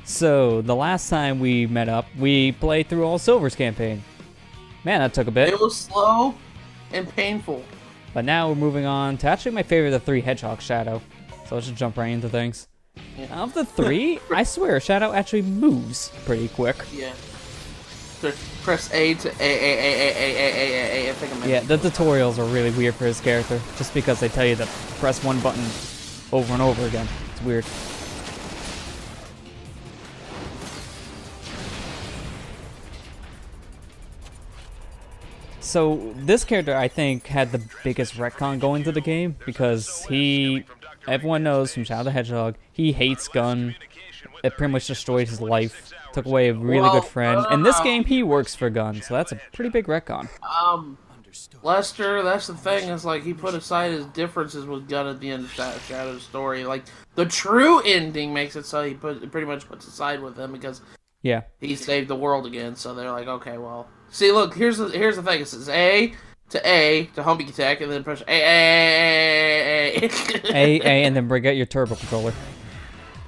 So, the last time we met up, we played through all Silver's campaign. Man, that took a bit. It was slow and painful. But now we're moving on to actually my favorite of the three, Hedgehog Shadow. So let's just jump right into things. Yeah. Of the three, I swear, Shadow actually moves pretty quick. Yeah. Press A to A. I think I'm yeah, the tutorials are really weird for his character, just because they tell you to press one button over and over again. It's weird. So this character, I think, had the biggest retcon going to the game because everyone knows from Shadow the Hedgehog, he hates Gun. It pretty much destroyed his life, took away a really good friend. In this game, he works for Gun, so that's a pretty big retcon. Lester, that's the thing, is like he put aside his differences with Gun at the end of Shadow's story. Like the true ending makes it so he pretty much puts aside with him because he saved the world again. So they're like, okay, well. See, look, here's the thing. It says A to home attack, and then press A, and then bring out your turbo controller.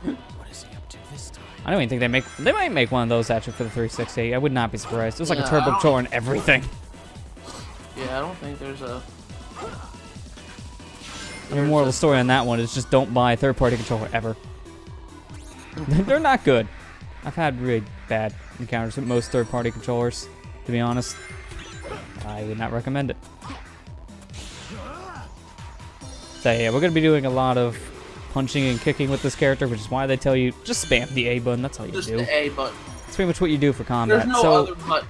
What is he up to this time? I don't even think they might make one of those actually for the 360. I would not be surprised. There's like a turbo controller and everything. Yeah, I don't think there's a. The moral of the story on that one is just don't buy a third-party controller ever. They're not good. I've had really bad encounters with most third-party controllers. To be honest, I would not recommend it. So yeah, we're going to be doing a lot of punching and kicking with this character, which is why they tell you just spam the A button. That's all you do. Just the A button. That's pretty much what you do for combat. There's no other button.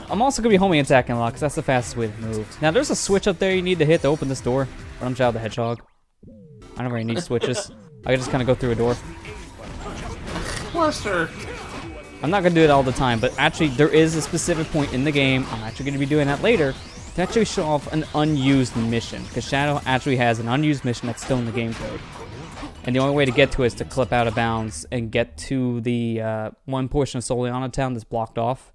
I'm also going to be homing attacking a lot because that's the fastest way to move. Now, there's a switch up there you need to hit to open this door, but I'm Shadow the Hedgehog. I don't really need switches. I can just kind of go through a door. Lester. I'm not going to do it all the time, but actually there is a specific point in the game, I'm actually going to be doing that later, to actually show off an unused mission, because Shadow actually has an unused mission that's still in the game code. And the only way to get to it is to clip out of bounds and get to the one portion of Soliana Town that's blocked off.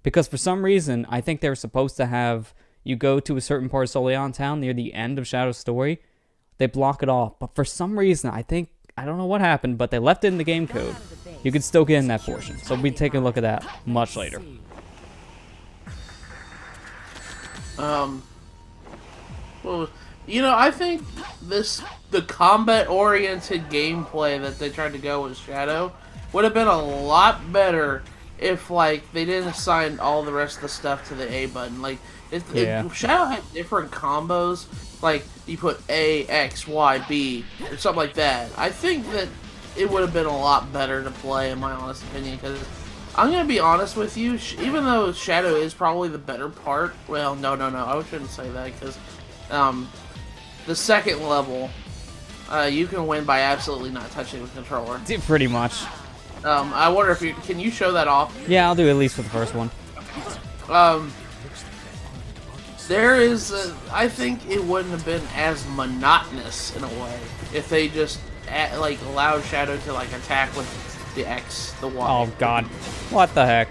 Because for some reason, I think they were supposed to have you go to a certain part of Soliana Town near the end of Shadow's story. They block it off, but for some reason, I don't know what happened, but they left it in the game code. You could still get in that portion, so we'll be taking a look at that much later. Well, you know, I think the combat-oriented gameplay that they tried to go with Shadow would have been a lot better if, like, they didn't assign all the rest of the stuff to the A button. Like, if Shadow had different combos, like, you put A, X, Y, B, or something like that, I think that it would have been a lot better to play, in my honest opinion, because I'm going to be honest with you, even though Shadow is probably the better part, well, no, I shouldn't say that, because the second level, you can win by absolutely not touching the controller. Pretty much. I wonder if can you show that off? Yeah, I'll do at least for the first one. There is, I think it wouldn't have been as monotonous in a way if they just allowed Shadow to attack with the X, the Y. Oh God, what the heck?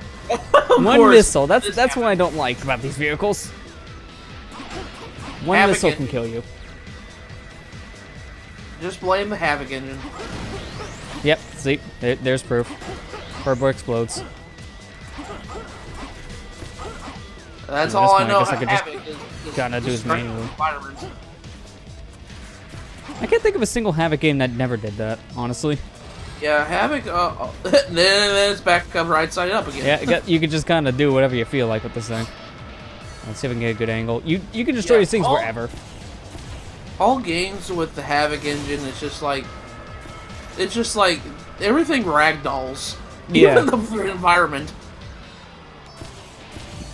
One missile. That's what I don't like about these vehicles. One missile can kill you. Just blame the Havoc engine. Yep. See, there's proof. Turbo explodes. That's all I know. I could just kind of do his manually. I can't think of a single Havoc game that never did that, honestly. Yeah, Havoc, then it's back up right side up again. Yeah, you can just kind of do whatever you feel like with this thing. Let's see if we can get a good angle. You can destroy these things wherever. All games with the Havoc engine, it's just like everything ragdolls. Even the environment.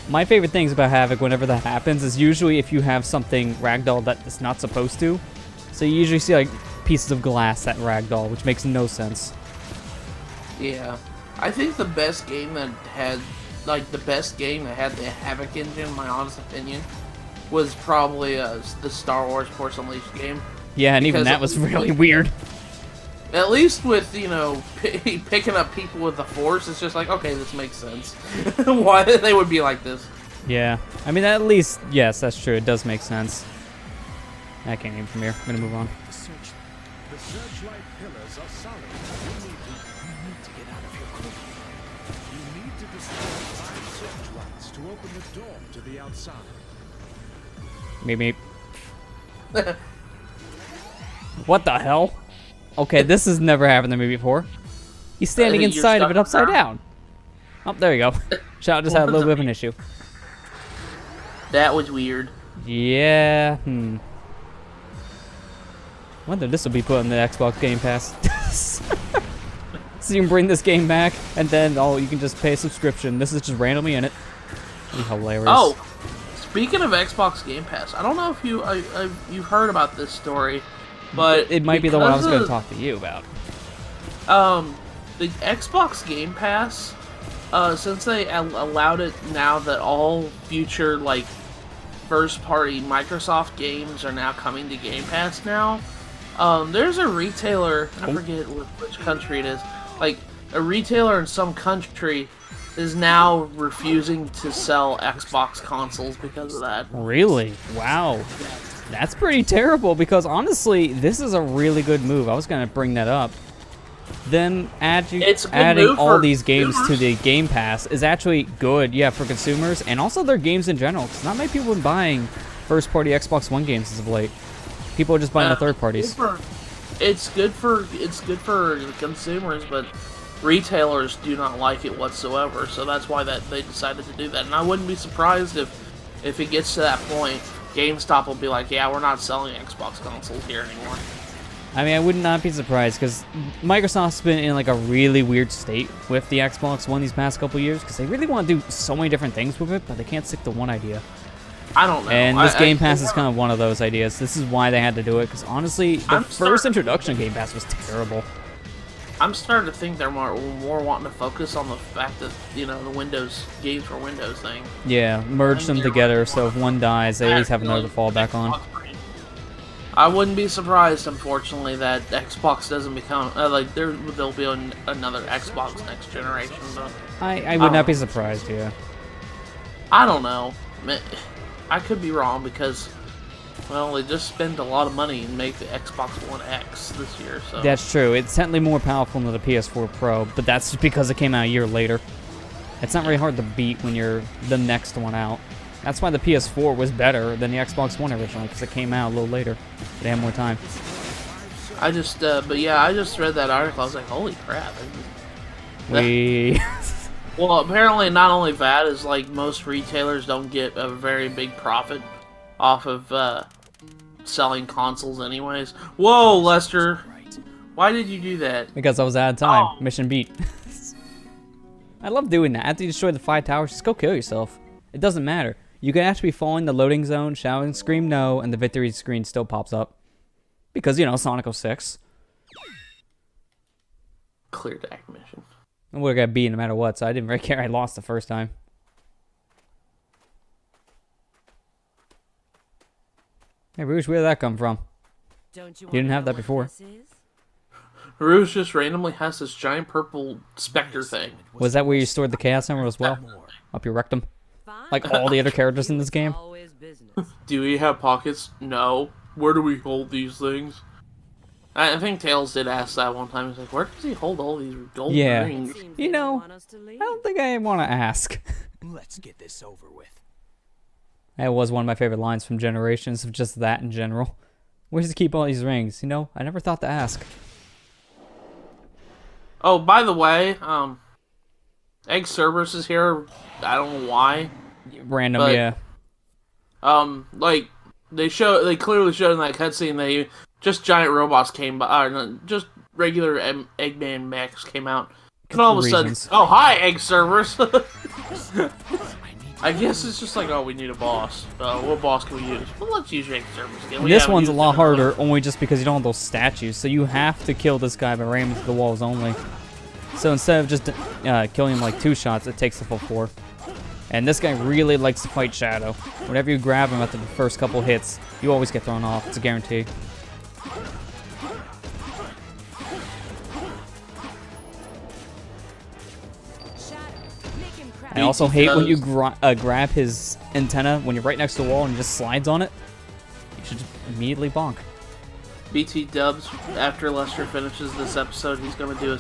My favorite things about Havoc, whenever that happens, is usually if you have something ragdoll that is not supposed to. So you usually see like pieces of glass that ragdoll, which makes no sense. Yeah, I think the best game that had the Havoc engine, in my honest opinion, was probably the Star Wars Force Unleashed game. Yeah, and even that was really weird. At least with, picking up people with the Force, it's just like, okay, this makes sense. Why they would be like this. Yeah, I mean, at least, yes, that's true. It does make sense. I can't aim from here. I'm gonna move on. The searchlight pillars are solid. We need to get out of open the door to the outside. Maybe. What the hell? Okay, this has never happened to me before. He's standing You're inside of stuck it upside now? down. Oh, there you go. Shadow just had a little bit of an issue. That was weird. Yeah, Wonder this will be put on the Xbox Game Pass. So you can bring this game back, and then you can just pay a subscription. This is just randomly in it. Be hilarious. Oh, speaking of Xbox Game Pass, I don't know if you've heard about this story, but it might be the one I was going to because talk to you about. the Xbox Game Pass, since they allowed it now that all future like first-party Microsoft games are now coming to Game Pass now. There's a retailer, I forget which country it is, like a retailer in some country is now refusing to sell Xbox consoles because of that. Really? Wow. That's pretty terrible because honestly, this is a really good move. I was going to bring that up. Them adding all these games to the Game Pass is actually good, yeah, for consumers and also their games in general. Because not many people have been buying first-party Xbox One games as of late. People are just buying the third parties. It's good for consumers, but retailers do not like it whatsoever. So that's why they decided to do that. And I wouldn't be surprised if it gets to that point, GameStop will be like, yeah, we're not selling Xbox consoles here anymore. I mean, I would not be surprised because Microsoft's been in like a really weird state with the Xbox One these past couple years because they really want to do so many different things with it, but they can't stick to one idea. I don't know. And this Game Pass is kind of one of those ideas. This is why they had to do it, because honestly, the first introduction of Game Pass was terrible. I'm starting to think they're more wanting to focus on the fact that, you know, the Windows games for Windows thing. Yeah, merge them together so if one dies, they at least have another to fall back on. I wouldn't be surprised, unfortunately, that Xbox doesn't become, like, there'll be another Xbox next generation. But I would not be surprised, yeah. I don't know. I could be wrong because, well, they just spent a lot of money and make the Xbox One X this year. So that's true. It's technically more powerful than the PS4 Pro, but that's just because it came out a year later. It's not really hard to beat when you're the next one out. That's why the PS4 was better than the Xbox One originally, because it came out a little later. They had more time. But yeah, I just read that article. I was like, holy crap. Well, apparently not only that, is like most retailers don't get a very big profit off of selling consoles anyways. Whoa, Lester. Why did you do that? Because I was out of time. Oh. Mission beat. I love doing that. After you destroy the 5 towers, just go kill yourself. It doesn't matter. You can actually be following the loading zone, shouting, scream no, and the victory screen still pops up. Because, you know, SonicGhost. Clear deck mission. I would have got beat no matter what, so I didn't really care. I lost the first time. Hey, Rouge, where did that come from? You didn't have that before. Rouge just randomly has this giant purple specter thing. Was that where you stored the Chaos Emerald as well? Up your rectum? Like all the other characters in this game? Do we have pockets? No. Where do we hold these things? I think Tails did ask that one time. He's like, where does he hold all these gold rings? You know, I don't think I want to ask. Let's get this over with. That was one of my favorite lines from Generations, of just that in general. Where does he keep all these rings? You know, I never thought to ask. Oh, by the way, Egg Cerberus is here. I don't know why. Random, but, yeah. Like, they clearly showed in that cutscene just giant robots came by, or no, just regular Eggman mechs came out. And all of a sudden, oh, hi, Egg Cerberus! I guess it's just like, oh, we need a boss. What boss can we use? Well, let's use Egg Cerberus again. This one's a lot harder, only just because you don't have those statues. So you have to kill this guy by ramming through the walls only. So instead of just killing him like 2 shots, it takes the full 4. And this guy really likes to fight Shadow. Whenever you grab him after the first couple hits, you always get thrown off. It's a guarantee. I also hate when you grab his antenna when you're right next to the wall and he just slides on it. You should just immediately bonk. BT Dubs, after Lester finishes this episode, he's going to do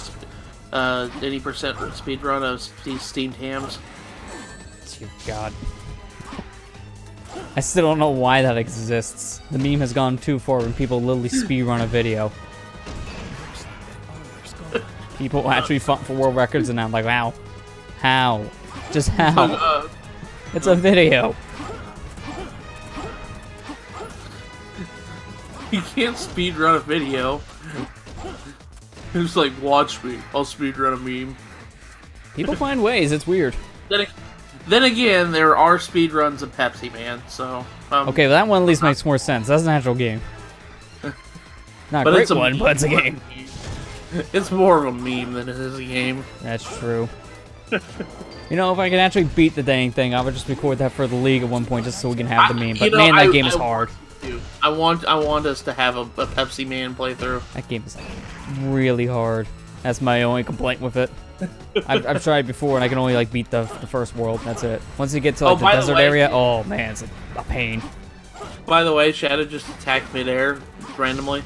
a 80% speed run of these steamed hams. Dear God. I still don't know why that exists. The meme has gone too far when people literally speedrun a video. People actually fought for world records and I'm like, wow. How? Just how? It's a video. You can't speedrun a video. It's like, watch me. I'll speedrun a meme. People find ways. It's weird. Then again, there are speedruns of Pepsi, man. So okay, well, that one at least makes more sense. That's an actual game. Not a great one, but it's a game. It's more of a meme than it is a game. That's true. You know, if I could actually beat the dang thing, I would just record that for the league at one point just so we can have the meme. But man, that game is hard. I want us to have a Pepsi Man playthrough. That game is really hard. That's my only complaint with it. I've tried before and I can only like beat the first world. That's it. Once you get to like the desert area, oh man, it's a pain. By the way, Shadow just attacked midair randomly.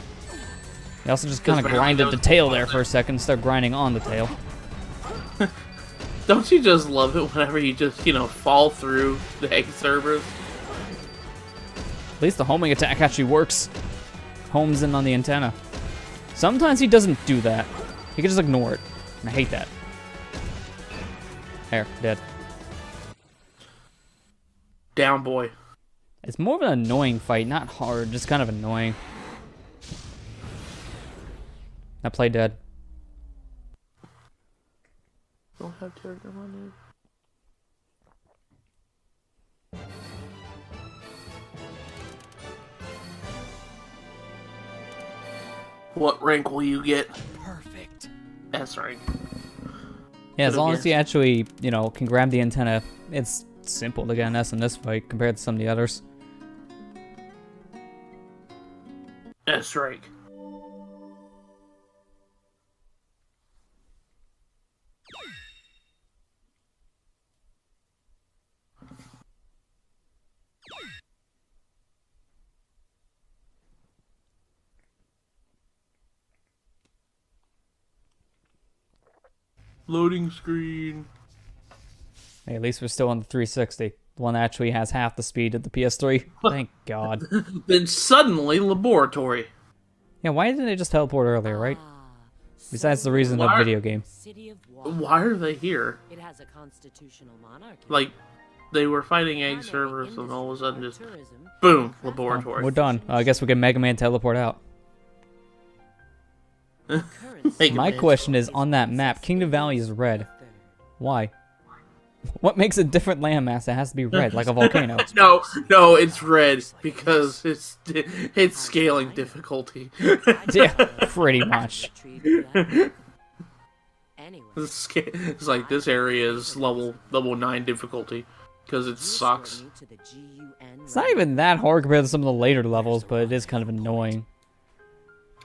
He also just kind of grinded the tail there for a second, start grinding on the tail. Don't you just love it whenever you just, you know, fall through the egg servers? At least the homing attack actually works. Homes in on the antenna. Sometimes he doesn't do that. He can just ignore it. And I hate that. There, dead. Down, boy. It's more of an annoying fight, not hard, just kind of annoying. I play dead. Don't have Telegram on you. What rank will you get? Perfect. S rank. Yeah, as long as you actually, you know, can grab the antenna, it's simple to get an S in this fight compared to some of the others. S rank. Loading screen. Hey, at least we're still on the 360. The one that actually has half the speed of the PS3. Thank God. Then suddenly, laboratory. Yeah, why didn't they just teleport earlier, right? Besides the reason of the video game. Why are they here? It has a constitutional monarchy. Like, they were fighting egg servers and all of a sudden just, boom, laboratory. We're done. I guess we can Mega Man teleport out. My question is, on that map, Kingdom Valley is red. Why? What makes a different landmass that has to be red, like a volcano? No, it's red because it's scaling difficulty. Yeah, pretty much. It's like this area is level 9 difficulty because it sucks. It's not even that hard compared to some of the later levels, but it is kind of annoying.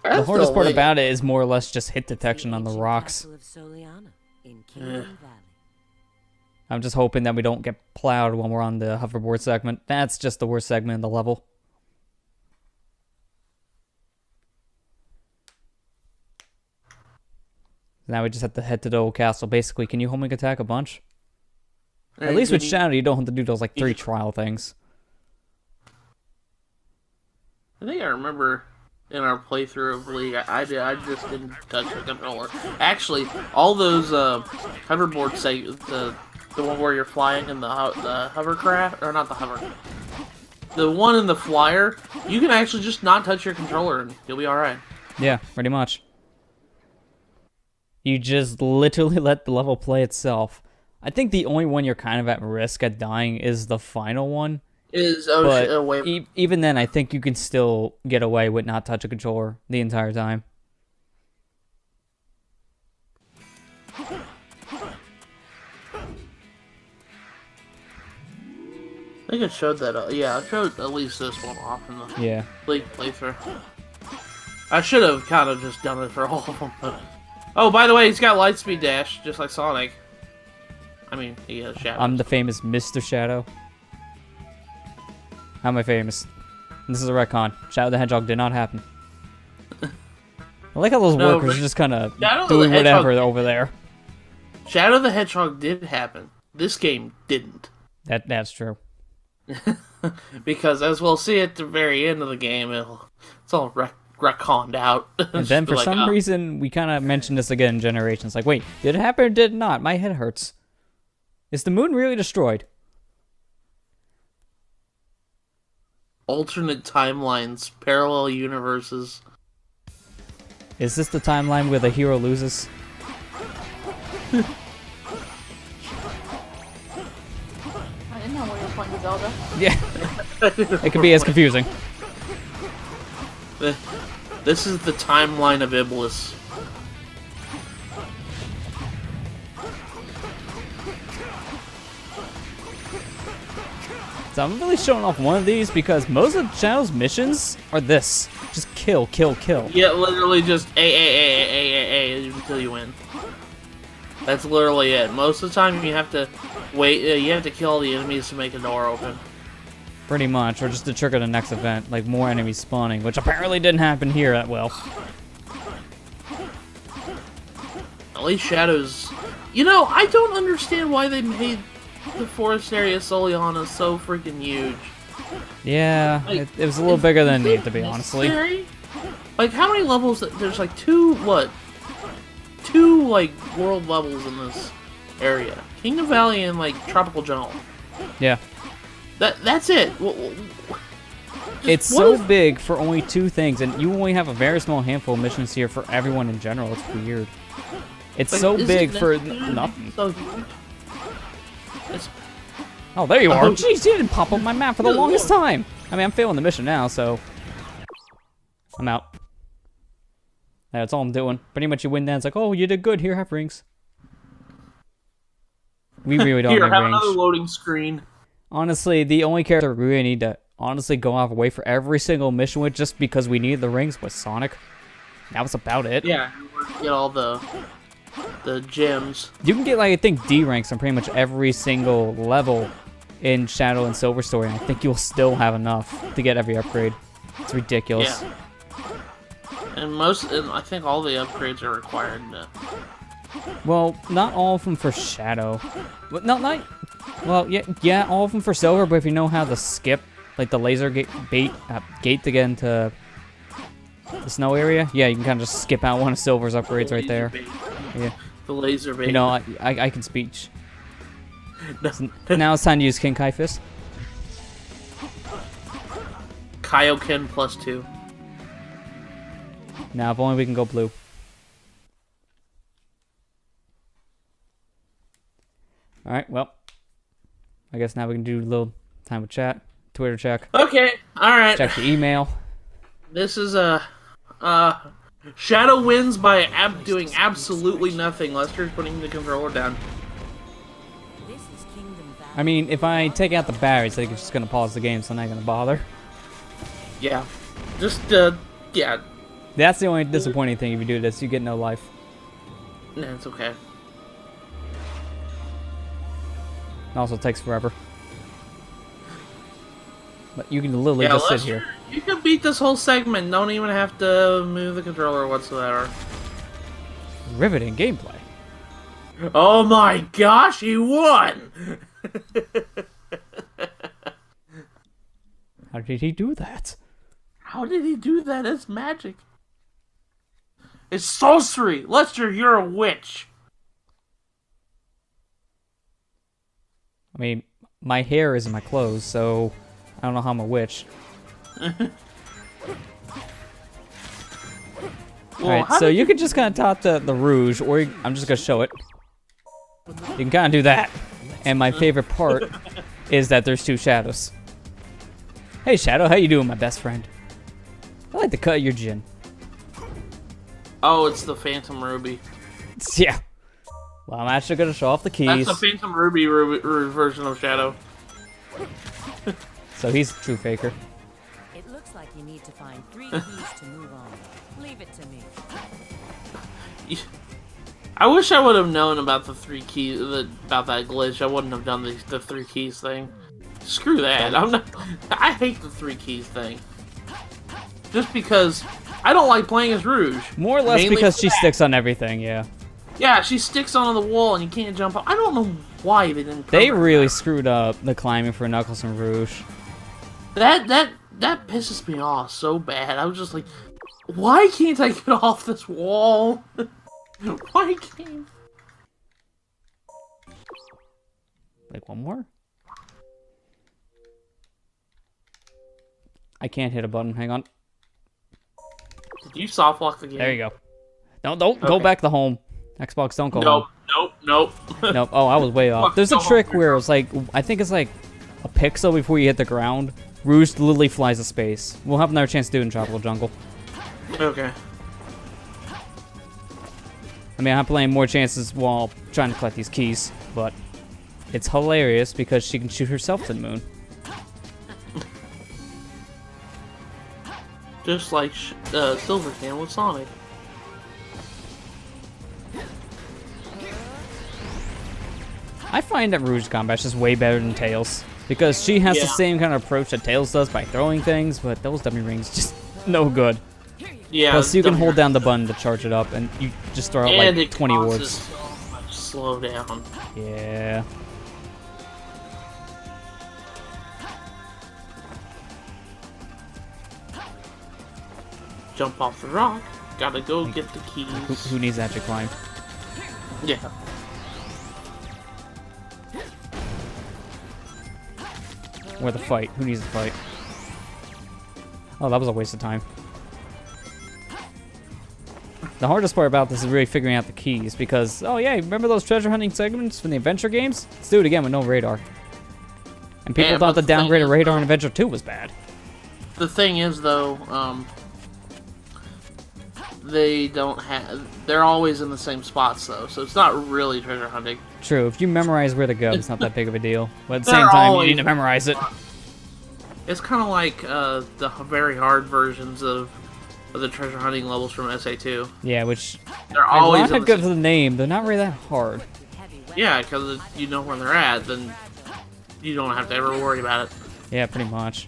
The hardest part about it is more or less just hit detection on the rocks. I'm just hoping that we don't get plowed when we're on the hoverboard segment. That's just the worst segment in the level. Now we just have to head to the old castle. Basically, can you homing attack a bunch? At least with Shadow, you don't have to do those like 3 trial things. I think I remember in our playthrough of League, I just didn't touch the controller. Actually, all those hoverboard the one where you're flying in the hovercraft, or not the hover, the one in the flyer, you can actually just not touch your controller and you'll be alright. Yeah, pretty much. You just literally let the level play itself. I think the only one you're kind of at risk at dying is the final one. Even then, I think you can still get away with not touching a controller the entire time. I think it showed that, yeah, it showed at least this one off in the League playthrough. I should have kind of just done it for all of them, but... Oh, by the way, he's got Lightspeed Dash, just like Sonic. I mean, he has Shadow. I'm the famous Mr. Shadow. How am I famous? This is a retcon. Shadow the Hedgehog did not happen. I like how those workers are just kind of doing whatever over there. Shadow the Hedgehog did happen. This game didn't. That's true. Because as we'll see at the very end of the game, it's all retconned out. And then for some reason, we kind of mentioned this again in Generations. Like, wait, did it happen or did it not? My head hurts. Is the moon really destroyed? Alternate timelines, parallel universes. Is this the timeline where the hero loses? I didn't know where you were playing Zelda. Yeah. It could be as confusing. This is the timeline of Iblis. So I'm really showing off one of these because most of Shadow's missions are this. Just kill, kill, kill. Yeah, literally just A until you win. That's literally it. Most of the time you have to wait, you have to kill all the enemies to make a door open. Pretty much, or just to trigger the next event, like more enemies spawning, which apparently didn't happen here that well. At least Shadow's... You know, I don't understand why they made the forest area Soliana so freaking huge. Yeah, Like, it was a little bigger than it needed to be, honestly. Necessary? Like, how many levels? There's like two, like, world levels in this area. Kingdom Valley and, like, Tropical Jungle. Yeah. That's it. It's so big for only 2 things, and you only have a very small handful of missions here for everyone in general. It's weird. It's Like, so is big it for necessary? nothing. So huge. Oh, there you are. Oh. Jeez, you didn't pop up my map for the longest time. I mean, I'm failing the mission now, so I'm out. That's all I'm doing. Pretty much you win that. It's like, oh, you did good. Here, have rings. We really don't Here, have have rings. another loading screen. Honestly, the only character we really need to honestly go off away for every single mission with just because we needed the rings was Sonic. That was about it. Yeah, get all the gems. You can get, like, I think, D ranks on pretty much every single level in Shadow and Silver Story, and I think you'll still have enough to get every upgrade. It's ridiculous. Yeah. And I think all the upgrades are required. Well, not all of them for Shadow. Well, yeah, all of them for Silver, but if you know how to skip, like, the laser gate to get into the snow area, yeah, you can kind of just skip out one of Silver's upgrades right there. Yeah. The laser bait. You know, I can speech. So now it's time to use King Kai Fist. Kaioken +2. Now, if only we can go blue. Alright, well. I guess now we can do a little time with chat. Twitter check. Okay, alright. Check the email. This is Shadow wins by doing absolutely nothing. Lester's putting the controller down. This is Kingdom Valley. I mean, if I take out the batteries, I think it's just going to pause the game, so I'm not going to bother. Yeah. Just, yeah. That's the only disappointing thing if you do this. You get no life. No, it's okay. It also takes forever. But you can literally Yeah, just sit Lester, here. you can beat this whole segment. Don't even have to move the controller whatsoever. Riveting gameplay. Oh my gosh, he won! How did he do that? How did he do that? It's magic. It's sorcery! Lester, you're a witch! I mean, my hair is in my clothes, so I don't know how I'm a witch. Alright, so you can just kind of top the rouge, or I'm just going to show it. You can kind of do that. And my favorite part is that there's 2 shadows. Hey, Shadow, how you doing, my best friend? I like the cut of your chin. Oh, it's the Phantom Ruby. Yeah. Well, I'm actually going to show off the keys. That's the Phantom Ruby version of Shadow. So he's a true faker. It looks like you need to find 3 keys to move on. Leave it to me. I wish I would have known about the 3 keys, about that glitch. I wouldn't have done the 3 keys thing. Screw that. I hate the 3 keys thing. Just because I don't like playing as Rouge. More or less Mainly because for she that. sticks on everything, yeah. Yeah, she sticks onto the wall and you can't jump up. I don't know why they didn't. They cover really that. screwed up the climbing for Knuckles and Rouge. That pisses me off so bad. I was just like, why can't I get off this wall? Why can't? Like one more? I can't hit a button. Hang on. Did you soft lock the game? There you go. No, don't go Okay. back to home. Xbox, don't go Nope, home. nope. Nope. Oh, I was way off. Fuck, There's a go home. trick where it's like, I think it's like a pixel before you hit the ground. Rouge literally flies to space. We'll have another chance to do it in Tropical Jungle. Okay. I mean, I'm playing more chances while trying to collect these keys, but it's hilarious because she can shoot herself to the moon. Just like Silver can with Sonic. I find that Rouge combat's just way better than Tails because she has the Yeah. same kind of approach that Tails does by throwing things, but those dummy rings just no good. Yeah. Plus, you can dummy hold ring. down the button to charge it up, and you just throw out And like it 20 causes wards. so much slow down. Yeah. Jump off the rock. Gotta go get the keys. Who needs that to climb? Yeah. Or the fight? Who needs the fight? Oh, that was a waste of time. The hardest part about this is really figuring out the keys because, oh yeah, remember those treasure hunting segments from the adventure games? Let's do it again with no radar. And people Yeah, thought the but the thing downgrade of is, radar in Adventure 2 was bad. The thing is, though, they don't have. They're always in the same spots, though, so it's not really treasure hunting. True, if you memorize where to go, it's not that big of a deal. But at the They're same time, you always- need to memorize it. It's kind of like the very hard versions of the treasure hunting levels from SA2. Yeah, which They're always in not the good same- for the name. They're not really that hard. Yeah, because you know where they're at, then you don't have to ever worry about it. Yeah, pretty much.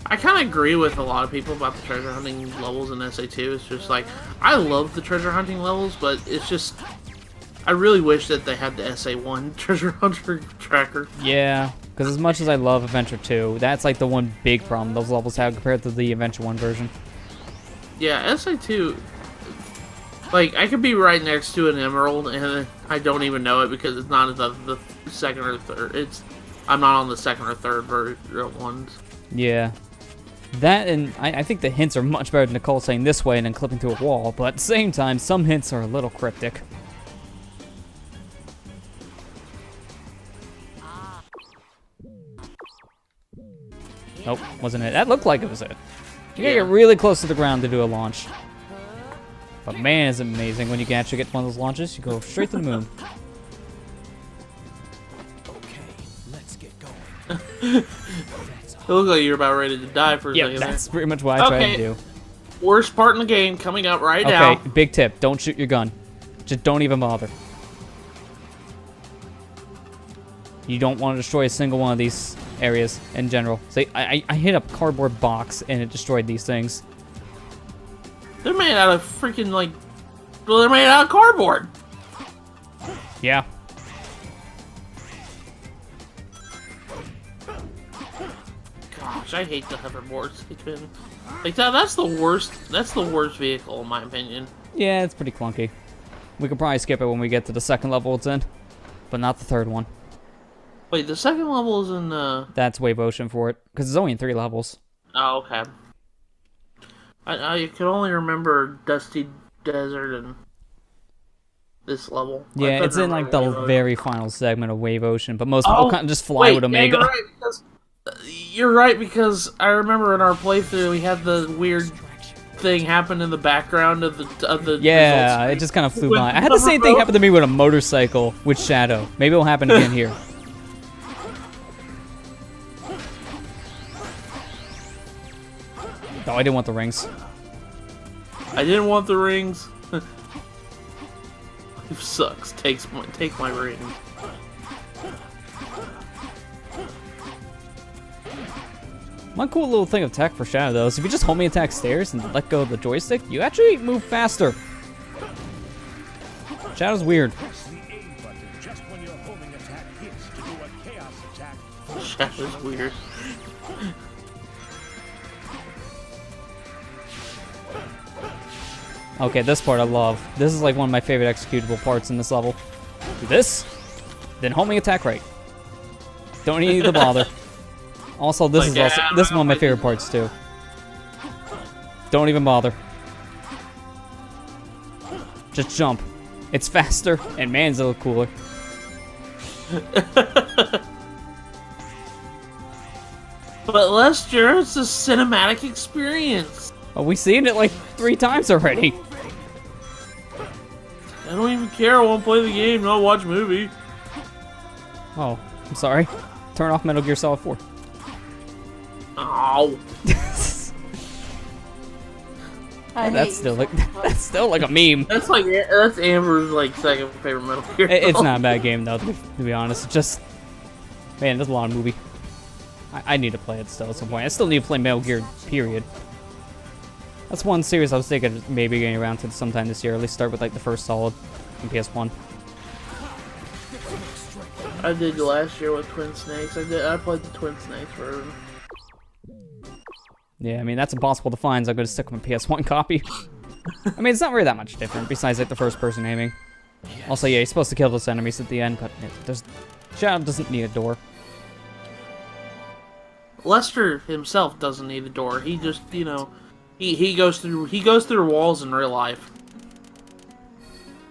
I kind of agree with a lot of people about the treasure hunting levels in SA2. It's just like, I love the treasure hunting levels, but it's just, I really wish that they had the SA1 treasure hunter tracker. Yeah, because as much as I love Adventure 2, that's like the one big problem those levels have compared to the Adventure 1 version. Yeah, SA2, like, I could be right next to an emerald, and I don't even know it because it's not the second or third. I'm not on the second or third ones. Yeah. That and I think the hints are much better than Nicole saying this way and then clipping through a wall, but at the same time, some hints are a little cryptic. Nope, wasn't it. That looked like it was it. You gotta Yeah. get really close to the ground to do a launch. But man, is it amazing when you can actually get one of those launches. You go straight to the moon. Okay, let's get going. It looked like you were about ready to die for a Yeah, second there. that's pretty much what I try Okay. to do. Worst part in the game coming up right Okay, now. big tip. Don't shoot your gun. Just don't even bother. You don't want to destroy a single one of these areas in general. See, I hit a cardboard box and it destroyed these things. They're made out of freaking, like... Well, they're made out of cardboard. Yeah. Gosh, I hate the hoverboards. It's been... Like, that's the worst... That's the worst vehicle, in my opinion. Yeah, it's pretty clunky. We could probably skip it when we get to the second level it's in. But not the third one. Wait, the second level is in, That's Wave Ocean for it. Because it's only in 3 levels. Oh, okay. I can only remember Dusty Desert and this level. I Yeah, couldn't it's in like remember the Wave Ocean. very final segment of Wave Ocean. But most people kind of just fly wait, with yeah, Omega. you're right because I remember in our playthrough we had the weird thing happen in the background of the Yeah, results it just kind of flew With by. I had the same thing hoverboard. happen to me with a motorcycle with Shadow. Maybe it'll happen again here. Oh, I didn't want the rings. I didn't want the rings. It sucks. Take my rings. One cool little thing of tech for Shadow, though, is if you just homing attack stairs and let go of the joystick, you actually move faster. Shadow's weird. Press the A button just when your homing attack hits to do a chaos attack. Shadow's weird. Okay, this part I love. This is like one of my favorite executable parts in this level. Do this, then homing attack right. Don't need to bother. Also, this is this is one of my favorite parts too. Don't even bother. Just jump. It's faster, and man's a little cooler. But Lester, it's a cinematic experience. Oh, we've seen it like 3 times already. I don't even care. I won't play the game. Not watch movie. Oh, I'm sorry. Turn off Metal Gear Solid 4. Oh. I hate That's you still so like much. that's still like a meme. That's Amber's like second favorite Metal Gear. It's not a bad game though, to be honest. It's just, man, there's a lot of movie. I need to play it still at some point. I still need to play Metal Gear, period. That's one series I was thinking of maybe getting around to sometime this year. At least start with like the first Solid on PS1. I did last year with Twin Snakes. I played the Twin Snakes version. Yeah, I mean, that's impossible to find, so I'm going to stick with my PS1 copy. I mean, it's not really that much different, besides like the first person aiming. Also, yeah, you're supposed to kill those enemies at the end, but Shadow doesn't need a door. Lester himself doesn't need a door. He just, you know, he goes through walls in real life.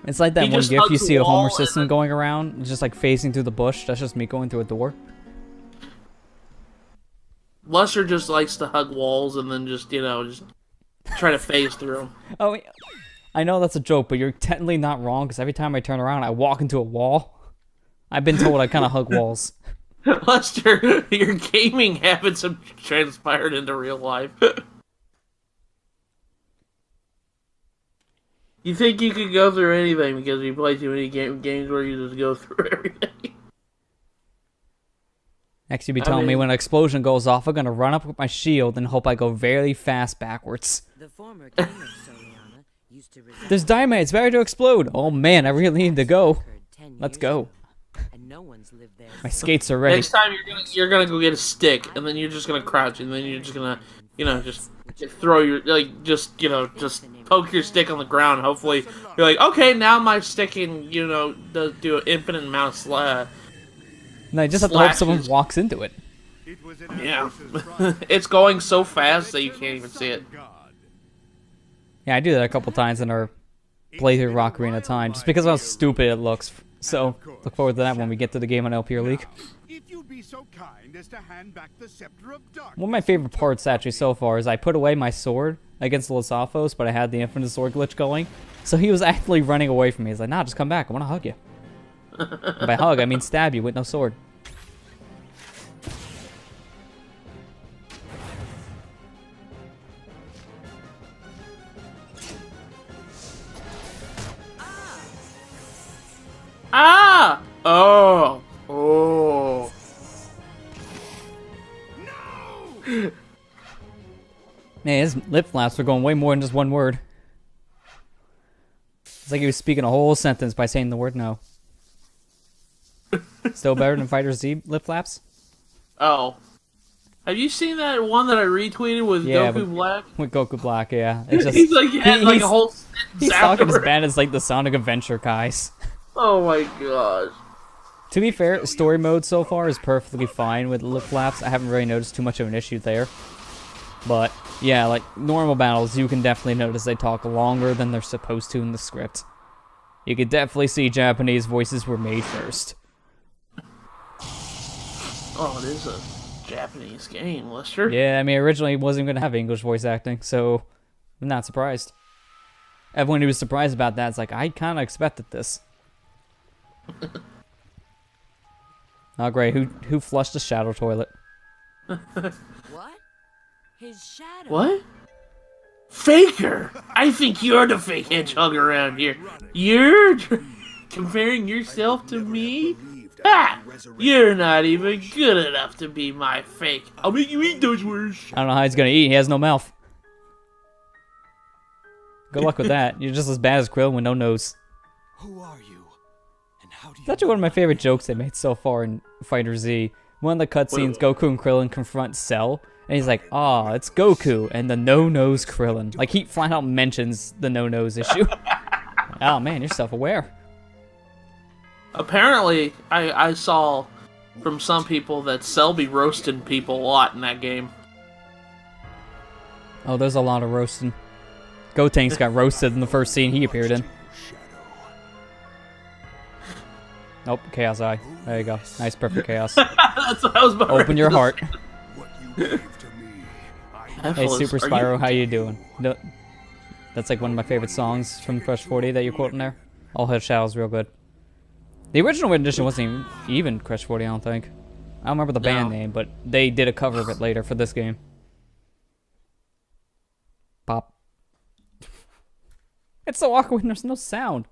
It's like that He one just gif you hugs see the of Homer wall and Simpson then- going around, just like phasing through the bush. That's just me going through a door. Lester just likes to hug walls and then just, you know, just try to phase through them. Oh, I know that's a joke, but you're technically not wrong, because every time I turn around, I walk into a wall. I've been told I kind of hug walls. Lester, your gaming habits have transpired into real life. You think you could go through anything because you play too many games where you just go through everything. Next, you'll be telling me when an explosion goes off, I'm going to run up with my shield and hope I go very fast backwards. The former king of Soliana used to reside There's dynamite, it's ready to explode. Oh man, I really need to go. occurred 10 Let's years go. ago, and no one's lived there My since. skates are ready. Next time you're gonna go get a stick, and then you're just gonna crouch, and then you're just gonna, you know, just throw your just poke your stick on the ground. Hopefully, you're like, okay, now my stick can, you know, do an infinite amount of No, I just have to hope Slashes. someone walks into it. yeah. It's going so fast that you can't even see it. Yeah, I do that a couple times in our playthrough Rock Arena time, just because of how stupid it looks. So, look forward to that when we get to the game on LPR League. If you'd be so kind as to hand back the scepter of darkness. One of my favorite parts, actually, so far, is I put away my sword against Lysafos, but I had the infinite sword glitch going. So he was actually running away from me. He's like, nah, just come back. I want to hug you. And by hug, I mean stab you with no sword. Ah! Oh! Oh! Man, his lip flaps are going way more than just one word. It's like he was speaking a whole sentence by saying the word no. Still better than Fighter Z lip flaps? Oh. Have you seen that one that I retweeted with Yeah, Goku with- Black? With Goku Black, yeah. It's just, He's like, had like a whole he's sentence talking as afterward. bad as like the Sonic Adventure guys. Oh my gosh. To be fair, story mode so far is perfectly fine with lip flaps. I haven't really noticed too much of an issue there. But, yeah, like, normal battles, you can definitely notice they talk longer than they're supposed to in the script. You could definitely see Japanese voices were made first. Oh, it is a Japanese game, Lester. Yeah, I mean, originally it wasn't going to have English voice acting, so I'm not surprised. Everyone who was surprised about that is like, I kind of expected this. Oh, great. Who flushed the shadow toilet? What? His shadow. What? Faker! I think you're the fake hedgehog around here. You're comparing yourself to me? Ha! You're not even good enough to be my fake. I'll make you eat those words. I don't know how he's going to eat. He has no mouth. Good luck with that. You're just as bad as Krill with no nose. Who are you? And how do you It's actually one of my favorite jokes they made so far in Fighter Z. One of the cutscenes, Goku and Krillin confront Cell, and he's like, "Ah, it's Goku and the no-nose Krillin." Like, he flat out mentions the no-nose issue. Oh man, you're self-aware. Apparently, I saw from some people that Cell be roasting people a lot in that game. Oh, there's a lot of roasting. Gotenks got roasted in the first scene he appeared in. Nope, Chaos Eye. There you go. Nice, perfect Chaos. That's what I was about Open your heart. What you gave to me, I Hey, Super Spyro, how you doing? No, that's like one of my favorite songs from Crush 40 that you're quoting there. All Head Shadow's real good. The original edition wasn't even Crush 40, I don't think. I don't remember the band name, but they did a cover of it later for this game. Pop. It's so awkward when there's no sound.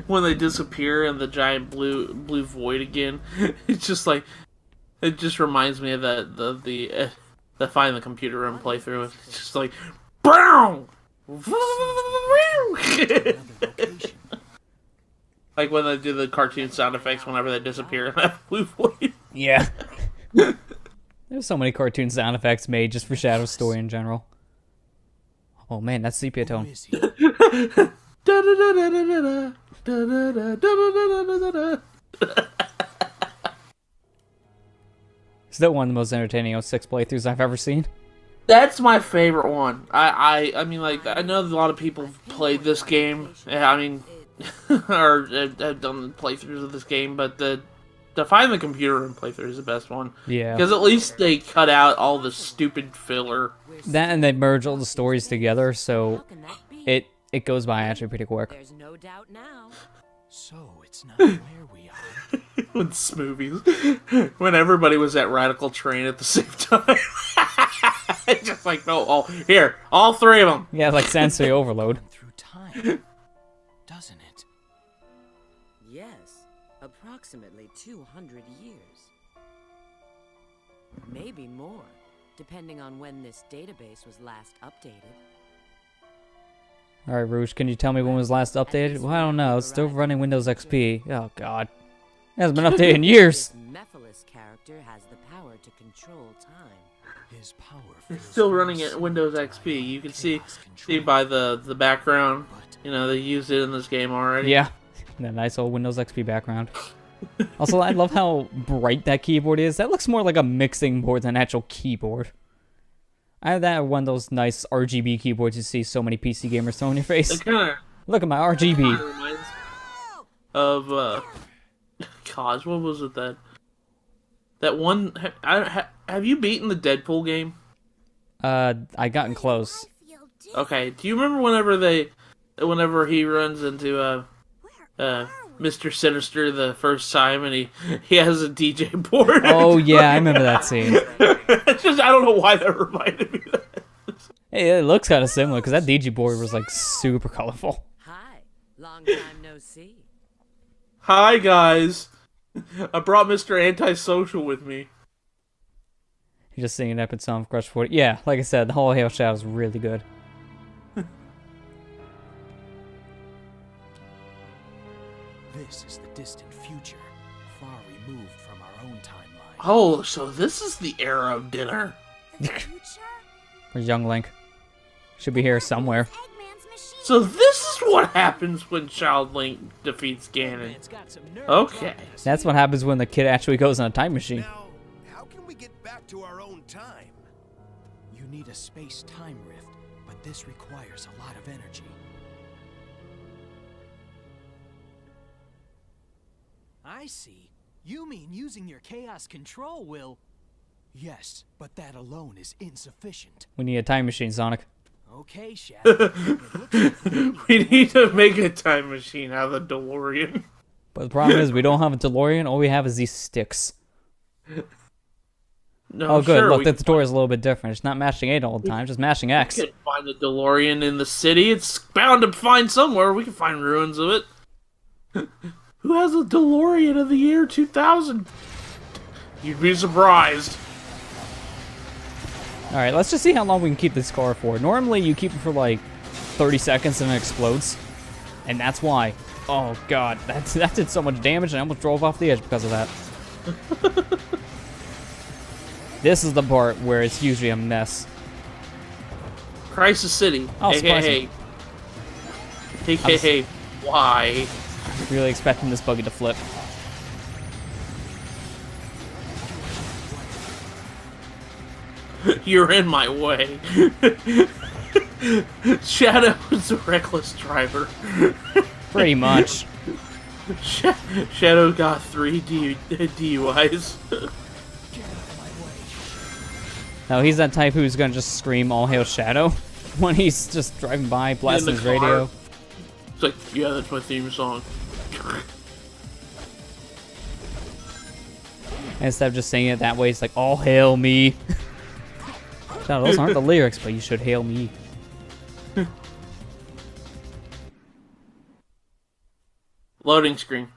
When they disappear in the giant blue void again, it's just like, it just reminds me of the Find the Computer Room playthrough. It's just like, BROWN! Like when they do the cartoon sound effects whenever they disappear in that blue void. Yeah. There's so many cartoon sound effects made just for Shadow's story in general. Oh man, that's sepia tone. is he? Still one of the most entertaining 06 playthroughs I've ever seen. That's my favorite one. I mean, like, I know a lot of people have played this game. I mean, or have done playthroughs of this game, but the Find the Computer Room playthrough is the best one. Yeah. Because at least they cut out all the stupid filler. That and they merge all the stories together, so How can that be? it goes by actually pretty quick. There's no doubt now. So it's not where we are. With smoothies. When everybody was at Radical Train at the same time. It's just like, oh, here, all three of them. Yeah, like sensory overload. Through time, doesn't it? Yes, approximately 200 years. Maybe more, depending on when this database was last updated. Alright, Rouge, can you tell me when it was last updated? Well, I don't know. It's still running Windows XP. Oh, God. It hasn't been updated in years. This Mephiles character has the power to control time. His power It's feels still very running at similar Windows to XP. You can see chaos control. by the background. You know, they used it in this game already. Yeah. That nice old Windows XP background. Also, I love how bright that keyboard is. That looks more like a mixing board than an actual keyboard. I have that one of those nice RGB keyboards you see so many PC gamers throw in your face. It kind of Look at my RGB. reminds of, gosh, what was it that one, have you beaten the Deadpool game? I gotten close. Okay, do you remember whenever he runs into, Mr. Sinister the first time and he has a DJ board? Oh, yeah, I remember that scene. It's just, I don't know why that reminded me of that. Hey, it looks kind of similar, because that DJ board was, like, super colorful. Hi, long time no see. Hi, guys. I brought Mr. Antisocial with me. You're just singing epic song of Crush 40. Yeah, like I said, the whole Hail Shadow is really good. This is the distant future, far removed from our own timeline. Oh, so this is the era of dinner. Where's Young Link? Should be here somewhere. So this is what happens when Child Link defeats Ganon. Okay. That's what happens when the kid actually goes on a time machine. Now, how can we get back to our own time? You need a space-time rift, but this requires a lot of energy. I see. You mean using your chaos control will... Yes, but that alone is insufficient. We need a time machine, Sonic. Okay, Shadow. It looks like We need to make a time machine out of the DeLorean. But the problem is we don't have a DeLorean. All we have is these sticks. No, Oh, good. sure, Look, we the tutorial is a little bit different. It's not mashing 8 all the time, just mashing X. can find a DeLorean in the city. It's bound to find somewhere. We can find ruins of it. Who has a DeLorean of the year 2000? You'd be surprised. Alright, let's just see how long we can keep this car for. Normally, you keep it for like 30 seconds and it explodes. And that's why. Oh god, that did so much damage and I almost drove off the edge because of that. This is the part where it's usually a mess. Crisis City. Oh, hey. Hey, why? Really expecting this buggy to flip. You're in my way. Shadow is a reckless driver. Pretty much. Shadow got 3 DUIs. No, he's that type who's gonna just scream "All hail Shadow" when he's just driving by, blasting his car. radio. It's like, yeah, that's my theme song. Instead of just saying it that way, it's like "All hail me." Shadow, those aren't the lyrics, but you should hail me. Loading screen.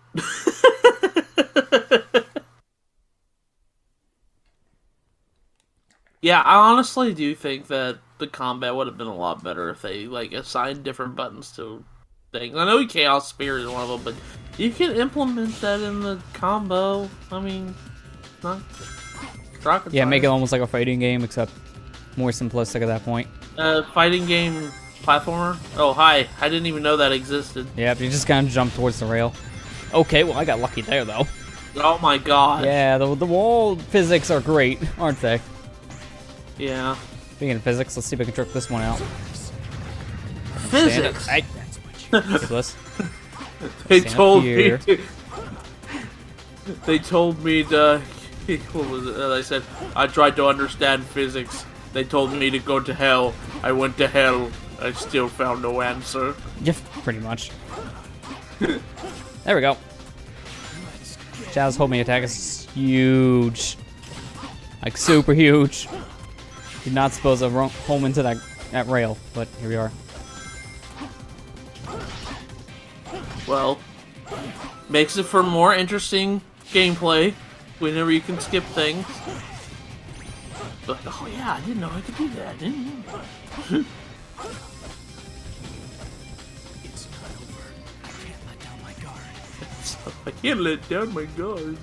Yeah, I honestly do think that the combat would have been a lot better if they like assigned different buttons to things. I know Chaos Spear is one of them, but you can implement that in the combo. I mean, not rocket Yeah, make it science. almost like a fighting game, except more simplistic at that point. Fighting game platformer. Oh, hi! I didn't even know that existed. Yep, you just kind of jump towards the rail. Okay, well I got lucky there though. Oh my god. Yeah, the wall physics are great, aren't they? Yeah. Speaking of physics, let's see if I can trick this one out. Physics. Hey, ridiculous. They Stand up told me. here. They told me to. What was it? I said I tried to understand physics. They told me to go to hell. I went to hell. I still found no answer. Yeah, pretty much. There we go. Shadow's homing attack is huge. Like, super huge. You're not supposed to home into that rail, but here we are. Well, makes it for more interesting gameplay whenever you can skip things. Like, oh yeah, I didn't know I could do that, didn't you? It's not over. I can't let down my guard. I can't let down my guard.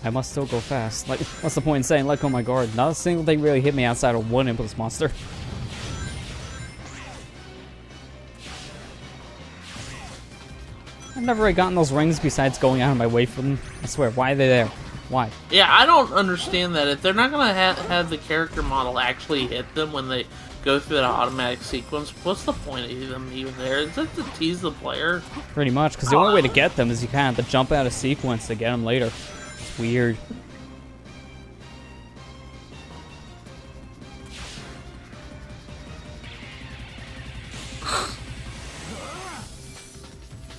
I must still go fast. Like, what's the point in saying let go of my guard? Not a single thing really hit me outside of one Impulse Monster. I've never really gotten those rings besides going out of my way for them. I swear, why are they there? Why? Yeah, I don't understand that. If they're not gonna have the character model actually hit them when they go through that automatic sequence, what's the point of them even there? Is that to tease the player? Pretty much, because the only way to get them is you kind of have to jump out of sequence to get them later. It's weird.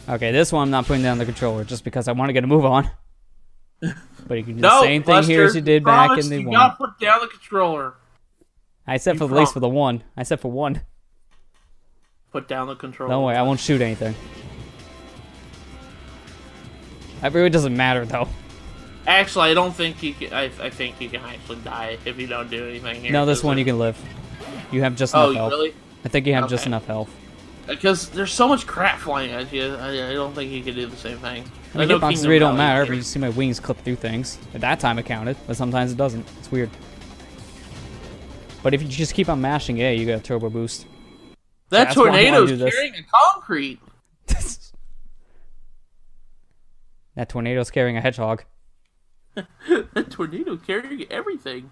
Okay, this one I'm not putting down the controller just because I want to get a move on. But you can do the same thing here as you did back in the you one. gotta put down the controller. I said for at least for the one. I said for one. Put down the controller. Don't worry, I won't shoot anything. It really doesn't matter though. Actually, I don't think you can. I think you can actually die if you don't do anything here. No, this one you can live. You have just enough health. Really? I think you have just Okay. enough health. Because there's so much crap flying at you, I don't think you can do the same thing. I mean, know hitboxes Kingdom really don't Valley matter, did. but you see my wings clip through things. At that time it counted, but sometimes it doesn't. It's weird. But if you just keep on mashing A, you get a turbo boost. That That's why I wanna tornado's do this. carrying a concrete. That tornado's carrying a hedgehog. That tornado carrying everything.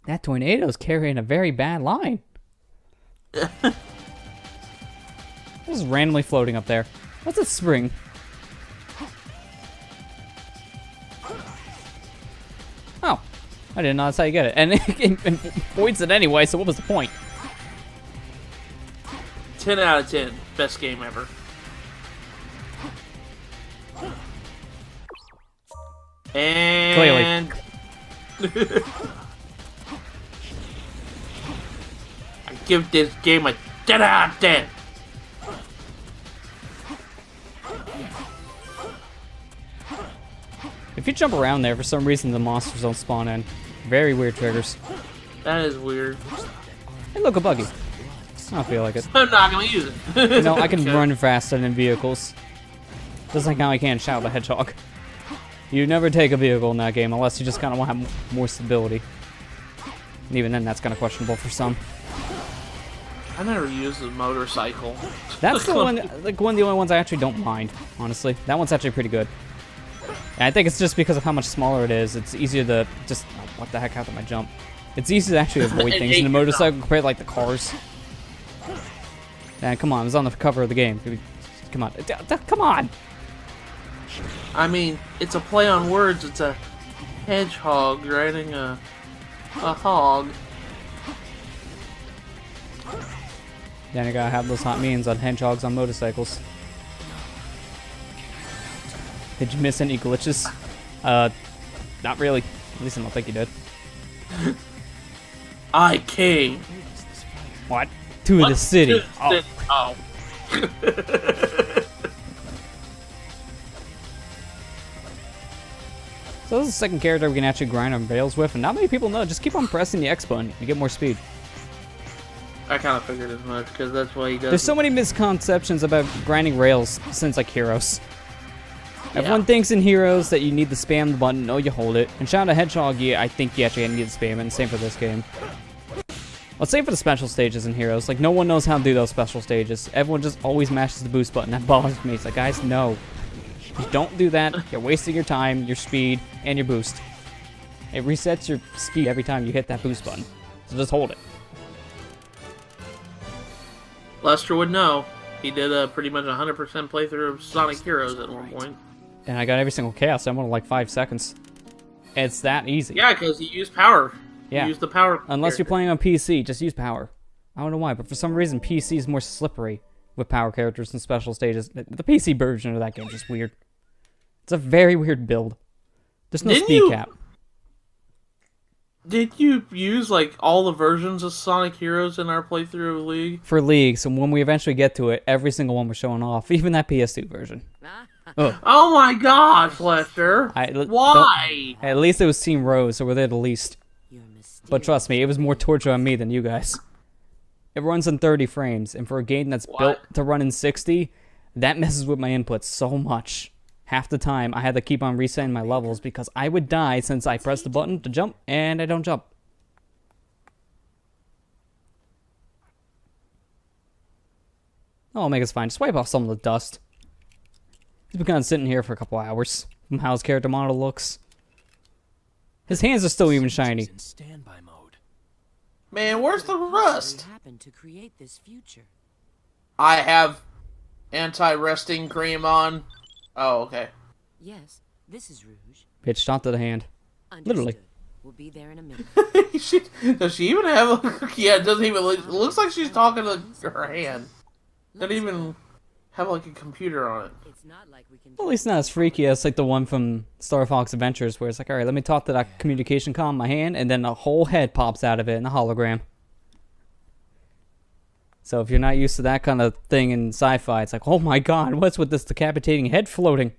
That tornado's carrying a very bad line. This is randomly floating up there. What's a spring? Oh, I didn't know that's how you get it. And it voids it anyway, so what was the point? 10 out of 10. Best game ever. And... I give this game a 10 out of 10. If you jump around there, for some reason the monsters don't spawn in. Very weird triggers. That is weird. Hey, look, a buggy. I don't feel like it. I'm not gonna use it. You know, I can Okay. run faster than vehicles. Just like how I can shout the Hedgehog. You never take a vehicle in that game unless you just kind of want to have more stability. And even then, that's kind of questionable for some. I never used a motorcycle. That's the one, like one of the only ones I actually don't mind, honestly. That one's actually pretty good. And I think it's just because of how much smaller it is. It's easier to just, oh, what the heck happened to my jump? It's easier to actually avoid And things hate in the your motorcycle compared to like the cars. And come on, it was on the cover of the game. Come on, come on. I mean, it's a play on words. It's a hedgehog riding a hog. Then you gotta have those hot memes on hedgehogs on motorcycles. Did you miss any glitches? Not really. At least I don't think you did. I came. What? To the city. Oh. Oh. So this is the second character we can actually grind on rails with, and not many people know. Just keep on pressing the X button. You get more speed. I kind of figured as much because that's why he does. There's so many misconceptions about grinding rails since like Heroes. Everyone thinks in Heroes that you need to spam the button. No, you hold it. And shout out to Hedgehog, yeah, I think you actually need to spam it. And same for this game. Let's say for the special stages in Heroes. Like, no one knows how to do those special stages. Everyone just always mashes the boost button. That bothers me. It's like, guys, no. You don't do that. You're wasting your time, your speed, and your boost. It resets your speed every time you hit that boost button. So just hold it. Lester would know. He did a pretty much 100% playthrough of Sonic Heroes at one point. And I got every single Chaos Emerald in like 5 seconds. It's that easy. Yeah, because he used power. Yeah. He used the power. Unless you're playing on PC, just use power. I don't know why, but for some reason PC is more slippery with power characters and special stages. The PC version of that game is just weird. It's a very weird build. There's no speed cap. Did you use like all the versions of Sonic Heroes in our playthrough of League? For League, so when we eventually get to it, every single one we're showing off, even that PS2 version. Ugh. Oh my gosh, Lester! Why? At least it was Team Rose, so we're there the least. But trust me, it was more torture on me than you guys. It runs in 30 frames, and for a game that's built to run in 60, that messes with my inputs so much. Half the time, I had to keep on resetting my levels because I would die since I pressed the button to jump, and I don't jump. Oh, Omega's fine. Just wipe off some of the dust. He's been kind of sitting here for a couple hours. From how his character model looks. His hands are still even shiny. Standby mode. Man, where's the rust? Happened to create this future. I have anti-rusting cream on. Oh, okay. Yes, this is Rouge. Bitch, shot to the hand. Literally. Understood. We'll be there in a minute. Does she even have a... Yeah, it doesn't even... It looks like she's talking to her hand. Doesn't even have like a computer on it. It's not like we can. Well, at least not as freaky as like the one from Star Fox Adventures, where it's like, alright, let me talk to that communication comm in my hand, and then a whole head pops out of it in a hologram. So if you're not used to that kind of thing in sci-fi, it's like, oh my god, what's with this decapitating head floating?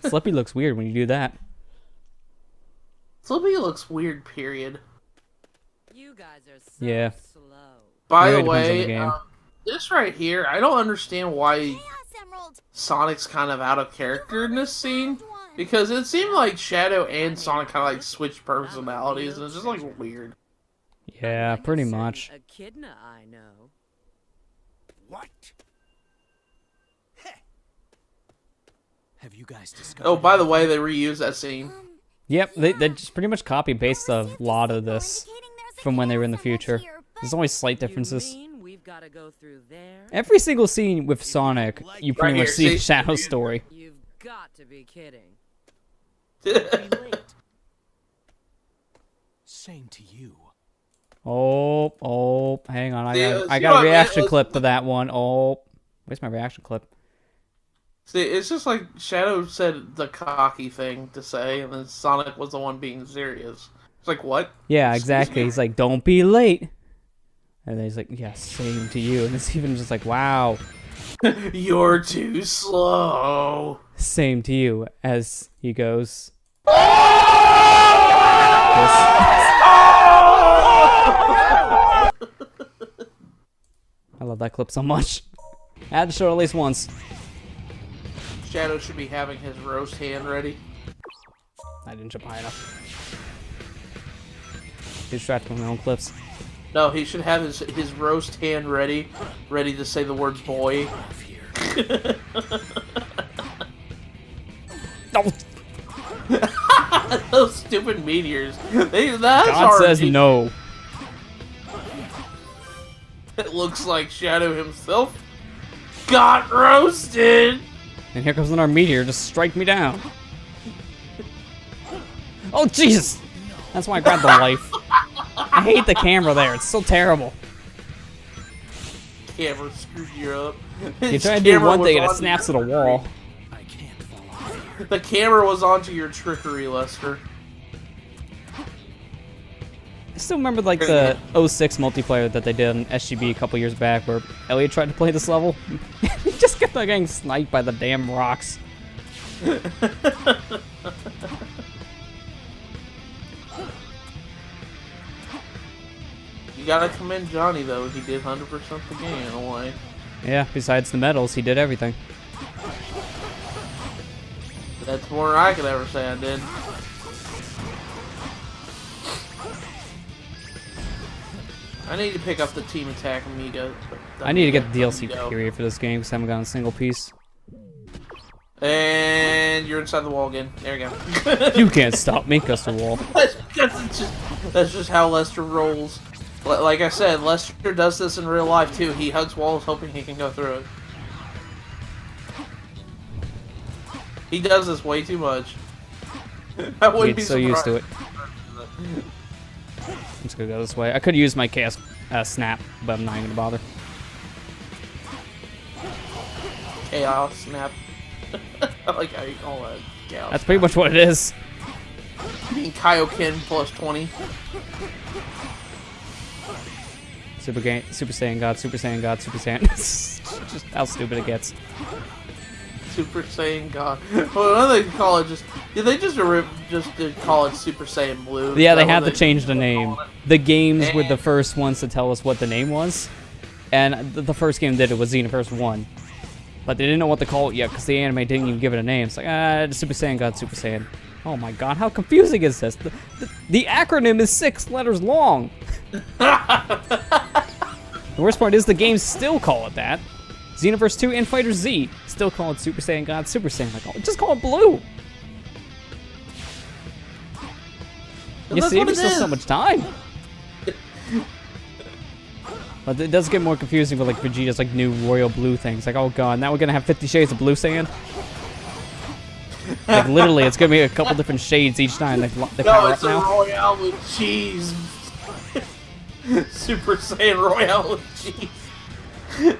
Slippy looks weird when you do that. Slippy looks weird, period. You guys are so Yeah. slow. By Really the depends on the way, game. this right here, I don't understand why Sonic's kind of out of character in this scene. Because it seemed like Shadow and Sonic kind of like switched personalities, and it's just like weird. Yeah, Like a pretty certain much. Echidna I know. What? Have you guys discovered? Oh, by the way, they reused that scene. Yep, they just pretty much copy paste a lot of this from when they were in the future. There's always slight differences. You mean we've got to go through there? Every single scene with Sonic, you pretty Right much here, see see? Shadow's story. You've got to be kidding. Same to you. Oh, hang on. See, I see got what a I mean? reaction clip to that one. Oh, where's my reaction clip? See, it's just like Shadow said the cocky thing to say, and then Sonic was the one being serious. It's like, what? Yeah, exactly. He's like, don't be late. And then he's like, yeah, same to you. And it's even just like, wow, You're too slow. same to you, as he goes. I love that clip so much. I had to show it at least once. Shadow should be having his roast hand ready. I didn't jump high enough. He's distracted from my own clips. No, he should have his roast hand ready to say the word boy. No. Those stupid meteors. That's God says already- no. It looks like Shadow himself got roasted. And here comes another meteor, just strike me down. Oh Jesus! That's why I grabbed the life. I hate the camera there. It's so terrible. Camera screwed you up. You try to do one thing and it snaps to the wall. I can't fall off here. The camera was onto your trickery, Lester. I still remember like the 06 multiplayer that they did on SGB a couple years back where Elliot tried to play this level. He just kept on getting sniped by the damn rocks. You gotta commend Johnny though. He did 100% the game in a way. Yeah, besides the medals, he did everything. That's more than I could ever say I did. I need to pick up the Team Attack Amiga. I need to get the DLC Amigo. period for this game because I haven't gotten a single piece. And you're inside the wall again. There you go. You can't stop me, Custer Wall. That's just how Lester rolls. Like I said, Lester does this in real life too. He hugs walls hoping he can go through it. He does this way too much. I We wouldn't be get so used to it. surprised. I'm just gonna go this way. I could use my chaos snap, but I'm not even gonna bother. Chaos snap. I like how you call that. Chaos That's pretty much what it is. You mean Kaioken plus 20. Super Saiyan God, Super Saiyan God, Super Saiyan. Just how stupid it gets. Super Saiyan God. Well, another they call it just. Did they just call it Super Saiyan Blue? Yeah, Is they that had what to change the call name. it? The games were the first ones to tell us what the name was, and the first game that did it was Xenoverse 1. But they didn't know what to call it yet because the anime didn't even give it a name. It's like, Super Saiyan God, Super Saiyan. Oh my god, how confusing is this? The acronym is 6 letters long. The worst part is the games still call it that. Xenoverse 2 and Fighter Z still call it Super Saiyan God, Super Saiyan. Like, just call it Blue. You That's save what it yourself so is. much time. But it does get more confusing with like Vegeta's like new royal blue things. Like, oh god, now we're gonna have 50 shades of Blue Saiyan. Like literally, it's gonna be a couple different shades each time. They No, power it's up a now. Royale with cheese. Super Saiyan Royale with cheese.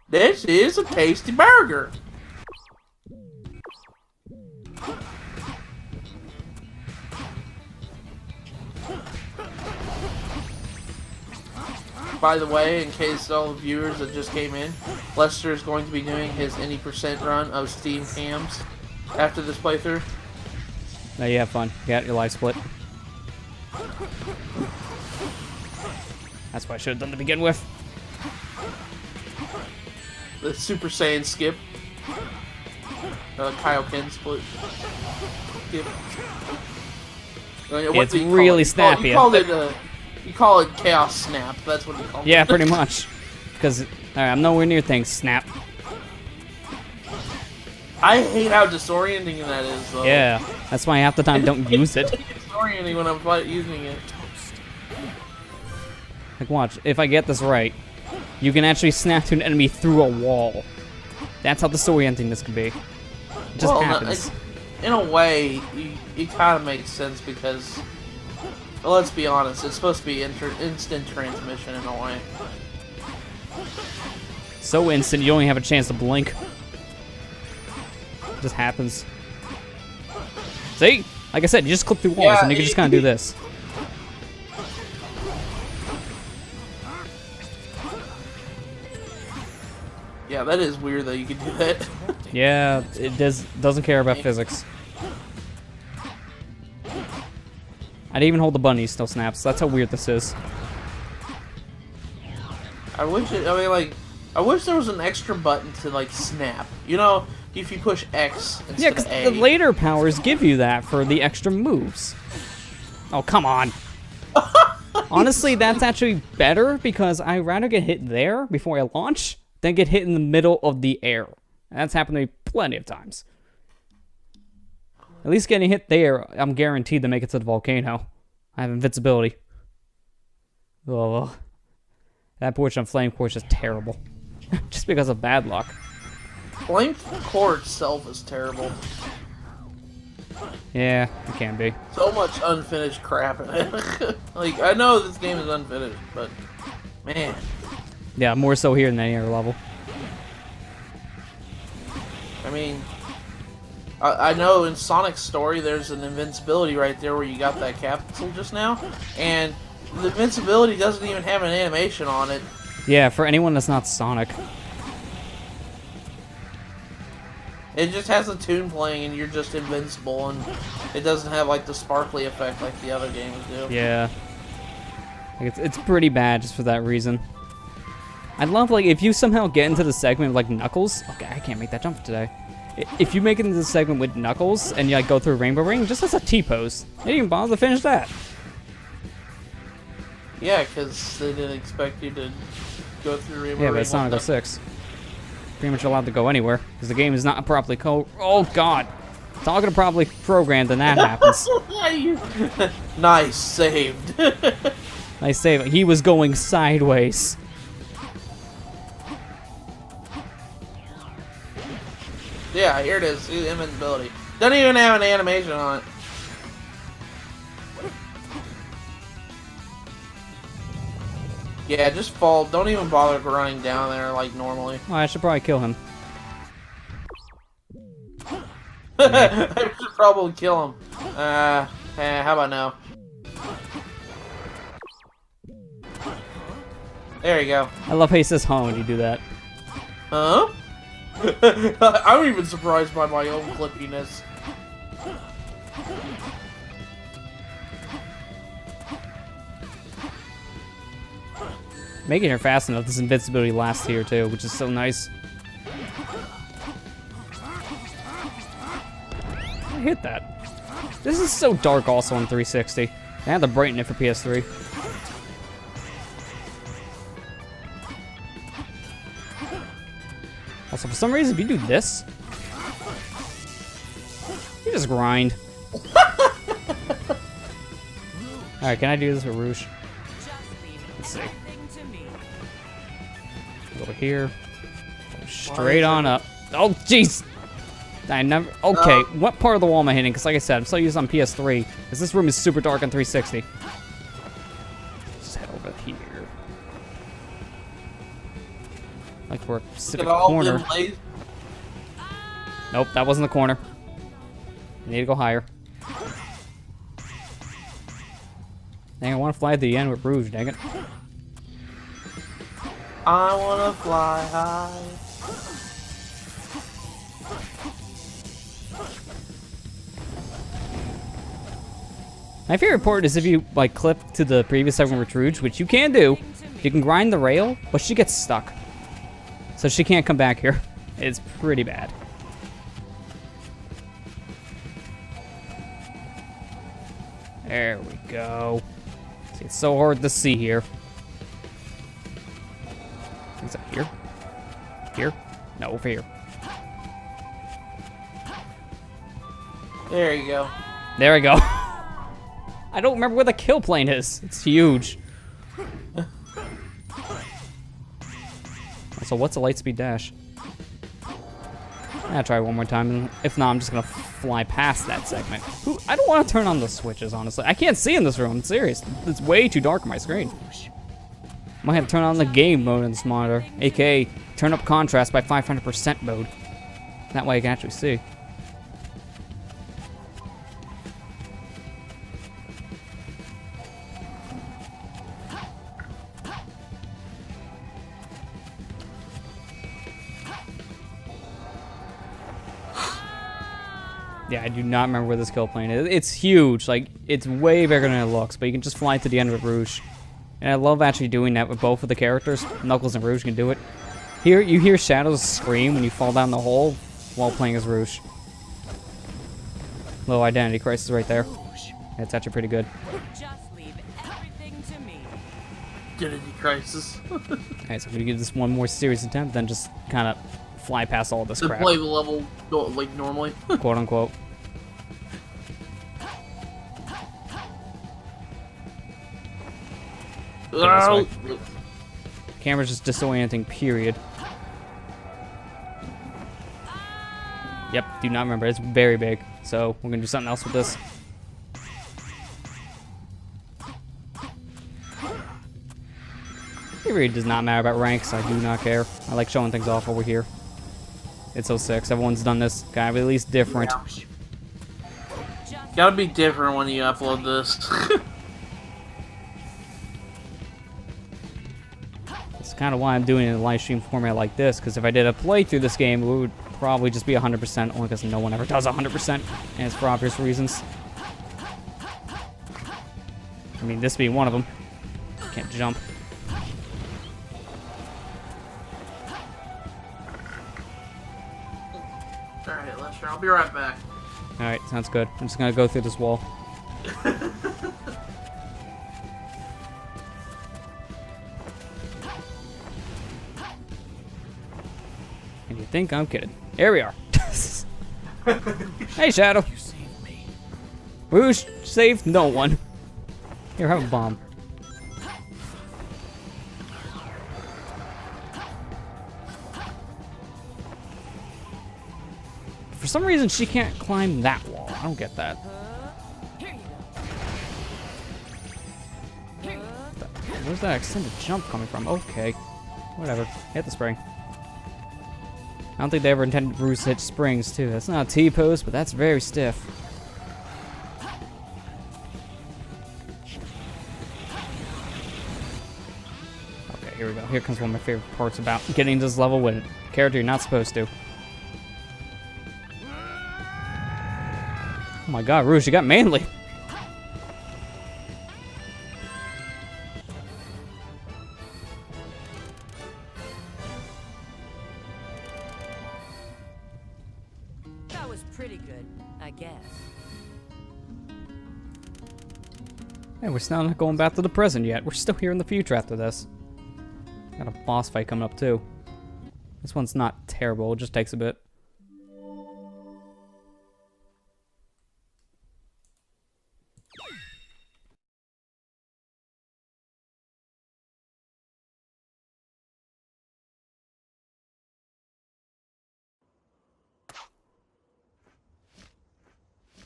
This is a tasty burger. By the way, in case all the viewers that just came in, Lester is going to be doing his any % run of Steam Cams after this playthrough. Now you have fun. You got your life split. That's what I should have done to begin with. The Super Saiyan skip. Kaioken split. Skip. What It's do you call really it? snappy. You call it Chaos Snap. That's what you call it. Yeah, pretty much. Because I'm nowhere near things. Snap. I hate how disorienting that is, though. Yeah, that's why half the time don't use it. It's disorienting when I'm using it. Like, watch. If I get this right, you can actually snap to an enemy through a wall. That's how disorienting this can be. It just happens. In a way, it kind of makes sense because, well, let's be honest, it's supposed to be instant transmission in a way. So instant, you don't even have a chance to blink. It just happens. See? Like I said, you just clip through walls Yeah, and you can just kind of do this. Yeah, that is weird that you can do that. Yeah, it doesn't care about physics. I didn't even hold the button, he still snaps. That's how weird this is. I wish there was an extra button to, like, snap. You know, if you push X Yeah, instead because of A. the later powers give you that for the extra moves. Oh, come on. Honestly, that's actually better because I'd rather get hit there before I launch than get hit in the middle of the air. That's happened to me plenty of times. At least getting hit there, I'm guaranteed to make it to the volcano. I have invincibility. Oh, that portion of Flame Core is just terrible. Just because of bad luck. Flame Core itself is terrible. Yeah, it can be. So much unfinished crap in it. Like, I know this game is unfinished, but man. Yeah, more so here than any other level. I mean, I know in Sonic's story there's an invincibility right there where you got that capsule just now, and the invincibility doesn't even have an animation on it. Yeah, for anyone that's not Sonic. It just has a tune playing and you're just invincible, and it doesn't have like the sparkly effect like the other games do. Yeah. Like, it's pretty bad just for that reason. I'd love, like, if you somehow get into the segment like Knuckles. Okay, I can't make that jump today. If you make it into the segment with Knuckles and you like go through Rainbow Ring, just as a T-pose, they didn't even bother to finish that. Yeah, because they didn't expect you to go through Rainbow Yeah, but Ring it's Sonic one 06. Pretty much allowed to go anywhere because the game is not properly Oh God! Talking to properly programmed, and that happens. Nice, saved. Nice save. He was going sideways. Yeah, here it is. See the invincibility. Doesn't even have an animation on it. Yeah, just fall. Don't even bother running down there like normally. Oh, I should probably kill him. I should probably kill him. How about now? There you go. I love how he says "huh" when you do that. Huh? I'm even surprised by my own clippiness. Making her fast enough, this invincibility lasts here too, which is so nice. I hit that. This is so dark also on 360. I had to brighten it for PS3. Also, for some reason, if you do this, you just grind. Alright, can I do this with Rouge? Let's see. Over here. Go straight on up. Oh, jeez! I never. Okay, what part of the wall am I hitting? Because, like I said, I'm still using on PS3. Because this room is super dark on 360. Just head over here. Like for a specific corner. Nope, that wasn't the corner. I need to go higher. Dang, I want to fly to the end with Rouge, dang it. I wanna fly high. My favorite part is if you like clip to the previous segment with Rouge, which you can do. You can grind the rail, but she gets stuck. So she can't come back here. It's pretty bad. There we go. See, it's so hard to see here. Is that here? Here? No, over here. There you go. There we go. I don't remember where the kill plane is. It's huge. So what's a lightspeed dash? I'll try one more time, and if not, I'm just gonna fly past that segment. Ooh, I don't want to turn on the switches, honestly. I can't see in this room. I'm serious. It's way too dark on my screen. Might have to turn on the game mode in this monitor, aka turn up contrast by 500% mode. That way I can actually see. Yeah, I do not remember where this kill plane is. It's huge. Like, it's way bigger than it looks, but you can just fly to the end of Rouge. And I love actually doing that with both of the characters. Knuckles and Rouge can do it. Here, you hear Shadows scream when you fall down the hole while playing as Rouge. Little identity crisis right there. It's actually pretty good. Just leave everything to me. Identity crisis. Alright, so if we give this one more serious attempt, then just kind of fly past all this To crap. play the level like normally. Quote unquote. Oh. Camera's just disorienting, period. Yep, do not remember. It's very big. So we're gonna do something else with this. It really does not matter about ranks. I do not care. I like showing things off over here. It's 06. Everyone's done this. Gotta be at least different. Gotta be different when you upload this. It's kind of why I'm doing it in a live stream format like this, because if I did a playthrough this game, it would probably just be 100%, only because no one ever does 100%, and it's for obvious reasons. I mean, this being one of them. Can't jump. Alright, Lester, I'll be right back. Alright, sounds good. I'm just gonna go through this wall. And you think I'm kidding. Here we are. Hey, Shadow. You saved me. Rouge saved no one. Here, have a bomb. For some reason, she can't climb that wall. I don't get that. Here you go. Here you go. Where's that extended jump coming from? Okay. Whatever. Hit the spring. I don't think they ever intended Rouge to hit springs, too. That's not a T-pose, but that's very stiff. Okay, here we go. Here comes one of my favorite parts about getting to this level with a character you're not supposed to. Oh my god, Rouge, you got manly. That was pretty good, I guess. Hey, we're still not going back to the present yet. We're still here in the future after this. Got a boss fight coming up, too. This one's not terrible, it just takes a bit.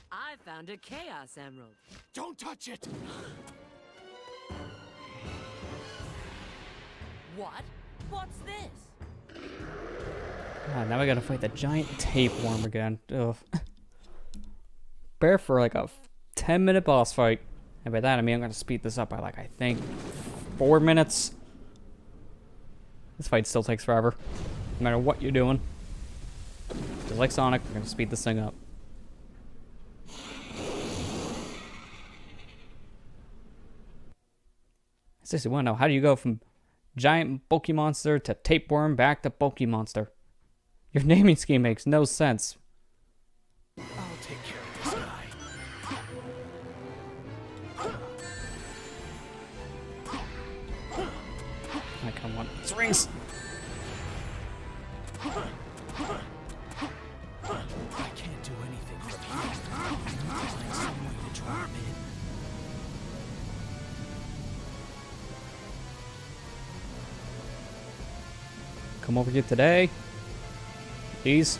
I found a Chaos Emerald. Don't touch it! What? What's this? God, now we gotta fight the giant tapeworm again. Ugh. Prepare for like a 10-minute boss fight. And by that I mean I'm gonna speed this up by like, I think, 4 minutes. This fight still takes forever. No matter what you're doing. Just like Sonic, we're gonna speed this thing up. I seriously want to know, how do you go from giant bulky monster to tapeworm back to bulky monster? Your naming scheme makes no sense. I'll take care of this guy. I kind of want rings. I can't do anything from here. I need to find some way to draw him in. Come over here today. Please.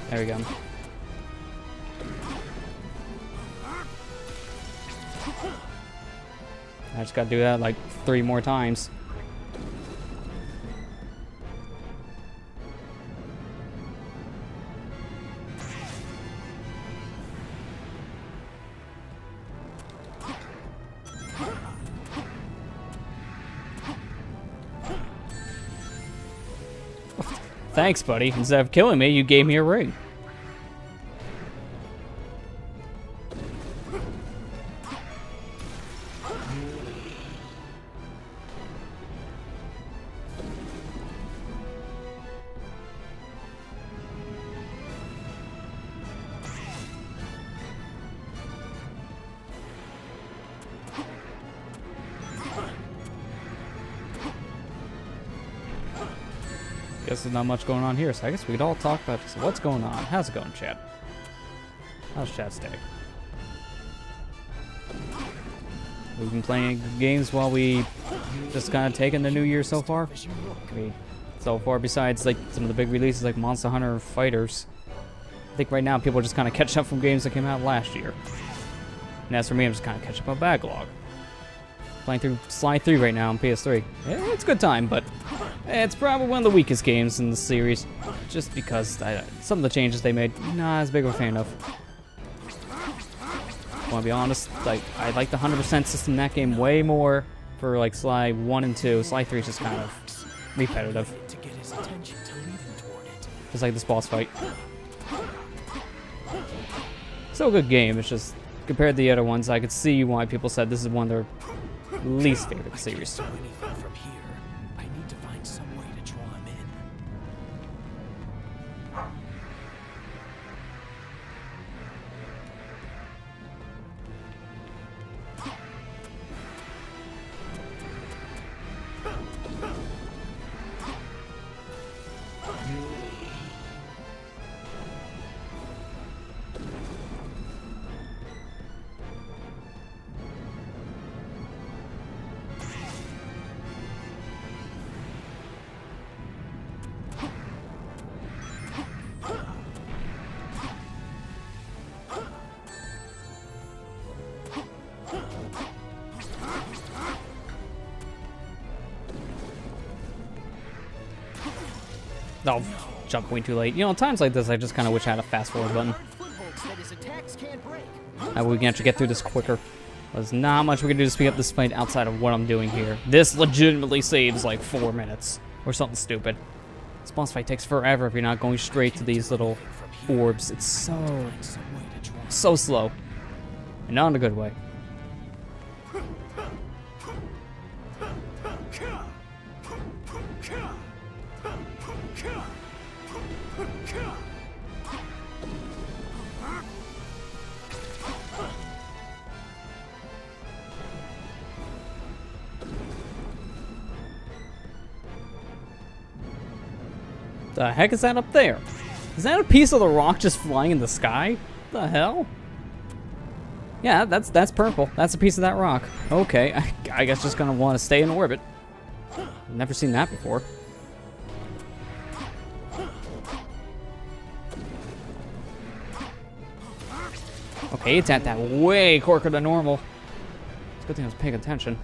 There we go. I just gotta do that like 3 more times. Thanks, buddy. Instead of killing me, you gave me a ring. guess there's not much going on here, so I guess we could all talk about just what's going on. How's it going, chat? How's chat's day? We've been playing games while we just kind of taking the new year so far. I mean, so far, besides like some of the big releases like Monster Hunter Fighters, I think right now people are just kind of catching up from games that came out last year. And as for me, I'm just kind of catching up on backlog. Playing through Sly 3 right now on PS3. Yeah, it's a good time, but it's probably one of the weakest games in the series, just because some of the changes they made, not as big of a fan of. I want to be honest, like I like the 100% system in that game way more for like Sly 1 and 2. Sly 3 is just kind of repetitive. Just like this boss fight. Still a good game, it's just compared to the other ones, I could see why people said this is one of their least favorite series. From here, I need to find some way to draw him in. Oh, jump way too late. You know, times like this, I just kind of wish I had a fast forward button. That way we can actually get through this quicker. There's not much we can do to speed up this fight outside of what I'm doing here. This legitimately saves like 4 minutes or something stupid. This boss fight takes forever if you're not going straight to these little orbs. It's so slow. And not in a good way. The heck is that up there? Is that a piece of the rock just flying in the sky? What the hell? Yeah, that's purple. That's a piece of that rock. Okay, I guess just gonna want to stay in orbit. Never seen that before. Okay, it's at that way quicker than normal. It's a good thing I was paying attention.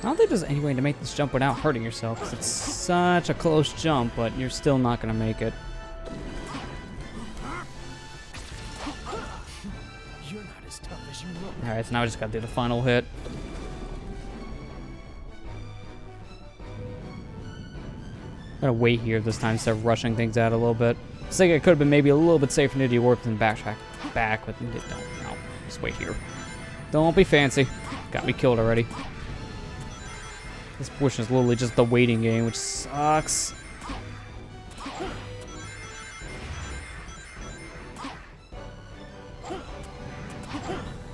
I don't think there's any way to make this jump without hurting yourself, 'cause it's such a close jump, but you're still not gonna make it. You're not as tough as you look. Alright, so now I just gotta do the final hit. I'm gonna wait here this time instead of rushing things out a little bit. I think it could have been maybe a little bit safer to do the warp and backtrack back, but no, just wait here. Don't be fancy. Got me killed already. This portion is literally just the waiting game, which sucks.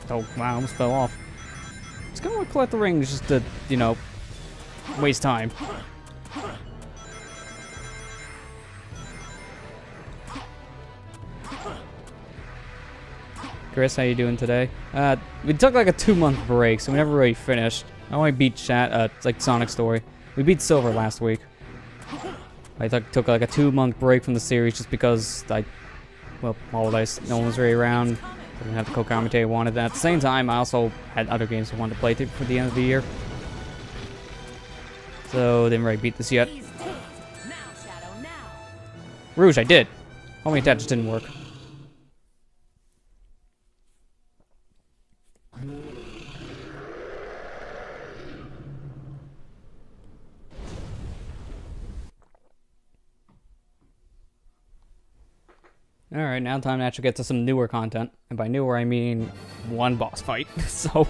Oh, wow, I almost fell off. Just gonna want to collect the rings just to, you know, waste time. Chris, how you doing today? We took like a 2-month break, so we never really finished. I only beat like Sonic Story. We beat Silver last week. I took like a 2-month break from the series just because holidays, no one was really around. I didn't have the co-commentate I wanted. At the same time, I also had other games I wanted to play for the end of the year. So, didn't really beat this yet. Rouge, I did. Homing attack just didn't work. Alright, now time to actually get to some newer content. And by newer, I mean one boss fight. So,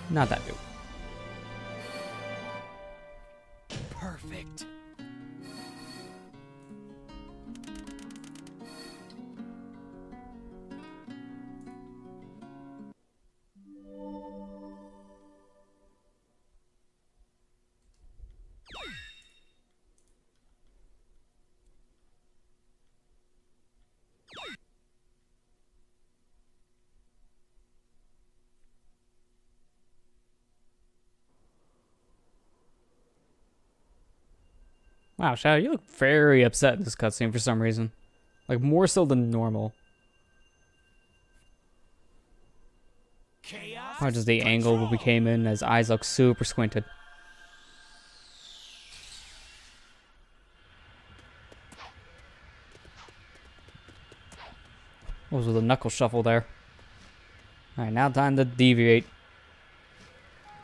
not that new. Perfect. Wow, Shadow, you look very upset in this cutscene for some reason. Like, more so than normal. Chaos. Probably just the angle where we came in, his eyes look super squinted. What was with a knuckle shuffle there? Alright, now time to deviate.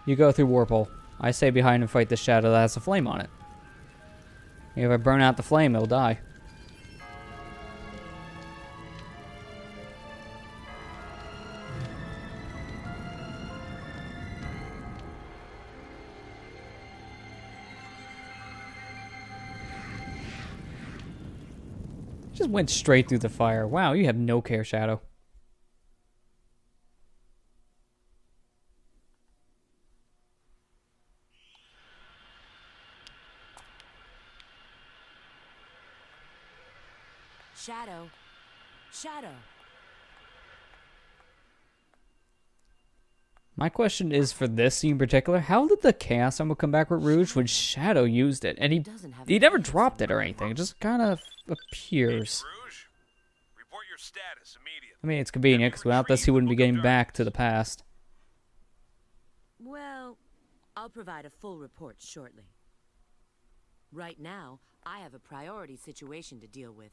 You go through warp hole. I stay behind and fight the shadow that has a flame on it. If I burn out the flame, it'll die. Just went straight through the fire. Wow, you have no care, Shadow. Shadow. Shadow. My question is for this scene in particular, how did the Chaos Emerald come back with Rouge when Shadow used it? And he never dropped it or anything. It just kind of appears. Rouge, report your status immediately. I mean, it's convenient, because without this, he wouldn't be getting back to the past. Well, I'll provide a full report shortly. Right now, I have a priority situation to deal with.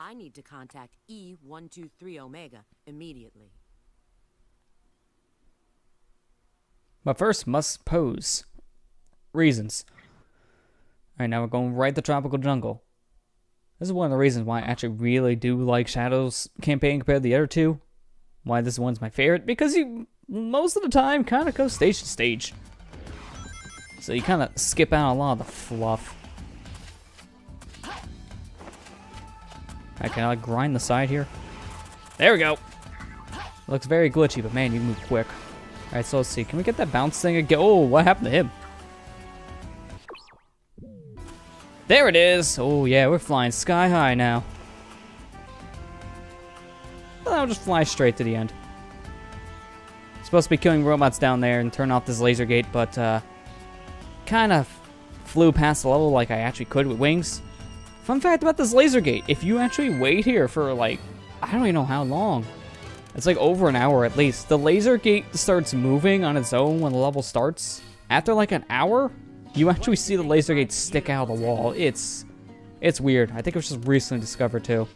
I need to contact E123 Omega immediately. But first, must pose reasons. Alright, now we're going right to Tropical Jungle. This is one of the reasons why I actually really do like Shadow's campaign compared to the other two. Why this one's my favorite, because you, most of the time, kind of go stage to stage. So you kind of skip out a lot of the fluff. Alright, can I like, grind the side here? There we go! Looks very glitchy, but man, you can move quick. Alright, so let's see. Can we get that bounce thing again? Oh, what happened to him? There it is! Oh, yeah, we're flying sky high now. Well, I'll just fly straight to the end. Supposed to be killing robots down there and turn off this laser gate, but, kind of flew past the level like I actually could with wings. Fun fact about this laser gate, if you actually wait here for, like, I don't even know how long. It's like over an hour at least. The laser gate starts moving on its own when the level starts. After like an hour, you actually see the laser gate stick out of the wall. It's weird. I think it was just recently discovered too.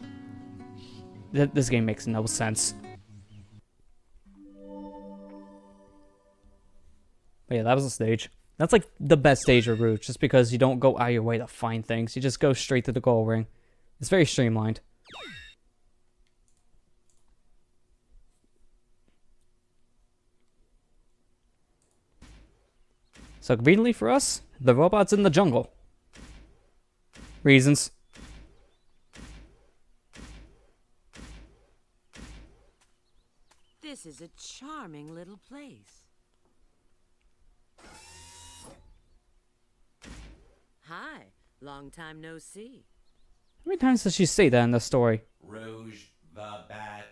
This game makes no sense. But yeah, that was the stage. That's like the best stage of Rouge, just because you don't go out of your way to find things. You just go straight to the goal ring. It's very streamlined. So conveniently for us, the robot's in the jungle. Reasons. This is a charming little place. Hi, long time no see. How many times does she say that in the story? Rouge the Bat.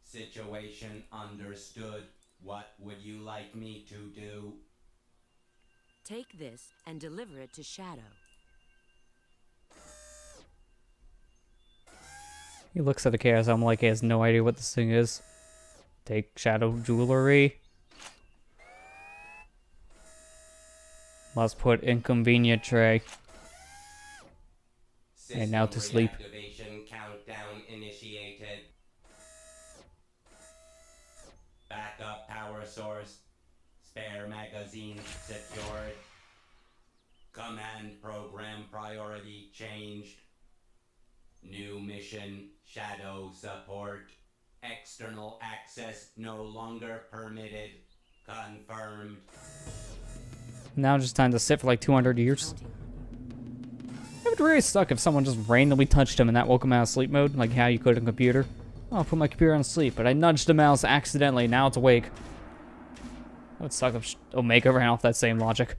Situation understood. What would you like me to do? Take this and deliver it to Shadow. He looks at the Chaos Emerald like he has no idea what this thing is. Take Shadow Jewelry. Must put inconvenient tray. And now to sleep. Reactivation countdown initiated. Backup power source. Spare magazine secured. Command program priority changed. New mission, Shadow support. External access no longer permitted. Confirmed. Now just time to sit for like 200 years. It would really suck if someone just randomly touched him and that woke him out of sleep mode, like how you could on a computer. Oh, I'll put my computer on sleep, but I nudged the mouse accidentally, now it's awake. That would suck if Omega ran off that same logic.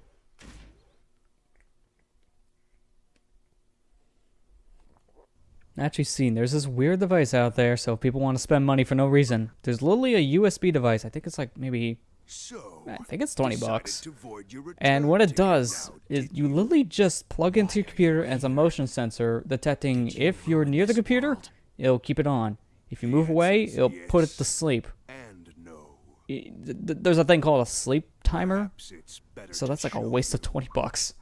actually seen there's this weird device out there, so if people want to spend money for no reason, there's literally a USB device. I think it's like maybe, I think it's 20 bucks. And what it does is you literally just plug into your computer as a motion sensor, detecting if you're near the computer, it'll keep it on. If you move away, it'll put it to sleep. There's a thing called a sleep timer, so that's like a waste of 20 bucks.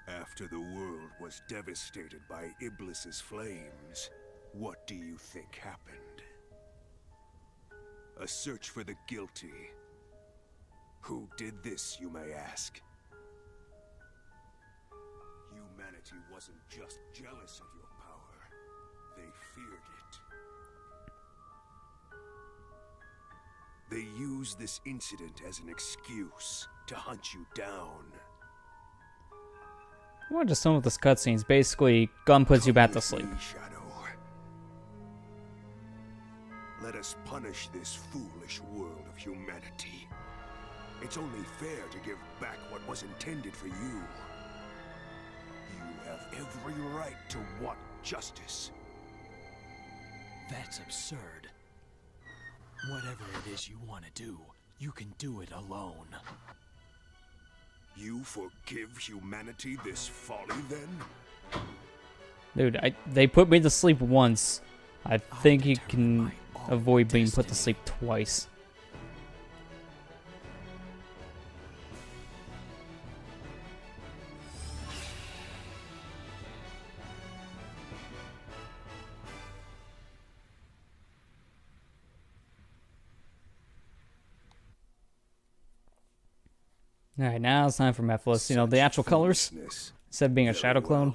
After the world was devastated by Iblis's flames, what do you think happened? A search for the guilty. Who did this, you may ask? Humanity wasn't just jealous of your power. They feared it. They used this incident as an excuse to hunt you down. I want just some of this cutscenes. Basically, gun puts you back to sleep. Shadow. Let us punish this foolish world of humanity. It's only fair to give back what was intended for you. You have every right to want justice. That's absurd. Whatever it is you want to do, you can do it alone. You forgive humanity this folly, then? Dude, they put me to sleep once. I think you can avoid being put to sleep twice. Alright, now it's time for Mephiles. You know, the actual colors, instead of being a shadow clone.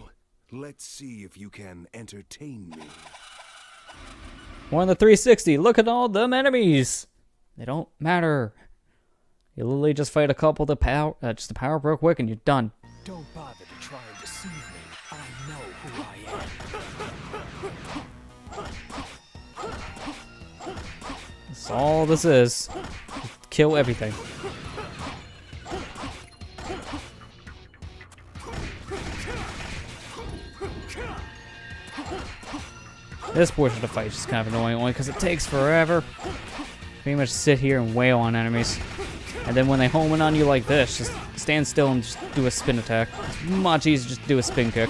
Let's see if you can entertain me. We're on the 360. Look at all them enemies. They don't matter. You literally just fight a couple to power, just to power up real quick, and you're done. Don't bother to try and deceive me. I know who I am. That's all this is. Kill everything. This portion of the fight is just kind of annoying, only because it takes forever. Pretty much sit here and wail on enemies. And then when they home in on you like this, just stand still and just do a spin attack. It's much easier just to do a spin kick.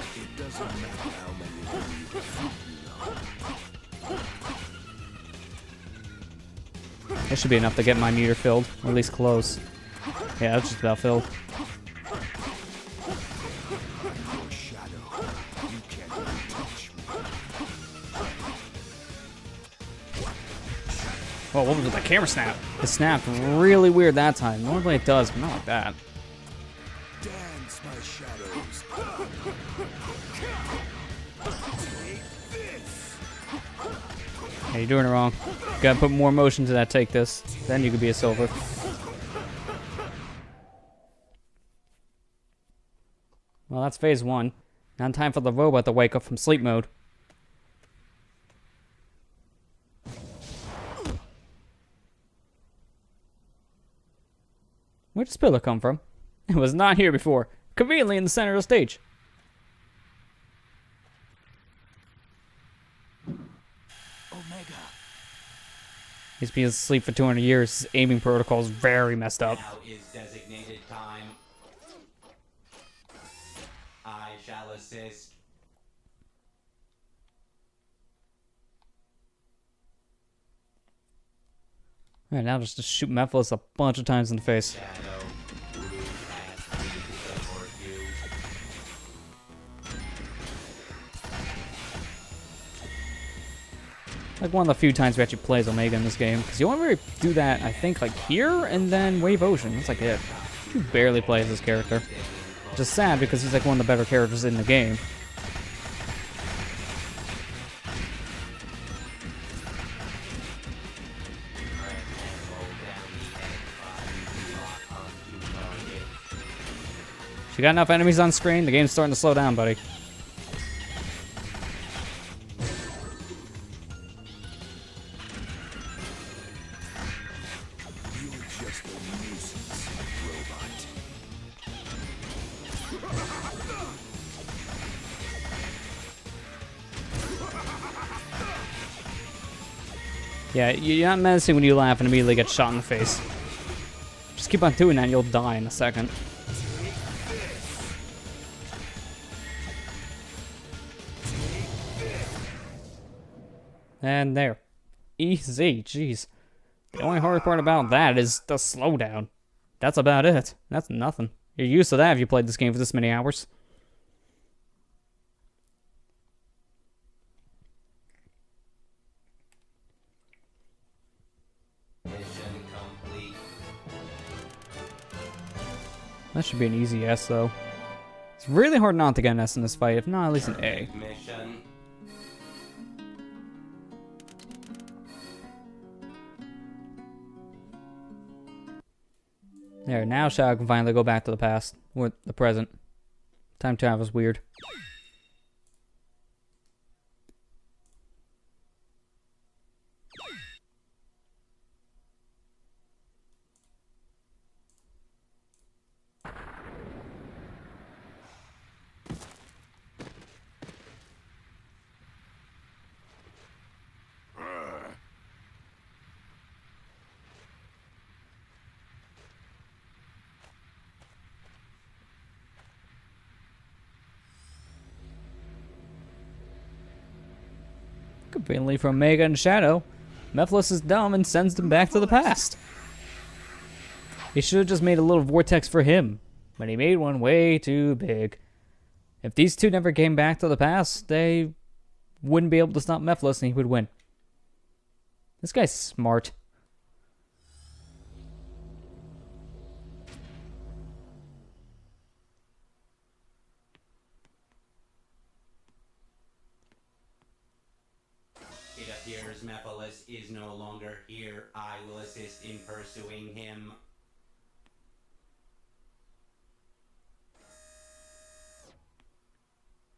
This should be enough to get my meter filled, or at least close. Yeah, that's just about filled. Whoa, what was with that camera snap? It snapped really weird that time. Normally it does, but not like that. Dance, my shadows. Hey, you're doing it wrong. You gotta put more motion to that take this. Then you could be a silver. Well, that's phase 1. Now time for the robot to wake up from sleep mode. Where'd this pillar come from? It was not here before. Conveniently in the center of the stage. Omega. He's been asleep for 200 years. His aiming protocol is very messed up. Now is designated time. I shall assist. Alright, now just to shoot Mephiles a bunch of times in the face. Shadow, blue as we for you. Like one of the few times we actually play as Omega in this game. Because you only really do that, I think, like here and then Wave Ocean. That's like it. You barely play as this character. Which is sad because he's like one of the better characters in the game. If you got enough enemies on screen, the game's starting to slow down, buddy. Yeah, you're not menacing when you laugh and immediately get shot in the face. Just keep on doing that and you'll die in a second. And there. Easy, jeez. The only hard part about that is the slowdown. That's about it. That's nothing. You're used to that if you played this game for this many hours. Mission complete. That should be an easy S, though. It's really hard not to get an S in this fight, if not at least an A. Mission. There, now Shadow can finally go back to the past, or the present. Time travel is weird. Conveniently for Omega and Shadow, Mephiles is dumb and sends them back to the past. He should have just made a little vortex for him, but he made one way too big. If these two never came back to the past, they wouldn't be able to stop Mephiles and he would win. This guy's smart. It appears Mephiles is no longer here. I will assist in pursuing him.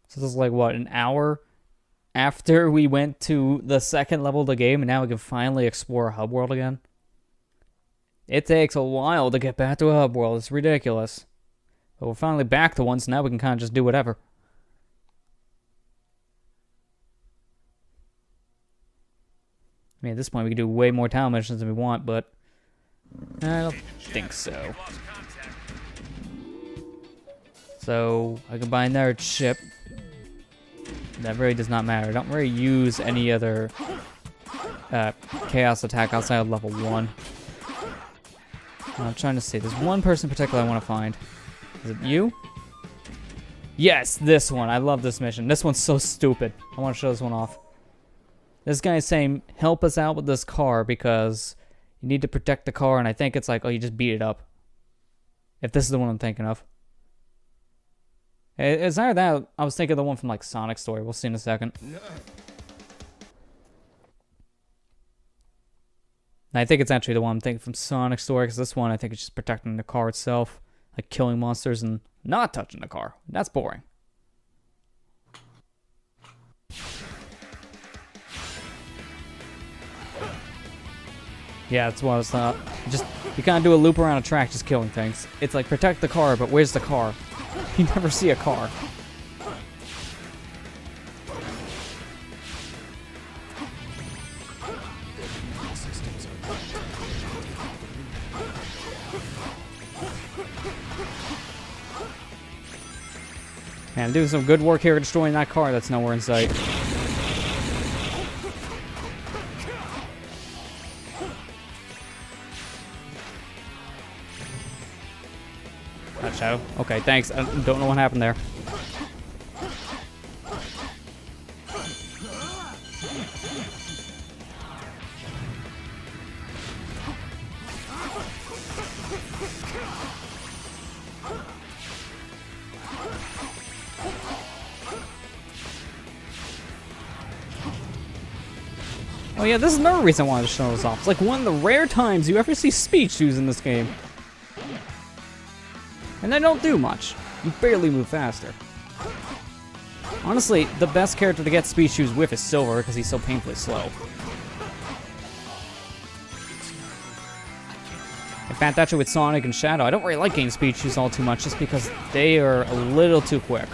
So this is like, what, an hour after we went to the second level of the game, and now we can finally explore a hub world again? It takes a while to get back to a hub world. It's ridiculous. But we're finally back to one, so now we can kind of just do whatever. I mean, at this point, we can do way more town missions than we want, but I don't think so. So, I can buy another ship. That really does not matter. I don't really use any other chaos attack outside of level 1. I'm trying to see. There's one person in particular I want to find. Is it you? Yes, this one. I love this mission. This one's so stupid. I want to show this one off. This guy is saying, help us out with this car because you need to protect the car, and I think it's like, oh, you just beat it up. If this is the one I'm thinking of. It's either that, I was thinking of the one from like Sonic Story. We'll see in a second. And I think it's actually the one I'm thinking from Sonic Story, because this one I think it's just protecting the car itself. Like killing monsters and not touching the car. That's boring. Yeah, that's what I was thought. Just, you kind of do a loop around a track just killing things. It's like, protect the car, but where's the car? You never see a car. Man, doing some good work here destroying that car that's nowhere in sight. Shadow. Okay, thanks. I don't know what happened there. Oh yeah, this is another reason I wanted to show this off. It's like one of the rare times you ever see speech used in this game. And they don't do much. You barely move faster. Honestly, the best character to get speed shoes with is Silver, because he's so painfully slow. In fact, actually with Sonic and Shadow, I don't really like getting speed shoes all too much, just because they are a little too quick.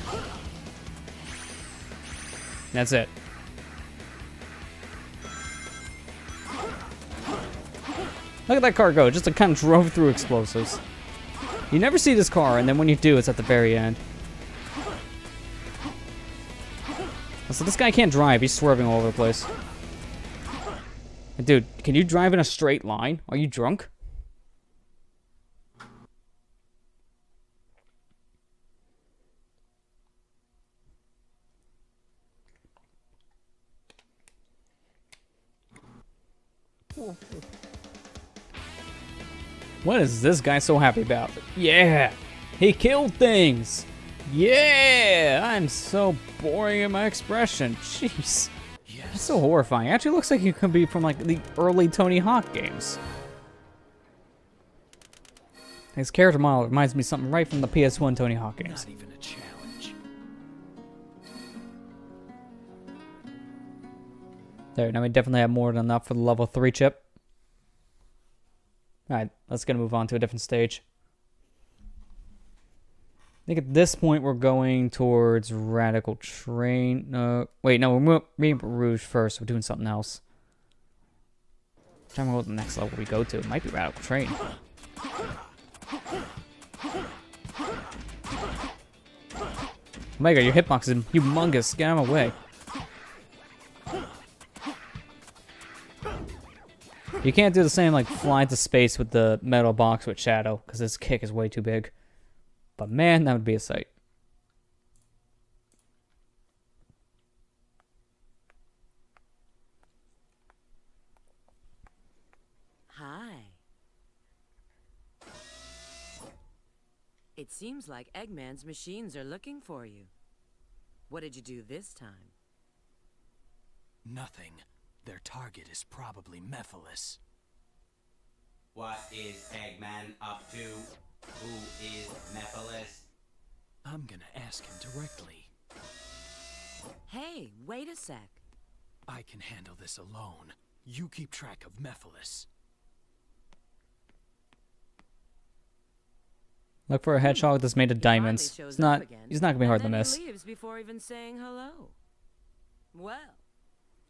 That's it. Look at that car go. Just kind of drove through explosives. You never see this car, and then when you do, it's at the very end. So this guy can't drive. He's swerving all over the place. Dude, can you drive in a straight line? Are you drunk? What is this guy so happy about? Yeah! He killed things! Yeah! I'm so boring in my expression. Jeez. That's so horrifying. It actually looks like he could be from like the early Tony Hawk games. His character model reminds me of something right from the PS1 Tony Hawk games. Not even a challenge. There, now we definitely have more than enough for the level 3 chip. Alright, let's gonna move on to a different stage. I think at this point we're going towards Radical Train. No, wait, no, we're moving Rouge first. We're doing something else. I'm trying to remember what the next level we go to. It might be Radical Train. Omega, your hitbox is humongous. Get out of my way. You can't do the same, like, fly into space with the metal box with Shadow, because his kick is way too big. But man, that would be a sight. Hi. It seems like Eggman's machines are looking for you. What did you do this time? Nothing. Their target is probably Mephiles. What is Eggman up to? Who is Mephiles? I'm gonna ask him directly. Hey, wait a sec. I can handle this alone. You keep track of Mephiles. Look for a hedgehog that's made of diamonds. He's He's not gonna be hard to and then miss. he leaves before even saying hello. Well,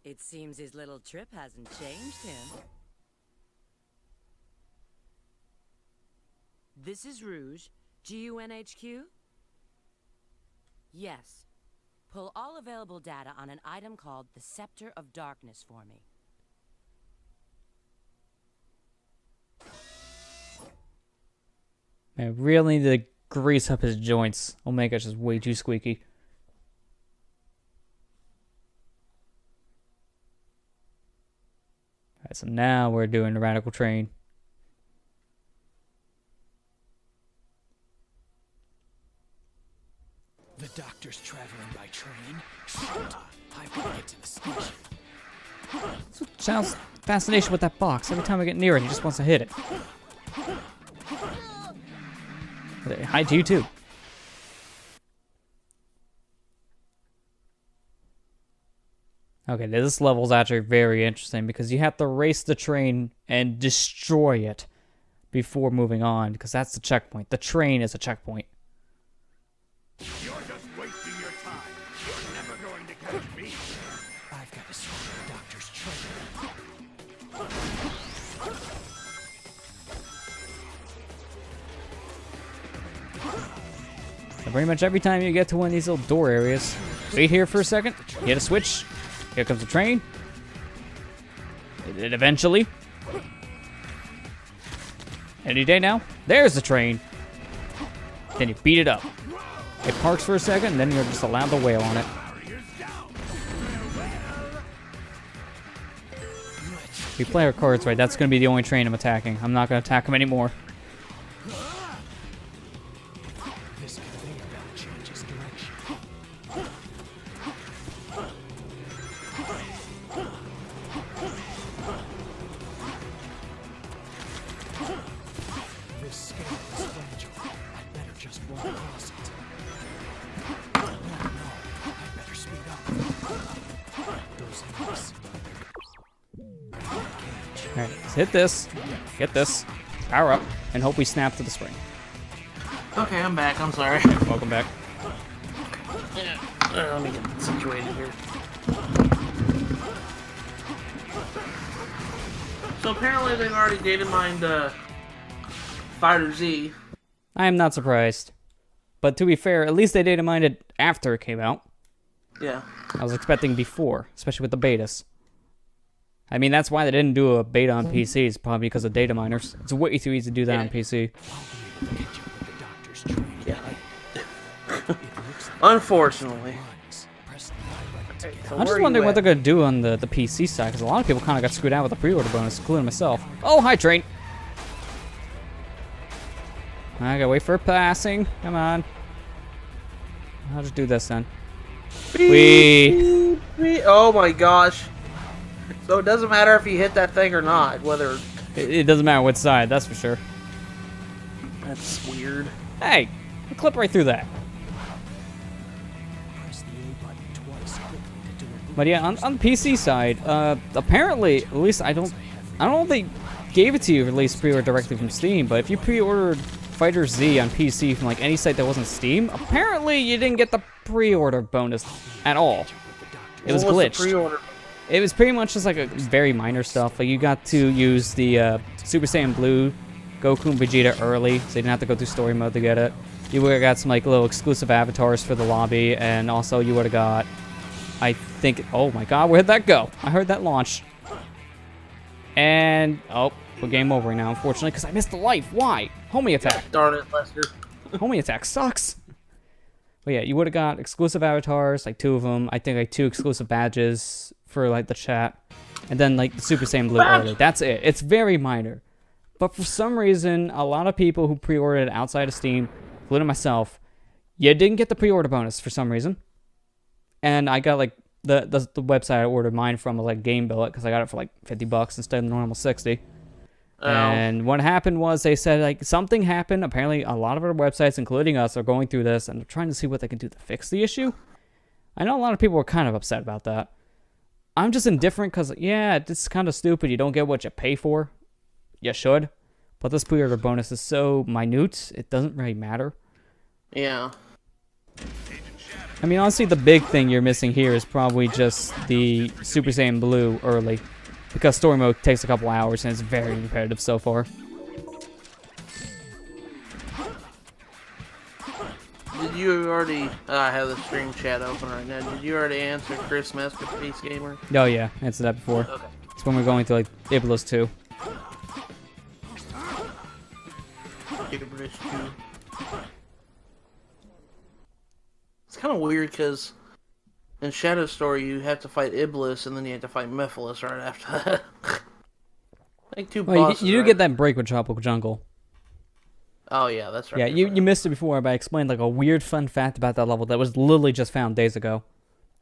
it seems his little trip hasn't changed him. This is Rouge, GUNHQ? Yes. Pull all available data on an item called the Scepter of Darkness for me. I really need to grease up his joints. Omega's just way too squeaky. Alright, so now we're doing the Radical Train. The doctor's traveling by train? Shit. I've got to get to the station. Child's fascination with that box. Every time I get near it, he just wants to hit it. Hi to you too. Okay, this level is actually very interesting because you have to race the train and destroy it before moving on, because that's the checkpoint. The train is a checkpoint. You're just wasting your time. You're never going to catch me. I've got to stop the doctor's train. And pretty much every time you get to one of these little door areas, wait here for a second, hit a switch, here comes the train. It eventually. Any day now, there's the train. Then you beat it up. It parks for a second, and then you're just allowed to wail on it. If we play our cards right, that's going to be the only train I'm attacking. I'm not going to attack him anymore. This conveyor belt changes direction. This scale is fragile. I better just walk across it. No, I better speed up. Those enemies. Alright, let's hit this, get this, power up, and hope we snap to the spring. Okay, I'm back. I'm sorry. Welcome back. Let me get situated here. So apparently they've already data mined Fighter Z. I am not surprised. But to be fair, at least they data mined it after it came out. Yeah. I was expecting before, especially with the betas. I mean, that's why they didn't do a beta on PCs, probably because of data miners. It's way too easy to do that on PC. Yeah. Unfortunately. I'm just wondering what they're going to do on the PC side, because a lot of people kind of got screwed out with the pre-order bonus, including myself. Oh, hi, train! I gotta wait for passing. Come on. I'll just do this then. Wee! Oh my gosh. So it doesn't matter if you hit that thing or not, whether... It doesn't matter which side, that's for sure. That's weird. Hey! I clip right through that. But yeah, on the PC side, apparently, at least I don't know if they gave it to you, released pre-order directly from Steam, but if you pre-ordered Fighter Z on PC from like any site that wasn't Steam, apparently you didn't get the pre-order bonus at all. It was glitched. Pre-order? It was pretty much just like a very minor stuff. Like you got to use the Super Saiyan Blue Goku and Vegeta early, so you didn't have to go through story mode to get it. You would have got some like little exclusive avatars for the lobby, and also you would have got, I think, oh my god, where'd that go? I heard that launch. And, oh, we're game over now, unfortunately, because I missed the life. Why? Homie attack. Darn it, Lester. Homie attack sucks. But yeah, you would have got exclusive avatars, like 2 of them. I think like 2 exclusive badges for like the chat. And then like the Super Saiyan Blue early. That's it. It's very minor. But for some reason, a lot of people who pre-ordered it outside of Steam, including myself, you didn't get the pre-order bonus for some reason. And I got like the website I ordered mine from was like Game Billet because I got it for like $50 instead of the normal 60. Oh. And what happened was they said like something happened. Apparently, a lot of our websites, including us, are going through this and they're trying to see what they can do to fix the issue. I know a lot of people were kind of upset about that. I'm just indifferent because yeah, it's kind of stupid. You don't get what you pay for. You should, but this pre-order bonus is so minute, it doesn't really matter. Yeah. I mean, honestly, the big thing you're missing here is probably just the Super Saiyan Blue early. Because story mode takes a couple hours and it's very repetitive so far. Did you already... I have the stream chat open right now. Did you already answer Chris Masterpiece Gamer? Oh yeah, I answered that before. Okay. It's when we're going to like Iblis 2. It's kind of weird because in Shadow Story you have to fight Iblis and then you have to fight Mephiles right after that. Like 2 Well, bosses. you do right? get that break with Tropical Jungle. Oh yeah, that's right. Yeah, you missed it before, but I explained like a weird fun fact about that level that was literally just found days ago.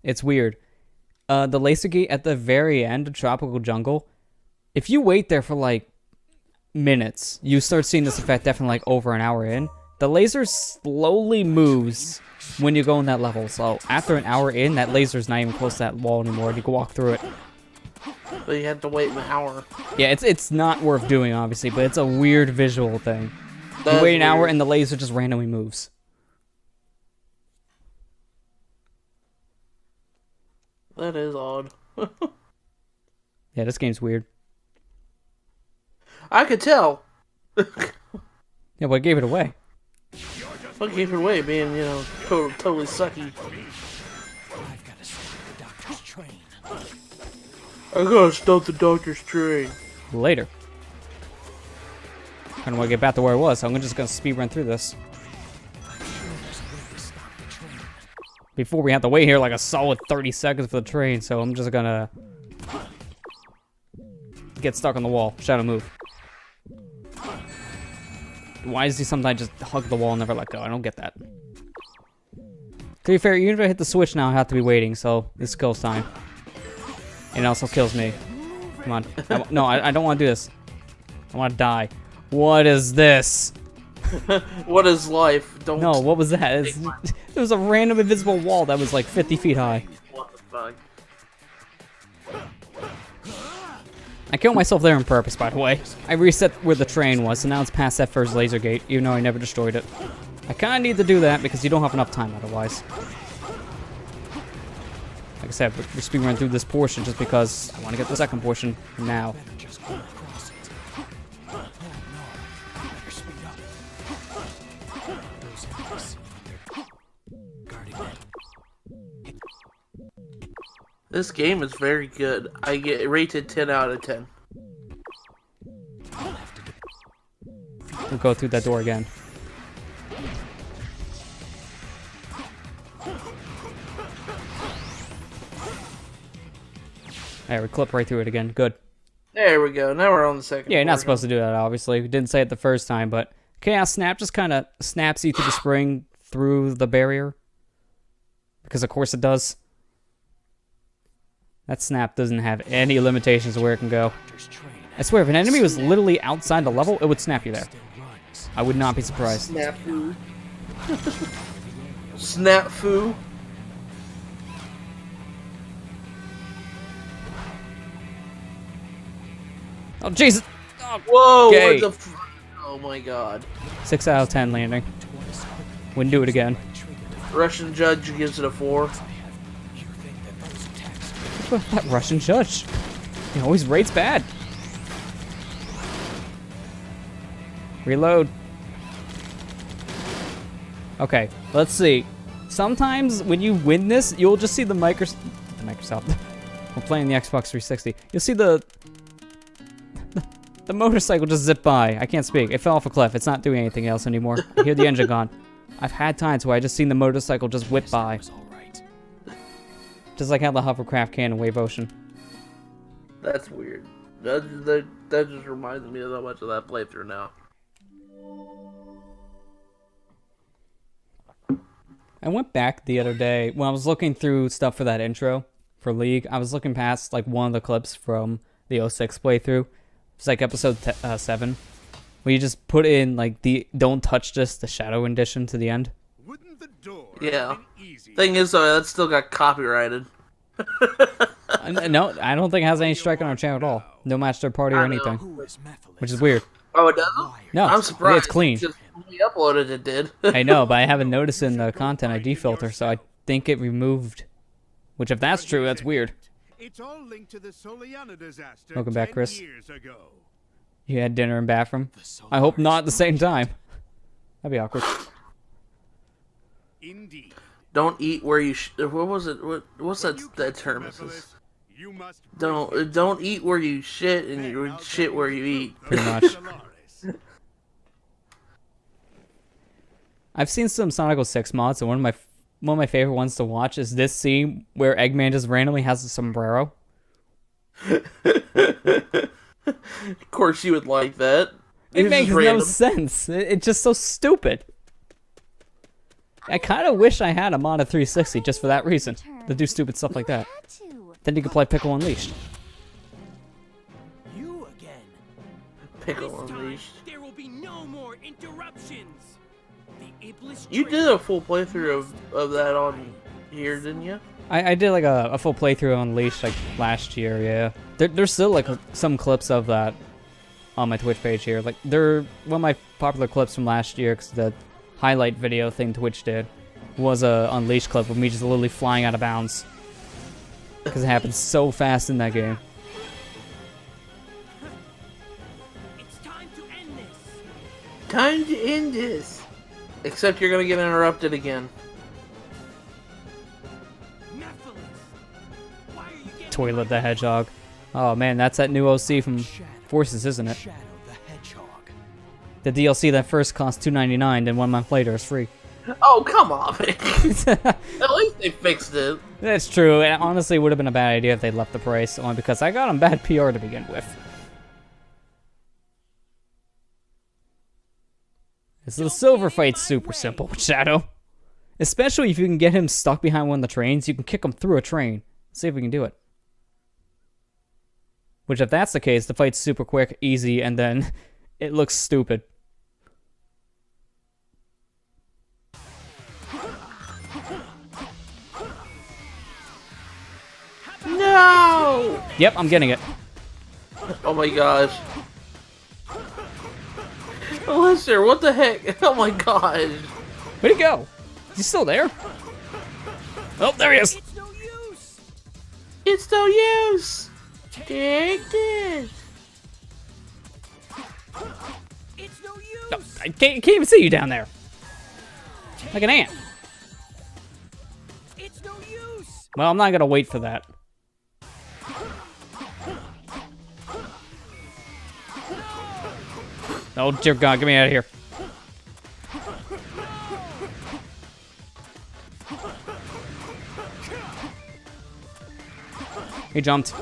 It's weird. The laser gate at the very end of Tropical Jungle, if you wait there for like minutes, you start seeing this effect definitely like over an hour in. The laser slowly moves when you go in that level. So after an hour in, that laser's not even close to that wall anymore. And you can walk through it. But you have to wait an hour. Yeah, it's not worth doing, obviously, but it's a weird visual thing. You wait an hour and the laser just randomly moves. That is odd. Yeah, this game's weird. I could tell. Yeah, what gave it away? What gave it away? Being, you know, totally sucky. I've got to stop the doctor's train. I gotta stop the doctor's train. Later. I don't want to get back to where I was, so I'm just gonna speed run through this. Before we have to wait here like a solid 30 seconds for the train, so I'm just gonna get stuck on the wall. Shadow move. Why does he sometimes just hug the wall and never let go? I don't get that. To be fair, even if I hit the switch now, I have to be waiting, so this kills time. And it also kills me. Come on. No, I don't want to do this. I want to die. What is this? What is life? Don't. No, what was that? It was a random invisible wall that was like 50 feet high. What the fuck? I killed myself there on purpose, by the way. I reset where the train was, so now it's past that first laser gate, even though I never destroyed it. I kind of need to do that because you don't have enough time otherwise. I said, we're speedrunning through this portion just because I want to get the second portion now. Better just go across it. Oh no, I better speed up. Those enemies, they're guarding me. This game is very good. I get it rated 10 out of 10. I'll have to do. We'll go through that door again. There, we clip right through it again. Good. There we go. Now we're on the second. Yeah, you're not portion. supposed to do that, obviously. We didn't say it the first time, but Chaos Snap just kind of snaps you through the spring through the barrier. Because, of course, it does. That snap doesn't have any limitations of where it can go. I swear, if an enemy was literally outside the level, it would snap you there. I would not be surprised. Snafu. Snapfu. Oh, Jesus! Oh, Whoa! gay. What the oh my god. 6 out of 10 landing. Wouldn't do it again. Russian judge gives it a 4. What's with that Russian judge? He always rates bad. Reload. Okay, let's see. Sometimes when you win this, you'll just see the Microsoft. We're playing the Xbox 360. You'll see the motorcycle just zip by. I can't speak. It fell off a cliff. It's not doing anything else anymore. I hear the engine gone. I've had times where I just seen the motorcycle just whip by. Just like how the hovercraft can in Wave Ocean. That's weird. That just reminds me of so much of that playthrough now. I went back the other day when I was looking through stuff for that intro for League. I was looking past like one of the clips from the 06 playthrough. It's like episode 7, where you just put in like the "Don't touch this" the shadow rendition to the end. Wouldn't the door Yeah. have been easy? Thing is, though, that still got copyrighted. No, I don't think it has any strike on our channel at all. No match third party or I know. anything, Who is Mephiles? which is weird. Oh, it doesn't? No, I'm surprised. it's clean. Just when we uploaded it did. I know, but I haven't noticed in the content ID filter, so I think it removed. Which, if that's true, that's weird. It's all linked to the Soliana disaster Welcome back, 10 Chris. years ago. You had dinner and bathroom. I hope not at the same time. That'd be awkward. Indeed. Don't eat where you. What was it? What's When that? you That catch term Mephiles, is. you must Don't eat where you shit, and you shit where you eat. Pretty much. I've seen some SonicGhost 6 mods, and one of my favorite ones to watch is this scene where Eggman just randomly has a sombrero. Of course, you would like that. It It's makes just no random. sense. It's just so stupid. I kind of wish I had a mod of 360 just for that reason, to do stupid stuff like that. Then you could play Pickle Unleashed. You again. Pickle Unleashed. There will be no more interruptions. The Iblis You did a full playthrough of that on here, didn't you? I did like a full playthrough on Unleashed like last year, yeah. There's still like some clips of that on my Twitch page here. Like they're one of my popular clips from last year because the highlight video thing Twitch did was a Unleashed clip of me just literally flying out of bounds. Because it happens so fast in that game. It's time to end this. Time to end this. Except you're gonna get interrupted again. Mephiles, why are you getting Toilet the Hedgehog. Oh man, that's that new OC from Forces, isn't it? Shadow the Hedgehog. The DLC that first cost $2.99, then 1 month later is free. Oh, come on, man. At least they fixed it. That's true. It honestly would have been a bad idea if they left the price, only because I got on bad PR to begin with. So the silver fight's super simple with Shadow. Especially if you can get him stuck behind one of the trains, you can kick him through a train. See if we can do it. Which, if that's the case, the fight's super quick, easy, and then it looks stupid. No! Yep, I'm getting it. Oh my gosh. Lester, what the heck? Oh my gosh. Where'd he go? Is he still there? Oh, there he is. It's no use. It's no use. Take this. It's no use. No, I can't even see you down there. Like an ant. It's no use. Well, I'm not gonna wait for that. Oh, dear God, get me out of here. He jumped.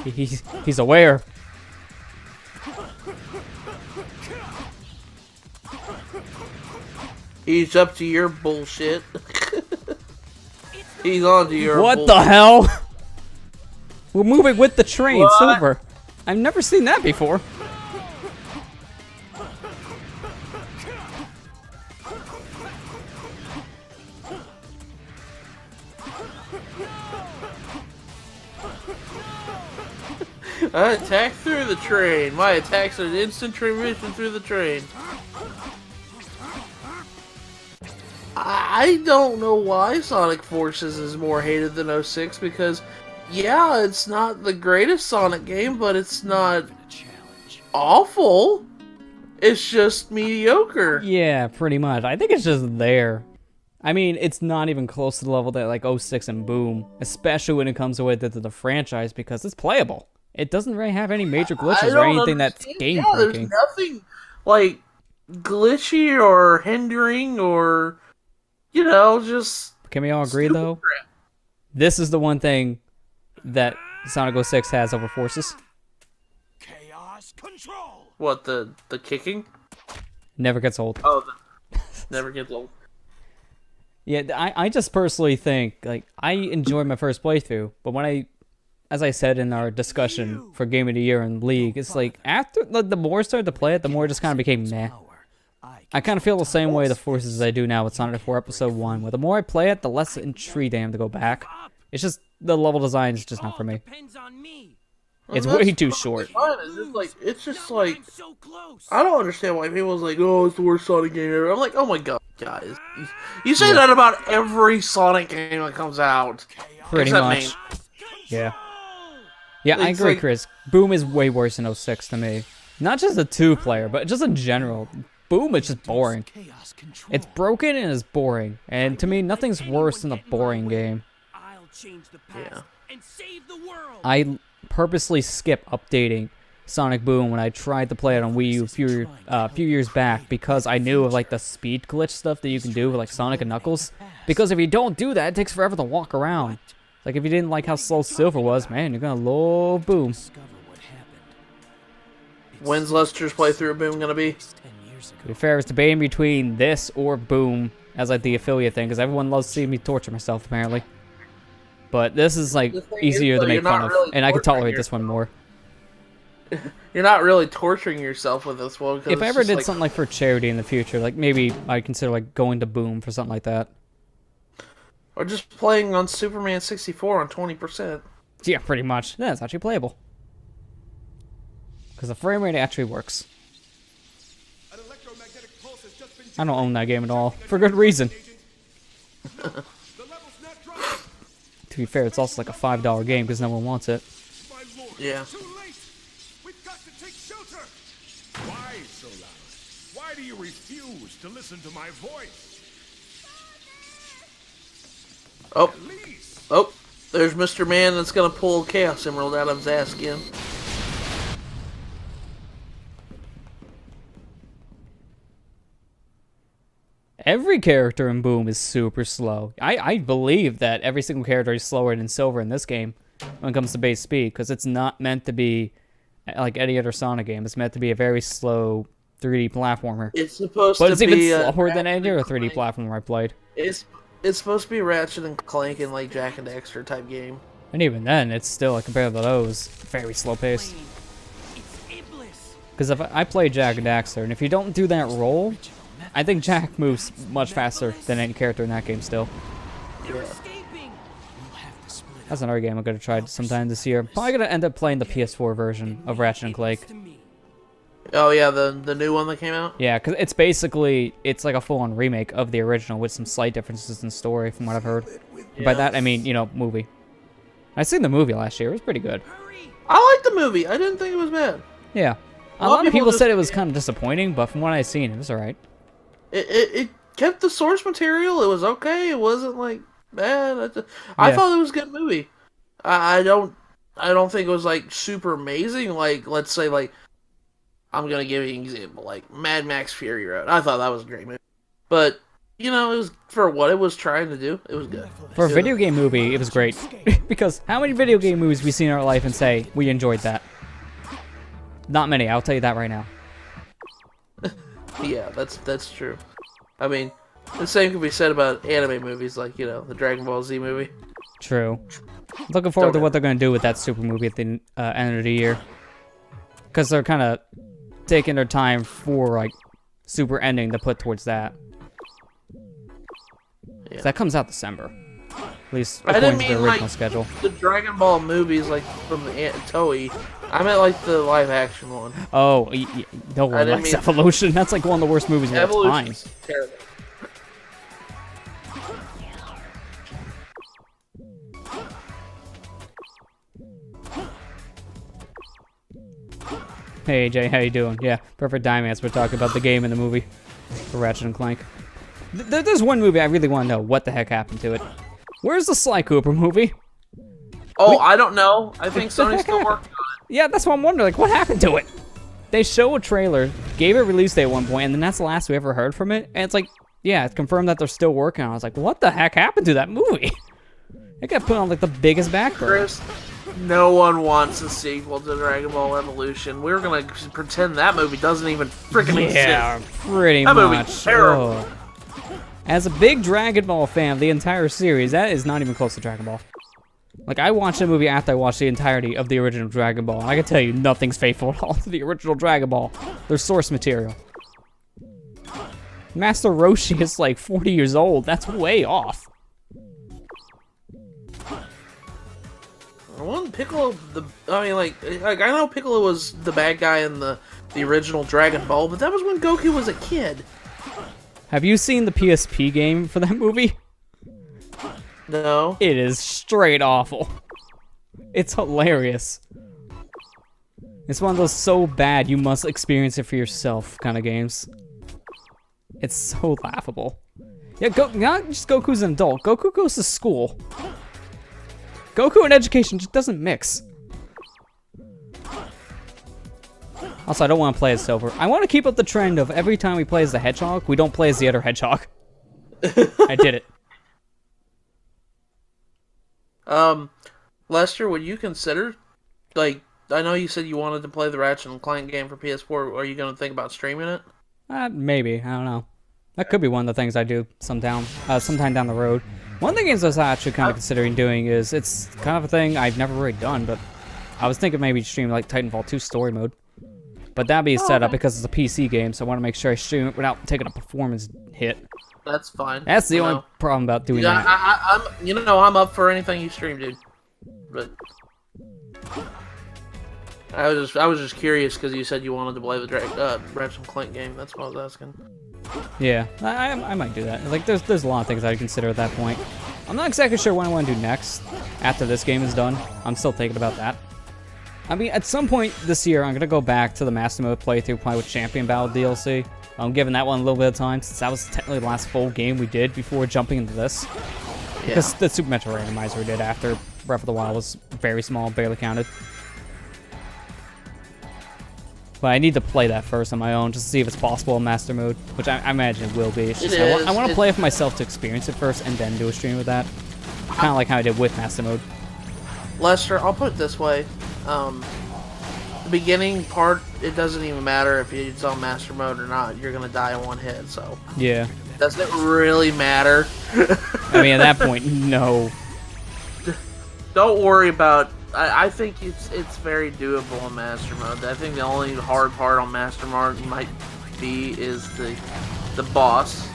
He's aware. He's up to your bullshit. He's on to your What bullshit. the hell? We're moving with the train, What? Silver. I've never seen that before. I attack through the train. My attacks are an instant transmission through the train. I don't know why Sonic Forces is more hated than 06 because, yeah, it's not the greatest Sonic game, but it's not awful. It's just mediocre. Yeah, pretty much. I think it's just there. I mean, it's not even close to the level that like 06 and Boom, especially when it comes to the franchise, because it's playable. It doesn't really have any major glitches or anything that's game breaking. There's nothing like glitchy or hindering or, you know, just. Can we all agree though? crap. This is the one thing that Sonic 06 has over Forces. Chaos control. What, the kicking? Never gets old. Oh, never gets old. Yeah, I just personally think, like, I enjoyed my first playthrough, but when as I said in our discussion for Game of the Year in League, it's like, after, the more I started to play it, the more it just kind of became meh. I kind of feel the same way the Forces as I do now with Sonic 4 Episode 1, where the more I play it, the less intrigued I am to go back. It's just, the level design is just not for me. Depends on me. It's Well, way that's too short. fine. It's just like, I'm so close. I don't understand why people's like, oh, it's the worst Sonic game ever. I'm like, oh my god, guys. You say that about every Sonic game that comes out. Pretty Except much. me. Yeah. Yeah, I It's agree, like- Chris. Boom is way worse than 06 to me. Not just a two-player, but just in general. Boom is just boring. It's broken and it's boring. And to me, nothing's worse than a boring game. I'll change the past and save the world. I purposely skip updating Sonic Boom when I tried to play it on Wii U a few years back because I knew of like the speed glitch stuff that you can do with like Sonic and Knuckles. Because if you don't do that, it takes forever to walk around. Like if you didn't like how slow Silver was, man, you're gonna love Boom. When's Lester's playthrough of Boom gonna be? To be fair, it's debating between this or Boom as like the affiliate thing, because everyone loves seeing me torture myself apparently. But this is like The thing easier is, to though, make you're fun not of, really and I could torturing tolerate this one more. You're not really torturing yourself with this one. 'cause If I it's ever just did like, something like for charity in the future, like maybe I'd consider like going to Boom for something like that. or just playing on Superman 64 on 20%. Yeah, pretty much. Yeah, it's actually playable. Because the frame rate actually works. I don't own that game at all, for good reason. To be fair, it's also like a $5 game because no one wants it. Yeah. Too late. We've got to take shelter. Why so loud? Why do you refuse to listen to my voice? Oh, Please. oh, there's Mr. Man that's gonna pull Chaos Emerald out of his ass again. Every character in Boom is super slow. I believe that every single character is slower than Silver in this game when it comes to base speed, because it's not meant to be like any other Sonic game. It's meant to be a very slow 3D platformer. It's supposed But to it's be even slower than Ratchet any other and 3D Clank. platformer I played. It's supposed to be Ratchet and Clank and like Jack and Daxter type game. And even then, it's still, like, compared to those, very slow paced. It's Iblis. Because if I play Jack and Daxter, and if you don't do that roll, I think Jack moves much faster than any character in that game still. They're escaping. That's another game I'm going to try sometime this year. Probably going to end up playing the PS4 version of Ratchet and Clank. To me. Oh yeah, the new one that came out. Yeah, because it's like a full-on remake of the original with some slight differences in story, from what I've heard. By that I mean, you know, movie. I seen the movie last year. It was pretty good. I liked the movie. I didn't think it was bad. Yeah, a lot of people said it was kind of disappointing, but from what I seen, it was all right. It kept the source material. It was okay. It wasn't like bad. I thought it was a good movie. I don't think it was like super amazing. Like, let's say, like, I'm gonna give you an example, like Mad Max Fury Road. I thought that was a great movie, but you know, it was for what it was trying to do. It was good. For a video game movie, it was great. Because how many video game movies we seen in our life and say we enjoyed that? Not many. I'll tell you that right now. Yeah, that's true. I mean, the same can be said about anime movies, like, you know, the Dragon Ball Z movie. True. Looking forward to what they're gonna do with that Super movie at the end of the year. Because they're kind of taking their time for, like, Super ending to put towards that. Yeah. That comes out December. At least according to the original schedule. The Dragon Ball movies, like, from the Toei. I meant, like, the live-action one. Oh, no one likes Evolution. That's, like, one of the worst movies of all time. Evolution's terrible. Hey AJ, how you doing? Yeah, perfect time as we're talking about the game and the movie for Ratchet and Clank. There's one movie I really want to know what the heck happened to it. Where's the Sly Cooper movie? Oh, I don't know. I think Sony's still working on it. Yeah, that's what I'm wondering. Like, what happened to it? They show a trailer, gave it a release date at one point, and then that's the last we ever heard from it. And it's like, yeah, it's confirmed that they're still working on it. I was like, what the heck happened to that movie? It got put on like the biggest back burner. Chris, no one wants a sequel to Dragon Ball Evolution. We're gonna pretend that movie doesn't even freaking exist. Yeah, pretty much. That movie's terrible. Oh. As a big Dragon Ball fan, the entire series, that is not even close to Dragon Ball. Like, I watched the movie after I watched the entirety of the original Dragon Ball, and I can tell you nothing's faithful at all to the original Dragon Ball. Their source material. Master Roshi is like 40 years old. That's way off. Wasn't Piccolo I know Piccolo was the bad guy in the original Dragon Ball, but that was when Goku was a kid. Have you seen the PSP game for that movie? No. It is straight awful. It's hilarious. It's one of those so bad you must experience it for yourself kind of games. It's so laughable. Yeah, not just Goku's an adult. Goku goes to school. Goku and education just doesn't mix. Also, I don't want to play as Silver. I want to keep up the trend of every time we play as the Hedgehog, we don't play as the other Hedgehog. I did it. Lester, would you consider, like, I know you said you wanted to play the Ratchet and Clank game for PS4. Are you going to think about streaming it? Maybe. I don't know. That could be one of the things I do sometime down the road. One of the games I was actually kind of considering doing is, it's kind of a thing I've never really done, but I was thinking maybe stream like Titanfall 2 story mode. But that'd be set up because it's a PC game, so I want to make sure I stream it without taking a performance hit. That's fine. That's the only problem about doing that. I'm up for anything you stream, dude. But I was just curious because you said you wanted to play the Ratchet and Clank game. That's what I was asking. Yeah, I might do that. Like, there's a lot of things I'd consider at that point. I'm not exactly sure what I want to do next after this game is done. I'm still thinking about that. I mean, at some point this year, I'm gonna go back to the Master Mode playthrough, play with Champion Battle DLC. I'm giving that one a little bit of time since that was technically the last full game we did before jumping into this. Yeah. Because the Super Metro randomizer we did after Breath of the Wild was very small, barely counted. But I need to play that first on my own just to see if it's possible in Master Mode, which I imagine it will be. It's just, I want to play it for myself to experience it first and then do a stream with that. Kind of like how I did with Master Mode. Lester, I'll put it this way. The beginning part, it doesn't even matter if it's on Master Mode or not. You're going to die in one hit, so... Yeah. Doesn't it really matter? I mean, at that point, no. Don't worry about... I think it's very doable in Master Mode. I think the only hard part on Master Mode might be is the boss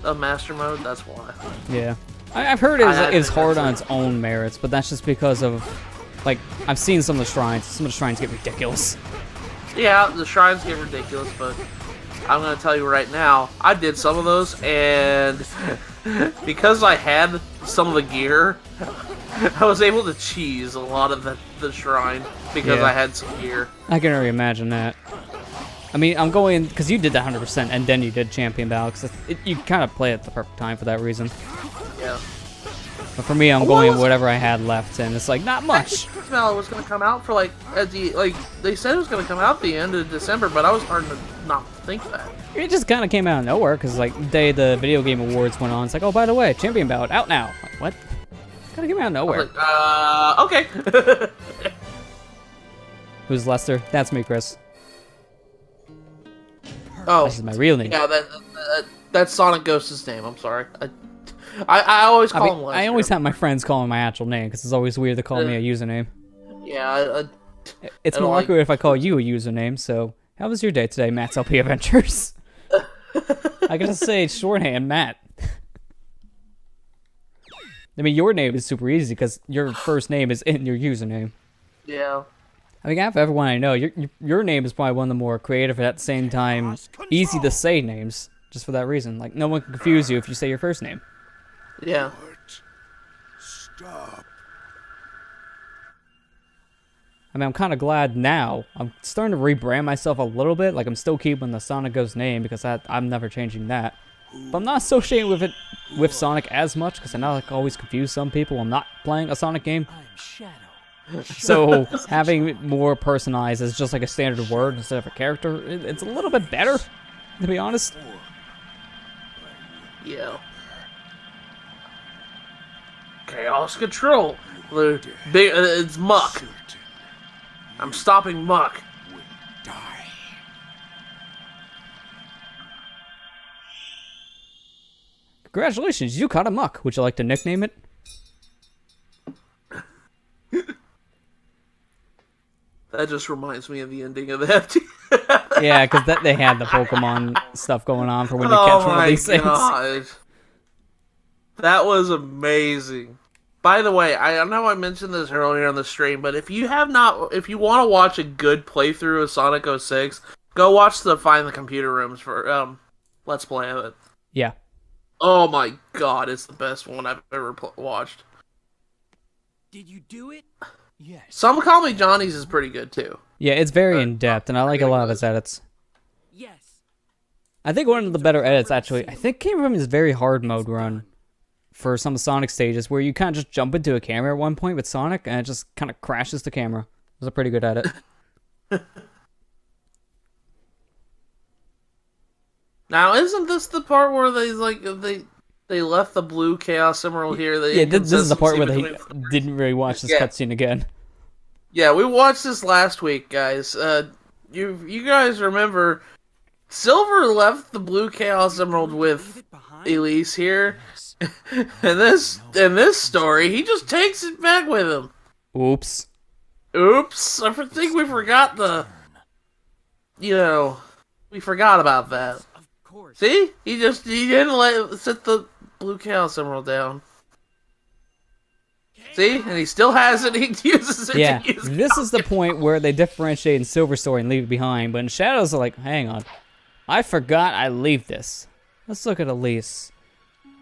of Master Mode. That's why. Yeah. I've heard it's hard on its own merits, but that's just because of... Like, I've seen some of the shrines. Some of the shrines get ridiculous. Yeah, the shrines get ridiculous, but I'm gonna tell you right now, I did some of those, and because I had some of the gear, I was able to cheese a lot of the shrine because I had some gear. I can already imagine that. I mean, I'm going because you did the 100%, and then you did champion battle. Because you kind of play at the perfect time for that reason. Yeah. But for me, I'm going whatever I had left, and it's like not much. Battle was gonna come out for like they said it was gonna come out the end of December, but I was starting to not think that. It just kind of came out of nowhere because like the day the video game awards went on, it's like, oh, by the way, champion battle out now. Like, what? It's kind of came out of nowhere. Like, okay. Who's Lester? That's me, Chris. Oh, this is my real name. Yeah, that's SonicGhost's name. I'm sorry. I always call him Lester. I always have my friends call him my actual name because it's always weird to call me a username. Yeah. It's more awkward if I call you a username. So, how was your day today, Matt's LP Adventures? I can just say shorthand, Matt. I mean, your name is super easy because your first name is in your username. Yeah. I mean, out of everyone I know, your name is probably one of the more creative, and at the same time, easy to say names. Just for that reason, like no one can confuse you if you say your first name. Yeah. Stop. I mean, I'm kind of glad now. I'm starting to rebrand myself a little bit. Like I'm still keeping the SonicGhost name because I'm never changing that. But I'm not associating with Sonic as much because I know I always confuse some people. I'm not playing a Sonic game. I'm Shadow. So having it more personalized as just like a standard word instead of a character, it's a little bit better, to be honest. Yeah. Chaos Control. It's Muck. I'm stopping Muck. Congratulations, you caught a Muck. Would you like to nickname it? That just reminds me of the ending of the FT. Yeah, because they had the Pokemon stuff going on for when you catch one of these things. God. That was amazing. By the way, I know I mentioned this earlier on the stream, but if you want to watch a good playthrough of Sonic 06, go watch the Find the Computer Rooms for Let's Play of it. Yeah. Oh my god, it's the best one I've ever watched. Did you do it? Yes. Some Call Me Johnny's is pretty good too. Yeah, it's very in-depth, and I like a lot of his edits. Yes. I think one of the better edits, actually, I think came from his very hard mode run for some Sonic stages, where you kind of just jump into a camera at one point with Sonic, and it just kind of crashes the camera. It was a pretty good edit. Now, isn't this the part where they left the blue Chaos Emerald here? Yeah, this is the part where they didn't really watch this cutscene again. Yeah, we watched this last week, guys. You guys remember Silver left the blue Chaos Emerald with Elise here. in this story, he just takes it back with him. Oops. I think we forgot we forgot about that. See? He didn't set the blue Chaos Emerald down. See? And he still has it, he uses it yeah, to use this is the point where they differentiate in Silver Story and leave it behind, but in Shadows are like, hang on. I forgot I leave this. Let's look at Elise.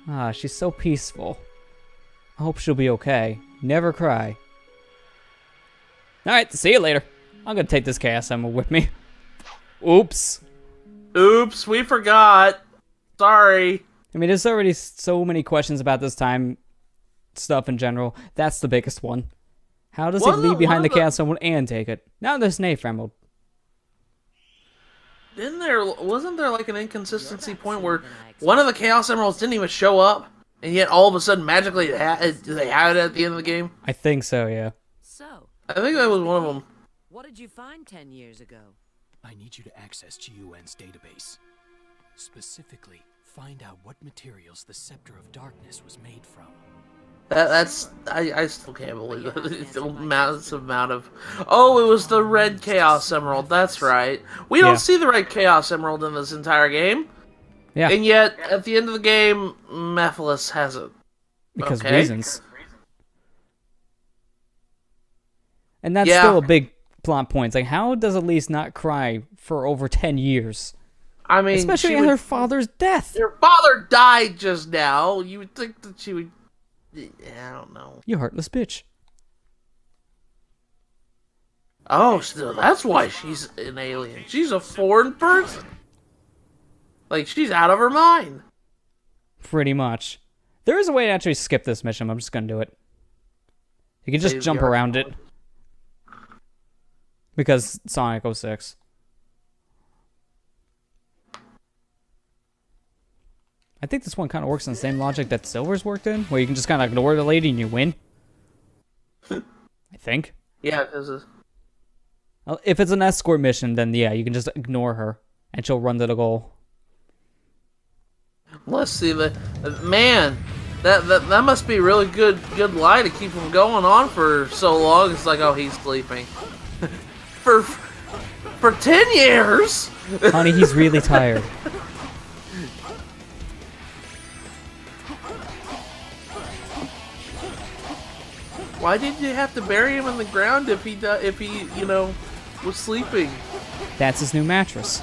Ah, she's so peaceful. I hope she'll be okay. Never cry. Alright, see you later. I'm gonna take this Chaos Emerald with me. Oops, we forgot. Sorry. I mean, there's already so many questions about this time stuff in general. That's the biggest one. How does he leave behind the Chaos Emerald and take it? Now there's an Eighth Emerald. Wasn't there like an inconsistency point where one of the Chaos Emeralds didn't even show up, and yet all of a sudden magically they had it at the end of the game? I think so, yeah. So, I think that was one of them. what did you find 10 years ago? I need you to access GUN's database. Specifically, find out what materials the Scepter of Darkness was made from. I still can't believe it. It's a massive amount of... Oh, it was the red Chaos Emerald, that's right. We don't see the red Chaos Emerald in this entire game. Yeah. And yet, at the end of the game, Mephiles has it. Because reasons. And that's still a big plot points. Like, how does Elise not cry for over 10 years? I mean, especially at her father's death. Her father died just now. You would think that she would. I don't know. You heartless bitch. Oh, so that's why she's an alien. She's a foreign person. Like, she's out of her mind. Pretty much. There is a way to actually skip this mission. I'm just gonna do it. You can just jump around it. Because Sonic 06. I think this one kind of works in the same logic that Silver's worked in, where you can just kind of ignore the lady and you win. I think. Yeah, because if it's an escort mission, then yeah, you can just ignore her and she'll run to the goal. Let's see man. That must be really good lie to keep him going on for so long. It's like, oh, he's sleeping for 10 years. Honey, he's really tired. Why did you have to bury him in the ground if he was sleeping? That's his new mattress.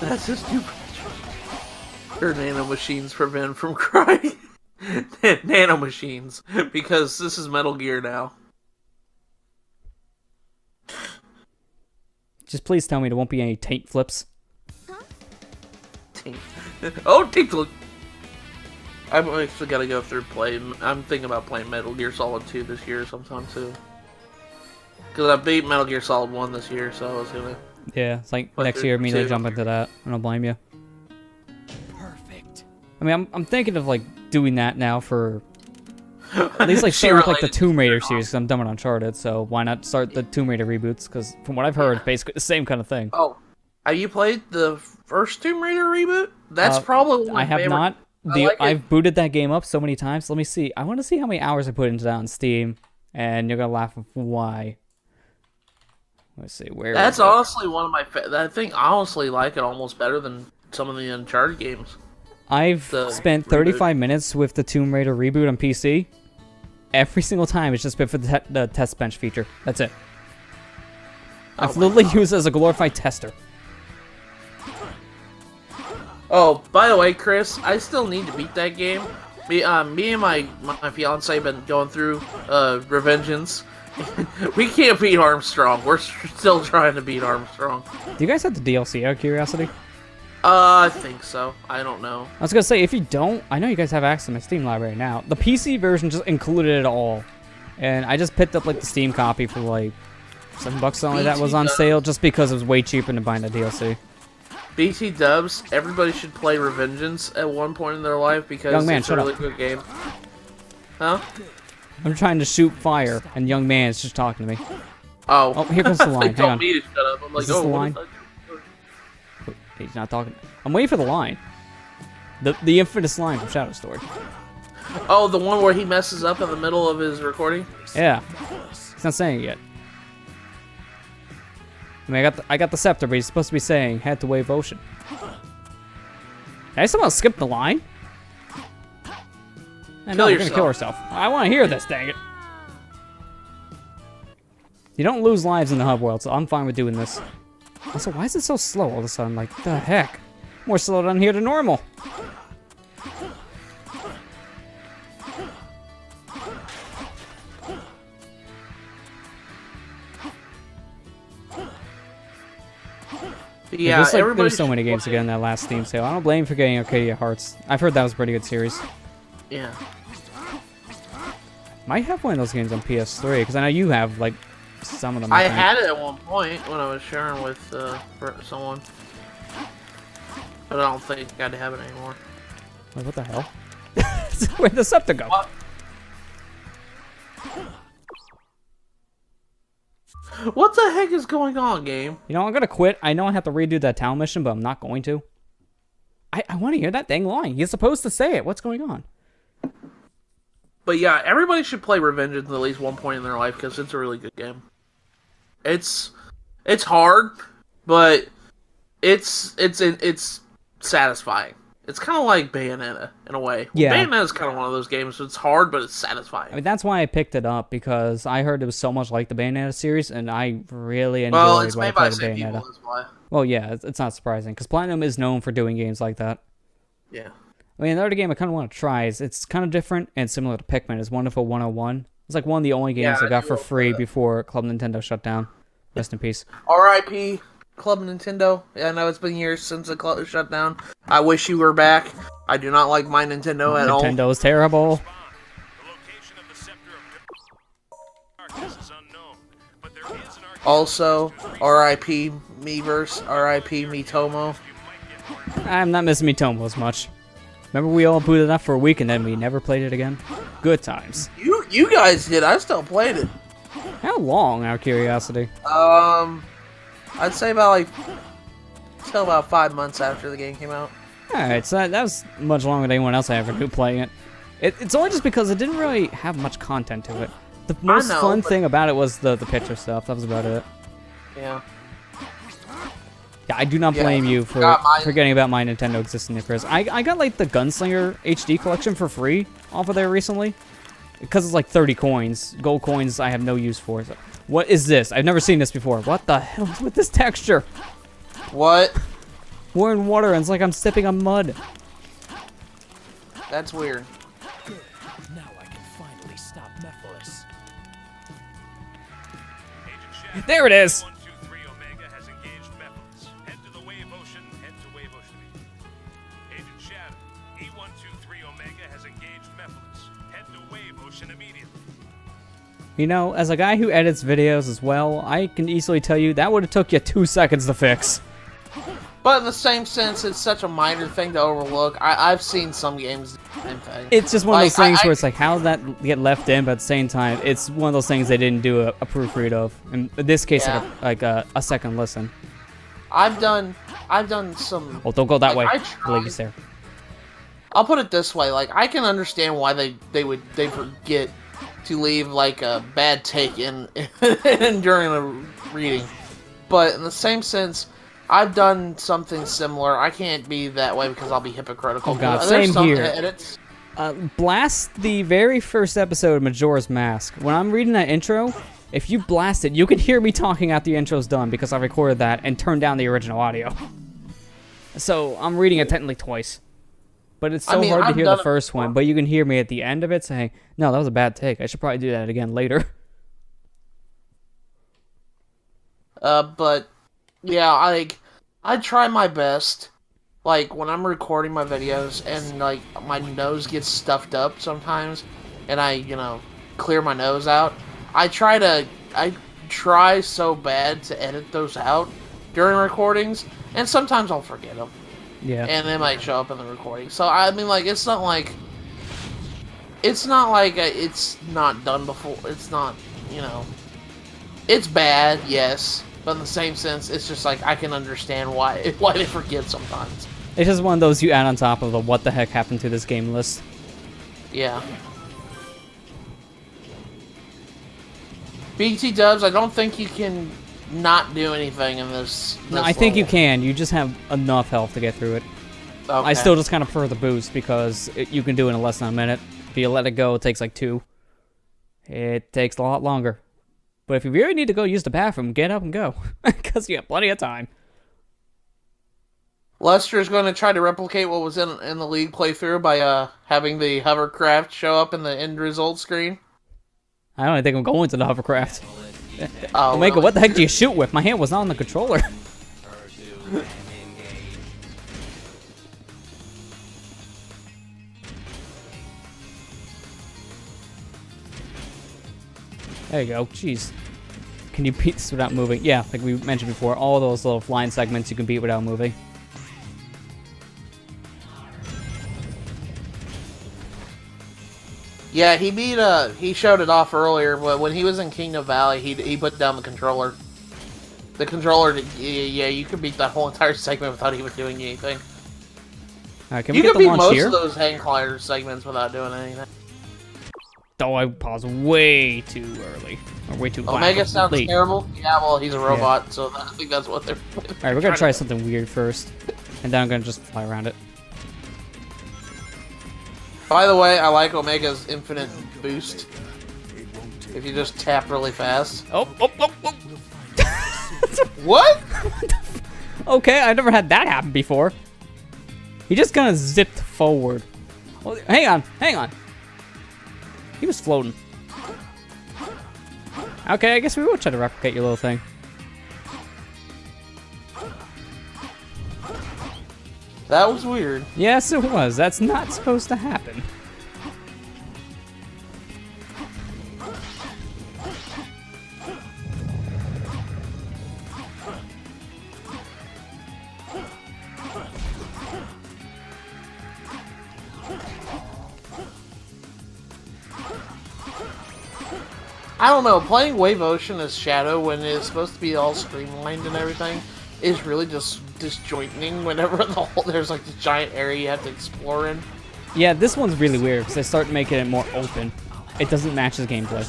That's his new mattress. Her nanomachines prevent from crying. Nanomachines, because this is Metal Gear now. Just please tell me there won't be any taint flips. Taint. Oh, taint flip. I'm actually gotta go through I'm thinking about playing Metal Gear Solid 2 this year sometime too. Because I beat Metal Gear Solid 1 this year, so I was gonna... Yeah, it's like next year immediately jump into that. I don't blame you. Perfect. I mean, I'm thinking of like doing that now for at least like start with like the Tomb Raider series, because I'm done with Uncharted, so why not start the Tomb Raider reboots? Because from what I've heard, basically the same kind of thing. Oh, have you played the first Tomb Raider reboot? That's probably one of my I have favorite. not. I've booted that game up so many times. Let me see. I want to see how many hours I put into that on Steam, and you're gonna laugh. Why? Let's see. Where? That's honestly one of my. I think I honestly like it almost better than some of the Uncharted games. I've spent 35 minutes with the Tomb Raider reboot on PC. Every single time, it's just been for the test bench feature. That's it. I've literally used it as a glorified tester. Oh, by the way, Chris, I still need to beat that game. Me and my fiance have been going through Revengeance. We can't beat Armstrong. We're still trying to beat Armstrong. Do you guys have the DLC out of curiosity? I think so. I don't know. I was gonna say, if you don't, I know you guys have access to my Steam library now. The PC version just included it all. And I just picked up like the Steam copy for like $7 or something like that was on sale, just because it was way cheaper than buying the DLC. BT dubs, everybody should play Revengeance at one point in their life because it's a really good game. Huh? I'm trying to shoot fire, and young man is just talking to me. Oh, here comes the line. Hang on. Me to shut up. I'm like, is this the line? Wait, he's not talking. I'm waiting for the line. The infamous line from Shadow Story. Oh, the one where he messes up in the middle of his recording? Yeah. He's not saying it yet. I mean, I got the scepter, but he's supposed to be saying head to wave ocean. Did I somehow skip the line? No, you're gonna kill herself. I want to hear this, dang it. You don't lose lives in the hub world, so I'm fine with doing this. Also, why is it so slow all of a sudden? Like, the heck? More slow down here than normal. Yeah, there's so many games to get in that last Steam sale. I don't blame you for getting Arcadia Hearts. I've heard that was a pretty good series. Yeah. Might have one of those games on PS3, because I know you have, like, some of them. I had it at one point when I was sharing with someone. But I don't think I'd have it anymore. Wait, what the hell? Where'd the scepter go? What? What the heck is going on, game? You know, I'm gonna quit. I know I have to redo that town mission, but I'm not going to. I want to hear that dang line. He's supposed to say it. What's going on? But yeah, everybody should play Revengeance at least one point in their life because it's a really good game. It's hard, but it's satisfying. It's kind of like Bayonetta in a way. Yeah. Bayonetta's kind of one of those games. It's hard, but it's satisfying. I mean, that's why I picked it up, because I heard it was so much like the Bayonetta series, and I really enjoyed Well, it's when I made by played the same Bayonetta. people, that's why. Well, yeah, it's not surprising, because Platinum is known for doing games like that. Yeah. I mean, another game I kind of want to try is, it's kind of different and similar to Pikmin, is Wonderful 101. It's like one of the only games I got for free before Club Nintendo shut down. Rest in peace. R.I.P. Club Nintendo. Yeah, I know it's been years since the club shut down. I wish you were back. I do not like my Nintendo at all. Nintendo's terrible. The location of the Scepter of Darkness is unknown, but there is an Also, R.I.P. Miiverse, R.I.P. Miitomo. I'm not missing Miitomo as much. Remember we all booted up for a week and then we never played it again? Good times. You guys did. I still played it. How long, out of curiosity? I'd say about till about 5 months after the game came out. Alright, so that was much longer than anyone else I ever knew playing it. It's only just because it didn't really have much content to it. The most fun thing about it was the picture stuff. That was about it. Yeah. Yeah, I do not blame you for forgetting about my Nintendo existing, Chris. I got like the Gunslinger HD collection for free off of there recently. Because it's like 30 coins. Gold coins I have no use for. So, what is this? I've never seen this before. What the hell is with this texture? What? We're in water and it's like I'm stepping on mud. That's weird. Good. Now I can finally stop Mephiles. There it is! 123 Omega has engaged Mephiles. Head to the Wave Ocean, head to Wave Ocean. Agent Shadow, E123 Omega has engaged Mephiles. Head to Wave Ocean immediately. You know, as a guy who edits videos as well, I can easily tell you that would have took you 2 seconds to fix. But in the same sense, it's such a minor thing to overlook. I've seen some games do the same thing. It's just one of those things where it's like, how did that get left in? But at the same time, it's one of those things they didn't do a proofread of. In this case, like a second listen. I've done some. Oh, don't go that way. I The lady's there. I'll put it this way: like I can understand why they forget to leave like a bad take in during a reading, but in the same sense. I've done something similar. I can't be that way because I'll be hypocritical. Oh god, There's same here. Edits. Blast the very first episode of Majora's Mask. When I'm reading that intro, if you blast it, you can hear me talking after the intro's done because I recorded that and turned down the original audio. So I'm reading it technically twice. But it's so hard to hear the first one, but you can hear me at the end of it saying, no, that was a bad take. I should probably do that again later. But... yeah, I try my best, like, when I'm recording my videos, and, like, my nose gets stuffed up sometimes, and I, clear my nose out, I try so bad to edit those out during recordings, and sometimes I'll forget them. Yeah. And they might show up in the recording. So, I mean, like, it's not like it's not done before, it's not, it's bad, yes. But in the same sense, it's just like I can understand why they forget sometimes. It's just one of those you add on top of the what the heck happened to this game list. Yeah. BT Dubs, I don't think you can not do anything in this No, I think you can. You just have enough health to get through it. Okay. I still just kind of prefer the boost because you can do it in less than a minute. If you let it go, it takes like 2. It takes a lot longer. But if you really need to go use the bathroom, get up and go. Because you have plenty of time. Lester's going to try to replicate what was in the League playthrough by having the hovercraft show up in the end result screen. I don't even think I'm going to the hovercraft. Oh, Omega, what the heck do you shoot with? My hand was not on the controller. There you go. Jeez. Can you beat this without moving? Yeah, like we mentioned before, all those little flying segments you can beat without moving. Yeah, he showed it off earlier, but when he was in Kingdom Valley, he put down the controller. The controller, yeah, you could beat that whole entire segment without even doing anything. Can we get the launch here? You could beat most of those hang glider segments without doing anything. Oh, I paused way too early. Or way too Omega sounds late. terrible. Yeah, well, he's a robot, so I think that's what they're... Alright, we're gonna try something weird first. And then I'm gonna just fly around it. By the way, I like Omega's infinite boost. If you just tap really fast. Oh. What? Okay, I've never had that happen before. He just kind of zipped forward. Oh, hang on. He was floating. Okay, I guess we will try to replicate your little thing. That was weird. Yes, it was. That's not supposed to happen. I don't know, playing Wave Ocean as Shadow when it's supposed to be all streamlined and everything is really just disjointing whenever there's like this giant area you have to explore in. Yeah, this one's really weird because they start making it more open. It doesn't match his gameplay.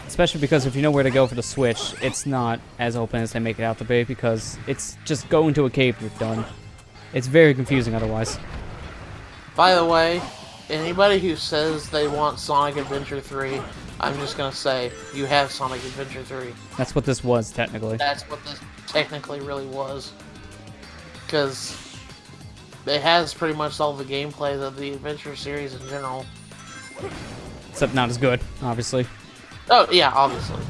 Especially because if you know where to go for the switch, it's not as open as they make it out to be because it's just go into a cave, you're done. It's very confusing otherwise. By the way, anybody who says they want Sonic Adventure 3, I'm just gonna say, you have Sonic Adventure 3. That's what this was, technically. That's what this technically really was. Because it has pretty much all the gameplay of the Adventure series in general. Except not as good, obviously. Oh, yeah, obviously.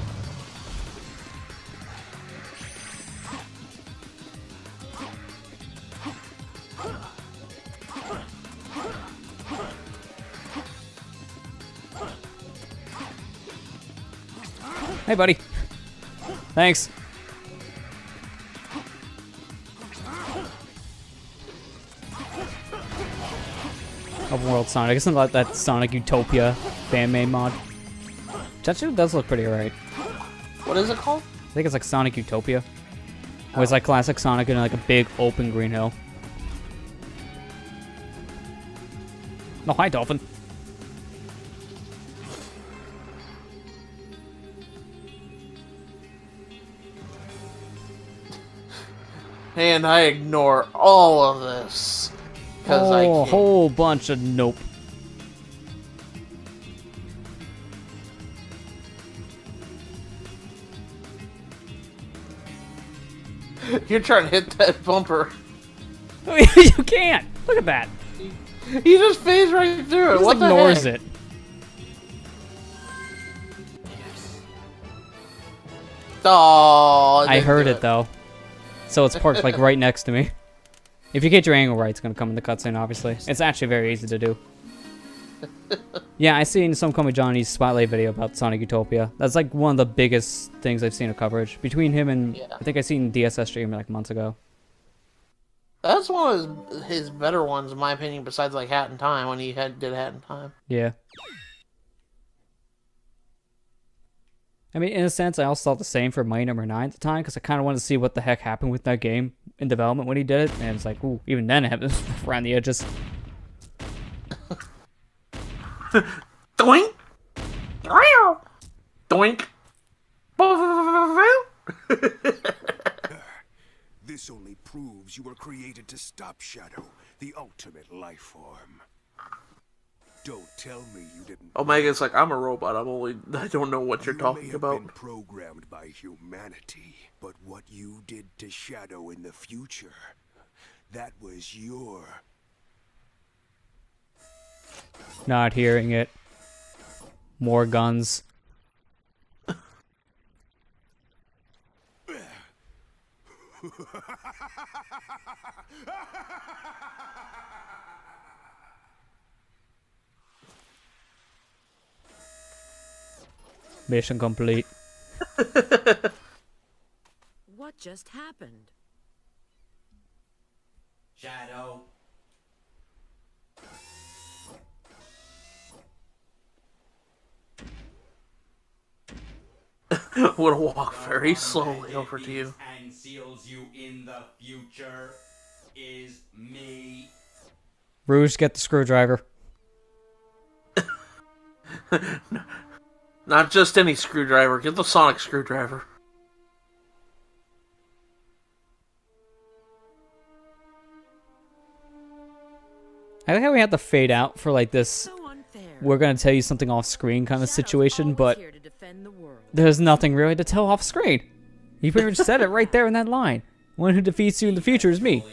Hey, buddy. Thanks. Open World Sonic. I guess not that Sonic Utopia fan-made mod. Which actually does look pretty alright. What is it called? I think it's like Sonic Utopia. Where it's like classic Sonic in like a big open green hill. No, hi, Dolphin. And I ignore all of this. Because I Oh, a can't. whole bunch of nope. You're trying to hit that bumper. You can't! Look at that. He just phased right through it. He just What the ignores heck? it. Oh, I heard it though. So it's parked like right next to me. If you get your angle right, it's gonna come in the cutscene, obviously. It's actually very easy to do. Yeah, I seen some Come Johnny's Spotlight video about Sonic Utopia. That's like one of the biggest things I've seen of coverage. Between him and, Yeah. I think I seen DSS stream like months ago. That's one of his better ones, in my opinion, besides like Hat in Time, when he did Hat in Time. Yeah. I mean, in a sense, I also thought the same for Mighty Number 9 at the time, because I kind of wanted to see what the heck happened with that game in development when he did it, and it's like, ooh, even then it happened around the edges. Doink! Doink! This only proves you were created to stop Shadow, the ultimate life form. Don't tell me you didn't. Omega's like, I'm a robot. I don't know what you're You talking may have about. been programmed by humanity, but what you did to Shadow in the future, that was your. Not hearing it. More guns. Mission complete. What just happened? Shadow. Would walk very slowly over to you. And seals you in the future is me. Rouge, get the screwdriver. Not just any screwdriver. Get the Sonic screwdriver. I think how we have to fade out for like this. So unfair. We're gonna tell you something off screen kind of Shadow's situation, always but here to defend the world. there's nothing really to tell off screen. You pretty much said it right there in that line. One who defeats you in the future is me.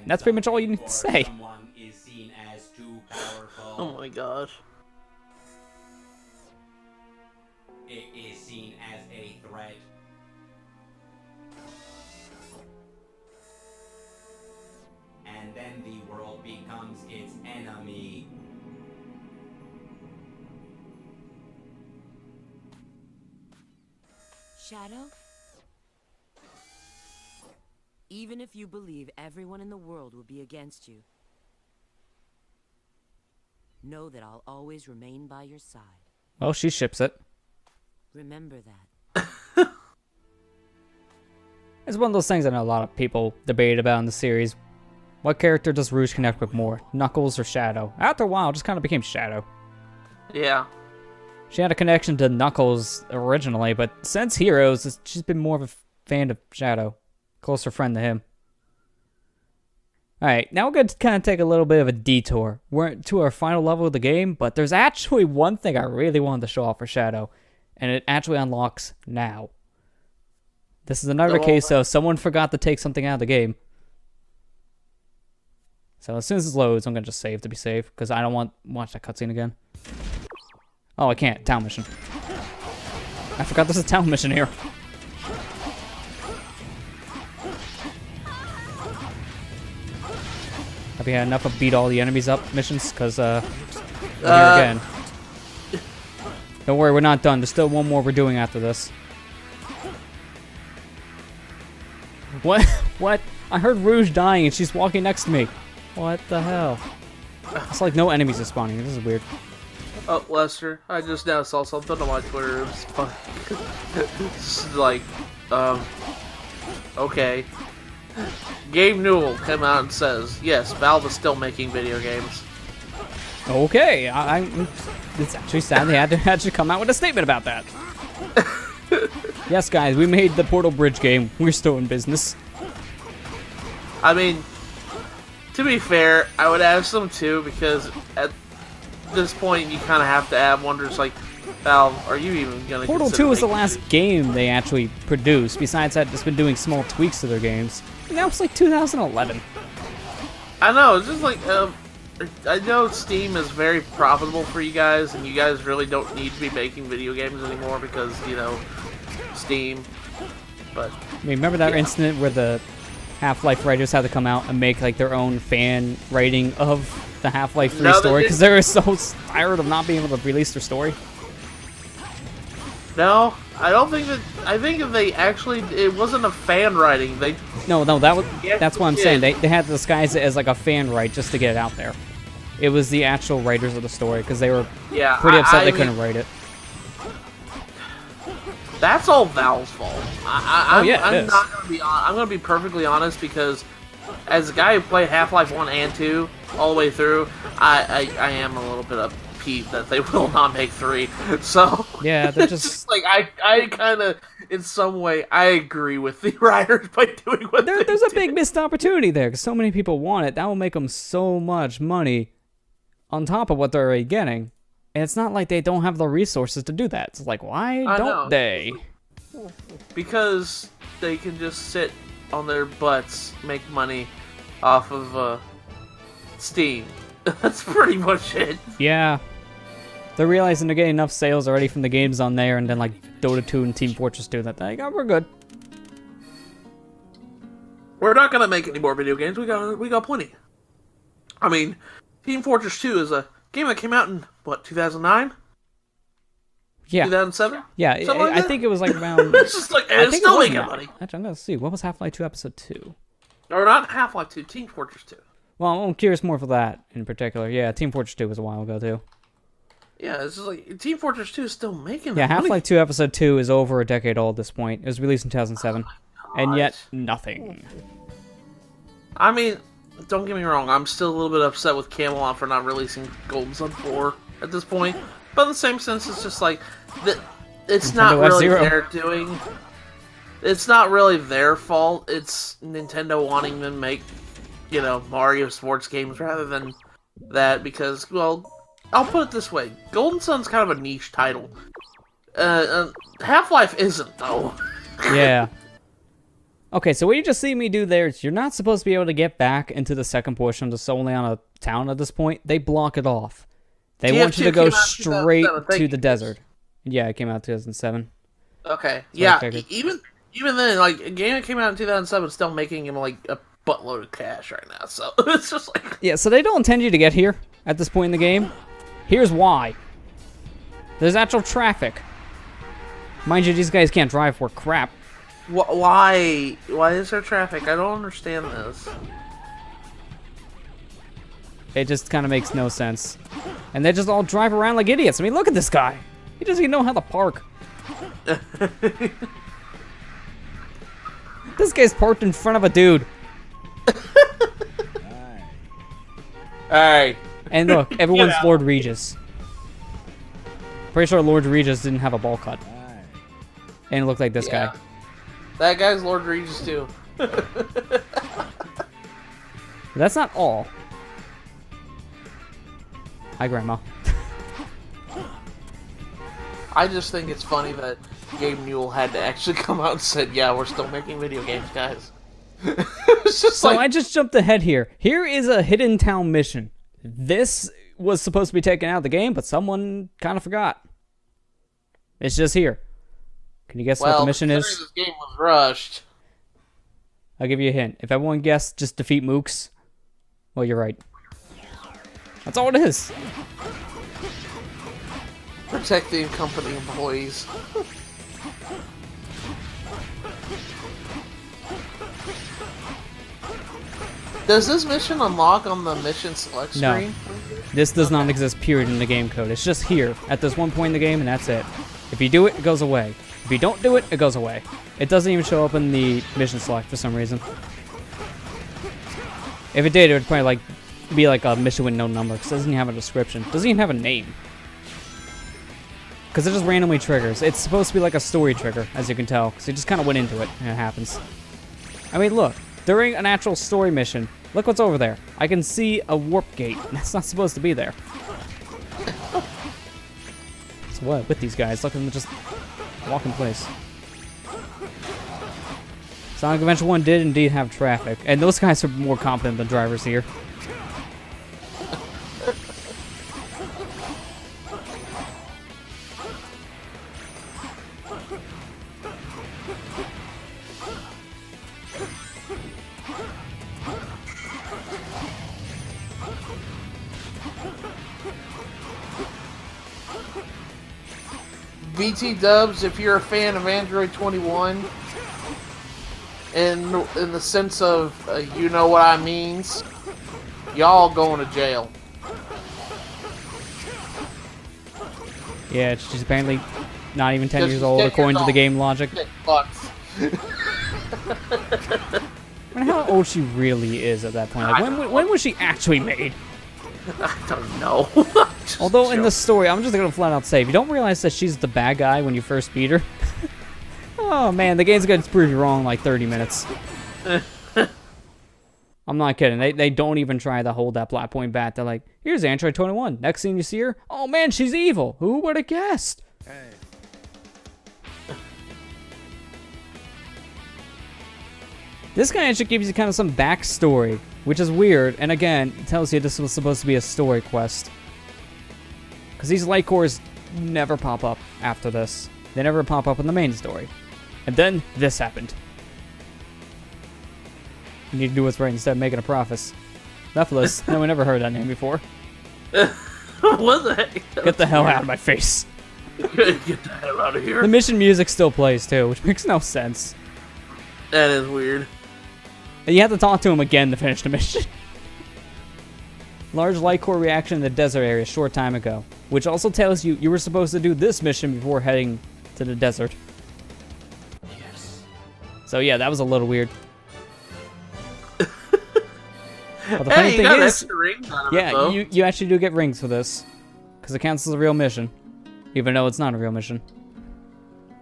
That's pretty much all you need to say. Someone is seen as too powerful. Oh my gosh. It is seen as a threat. And then the world becomes its enemy. Shadow? Even if you believe everyone in the world will be against you, know that I'll always remain by your side. Well, she ships it. Remember that. It's one of those things I know a lot of people debate about in the series. What character does Rouge connect with more, Knuckles or Shadow? After a while, it just kind of became Shadow. Yeah. She had a connection to Knuckles originally, but since Heroes, she's been more of a fan of Shadow. Closer friend to him. Alright, now we're going to kind of take a little bit of a detour. We're to our final level of the game, but there's actually one thing I really wanted to show off for Shadow, and it actually unlocks now. This is another case of someone forgot to take something out of the game. So as soon as it loads, I'm going to just save to be safe, because I don't want to watch that cutscene again. Oh, I can't. Town mission. I forgot there's a town mission here. Have you had enough of beat all the enemies up missions? Because, we're here again. Don't worry, we're not done. There's still one more we're doing after this. What? What? I heard Rouge dying and she's walking next to me. What the hell? It's like no enemies are spawning. This is weird. Oh, Lester, I just now saw something on my Twitter. It was funny. It's like, okay. Gabe Newell came out and says, yes, Valve is still making video games. Okay, it's actually sad they had to actually come out with a statement about that. Yes, guys, we made the Portal Bridge game. We're still in business. I mean, to be fair, I would add some too, because at this point you kind of have to add wonders like, Valve, are you even going to Portal 2 was the last game they actually produced. Besides that, just been doing small tweaks to their games. And that was like 2011. I know, it's just like, I know Steam is very profitable for you guys, and you guys really don't need to be making video games anymore because, you know, Steam. But I mean, remember that incident where the Half-Life writers had to come out and make like their own fan rating of the Half-Life 3 story because they were so tired of not being able to release their story? No, I don't think that. I think if they actually, it wasn't a fan writing. No, that's what I'm saying. They had to disguise it as like a fan write just to get it out there. It was the actual writers of the story because they were pretty upset they couldn't write it. That's all Valve's fault. I'm gonna be perfectly honest because as a guy who played Half-Life 1 and 2 all the way through, I am a little bit of that they will not make 3. So yeah, they're just like I kind of in some way I agree with the writers by doing what there's a big missed opportunity there because so many people want it. That will make them so much money on top of what they're already getting, and it's not like they don't have the resources to do that. It's like, why don't they? Because they can just sit on their butts, make money off of Steam. That's pretty much it. Yeah. They're realizing they're getting enough sales already from the games on there, and then like Dota 2 and Team Fortress 2 that they go, we're good. We're not gonna make any more video games. We got plenty. I mean, Team Fortress 2 is a game that came out in what 2009? Yeah. 2007? Yeah, I think it was like around. It's just like it's still making money. Actually, I'm gonna see. What was Half-Life 2 Episode 2? Or not Half-Life 2, Team Fortress 2. Well, I'm curious more for that in particular. Yeah, Team Fortress 2 was a while ago too. Yeah, it's just like Team Fortress 2 is still making Yeah, money. Half-Life 2 Episode 2 is over a decade old at this point. It was released in 2007. And yet, nothing. I mean, don't get me wrong, I'm still a little bit upset with Camelot for not releasing Golden Sun 4 at this point. But in the same sense, it's just like, it's not really their doing. It's not really their fault. It's Nintendo wanting them to make, you know, Mario sports games rather than that because, well, I'll put it this way: Golden Sun's kind of a niche title. Half-Life isn't though. Yeah. Okay, so what you just see me do there is you're not supposed to be able to get back into the second portion of solely on a town at this point. They block it off. They want you to go straight to the desert. Yeah, it came out in 2007. Okay, So yeah, even then, like, a game that came out in 2007 is still making him, like, a buttload of cash right now, so it's just like... Yeah, so they don't intend you to get here at this point in the game. Here's why. There's actual traffic. Mind you, these guys can't drive for crap. Why? Why is there traffic? I don't understand this. It just kind of makes no sense. And they just all drive around like idiots. I mean, look at this guy. He doesn't even know how to park. This guy's parked in front of a dude. Alright. And look, everyone's Lord Regis. Pretty sure Lord Regis didn't have a ball cut. And it looked like this guy. That guy's Lord Regis too. But that's not all. Hi, Grandma. I just think it's funny that Gabe Newell had to actually come out and said, yeah, we're still making video games, guys. It's just So like... I just jumped ahead here. Here is a hidden town mission. This was supposed to be taken out of the game, but someone kind of forgot. It's just here. Can you guess what the mission is? This game was rushed. I'll give you a hint. If everyone guessed just defeat Mooks, well, you're right. That's all it is. Protecting company employees. Does this mission unlock on the mission select screen? No. This does not exist, period, in the game code. It's just here at this one point in the game, and that's it. If you do it, it goes away. If you don't do it, it goes away. It doesn't even show up in the mission select for some reason. If it did, it would probably be like a mission with no number, because it doesn't even have a description. It doesn't even have a name. Because it just randomly triggers. It's supposed to be like a story trigger, as you can tell, because it just kind of went into it, and it happens. I mean, look. During an actual story mission, look what's over there. I can see a warp gate. That's not supposed to be there. So what with these guys? Look at them just walk in place. Sonic Adventure 1 did indeed have traffic, and those guys are more competent than drivers here. BT Dubs, if you're a fan of Android 21, in the sense of, you know what I means, y'all going to jail. Yeah, she's apparently not even 10 years old, according to the game logic. I wonder how old she really is at that point. Like, when was she actually made? I don't know. Although in the story, I'm just gonna flat out say, if you don't realize that she's the bad guy when you first beat her, oh man, the game's gonna prove you wrong in like 30 minutes. I'm not kidding. They don't even try to hold that plot point back. They're like, here's Android 21. Next scene you see her, oh man, she's evil. Who would have guessed? Hey. This guy actually gives you kind of some backstory, which is weird, and again, it tells you this was supposed to be a story quest. Because these light cores never pop up after this. They never pop up in the main story. And then, this happened. You need to do what's right instead of making a prophecy. Nephilis, no, we never heard that name before. What the heck? Get the hell out of my face. Get the hell out of here. The mission music still plays too, which makes no sense. That is weird. And you have to talk to him again to finish the mission. Large light core reaction in the desert area a short time ago, which also tells you you were supposed to do this mission before heading to the desert. Yes. So yeah, that was a little weird. But the Hey, funny you thing got is, extra rings out of it, yeah, though. you actually do get rings for this, because it counts as a real mission, even though it's not a real mission.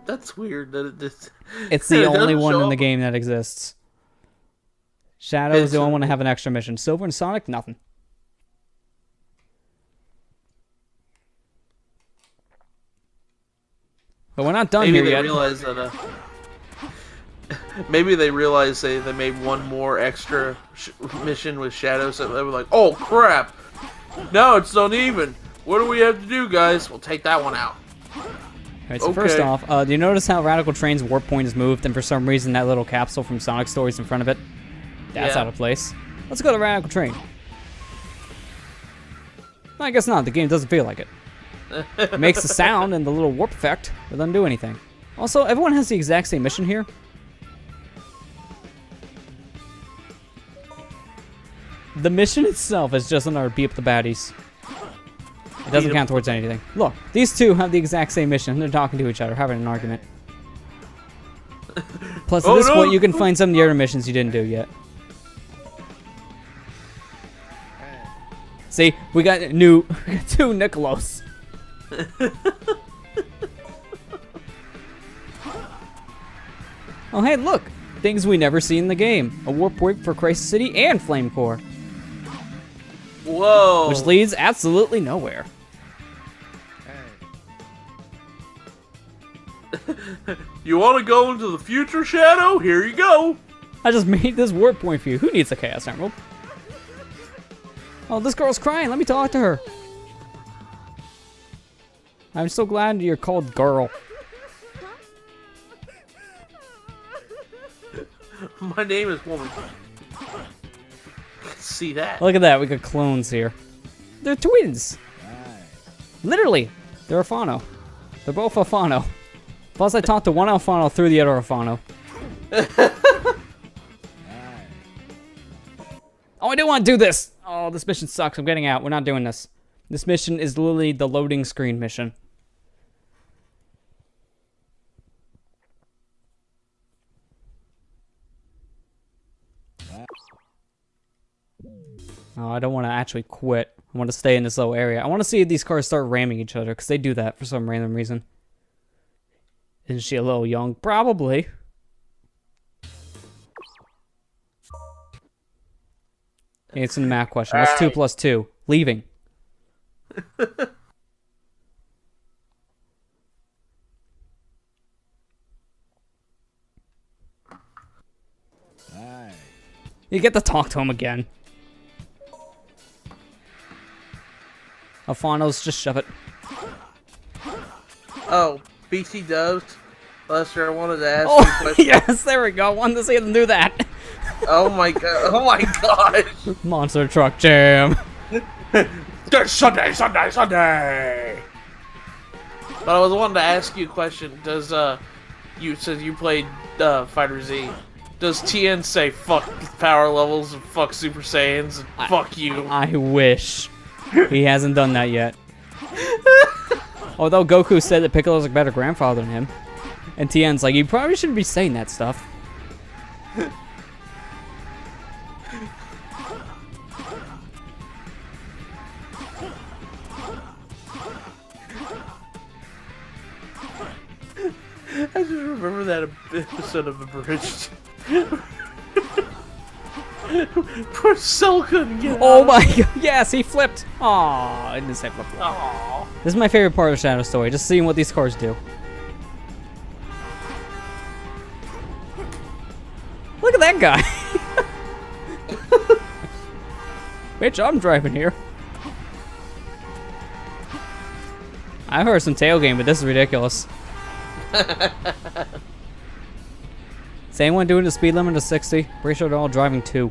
That's weird. That it just... It's the It only doesn't one show in the up. game that exists. Shadow is the only one to have an extra mission. Silver and Sonic, nothing. But we're not done Maybe here they yet. realize that. Maybe they realized they made one more extra mission with Shadow, so they were like, "Oh crap! Now it's uneven. What do we have to do, guys? We'll take that one out." Alright, so first off, do you notice how Radical Train's warp point is moved, and for some reason that little capsule from Sonic Stories in front of it? That's Yeah. out of place. Let's go to Radical Train. I guess not. The game doesn't feel like it. It makes the sound and the little warp effect, but doesn't do anything. Also, everyone has the exact same mission here. The mission itself is just another beat up the baddies. It doesn't count towards anything. Look, these two have the exact same mission. They're talking to each other, having an argument. Plus, at this point, you can find some of the other missions you didn't do yet. See, we got two Nicholas. Oh, hey, look! Things we never see in the game. A warp point for Crisis City and Flame Core. Whoa! Which leads absolutely nowhere. You want to go into the future, Shadow? Here you go. I just made this warp point for you. Who needs a Chaos Emerald? Oh, this girl's crying. Let me talk to her. I'm so glad you're called girl. My name is Woman. See that? Look at that. We got clones here. They're twins. Literally. They're Alfano. They're both Alfano. Plus, I talked to one Alfano through the other Alfano. Oh, I didn't want to do this. Oh, this mission sucks. I'm getting out. We're not doing this. This mission is literally the loading screen mission. Oh, I don't want to actually quit. I want to stay in this little area. I want to see if these cars start ramming each other, because they do that for some random reason. Isn't she a little young? Probably. It's a math question. What's 2 plus 2? Leaving. You get to talk to him again. Alfano's just shove it. Oh, BT Dubs. Lester, I wanted to ask you a Oh, question. yes, there we go. Wanted to see them do that. Oh my god! Oh my gosh! Monster Truck Jam. Sunday! But I was wanting to ask you a question. Does you said you played Fighter Z? Does TN say fuck power levels and fuck Super Saiyans and fuck you? I wish. He hasn't done that yet. Although Goku said that Piccolo's a better grandfather than him. And TN's like, you probably shouldn't be saying that stuff. I just remember that episode of Abridged. Poor Cell couldn't get Oh out. my god, yes, he flipped. Aww, I didn't say flip. Aw. This is my favorite part of Shadow Story, just seeing what these cars do. Look at that guy. Bitch, I'm driving here. I've heard some tailgate, but this is ridiculous. Is anyone doing the speed limit of 60? Pretty sure they're all driving 2.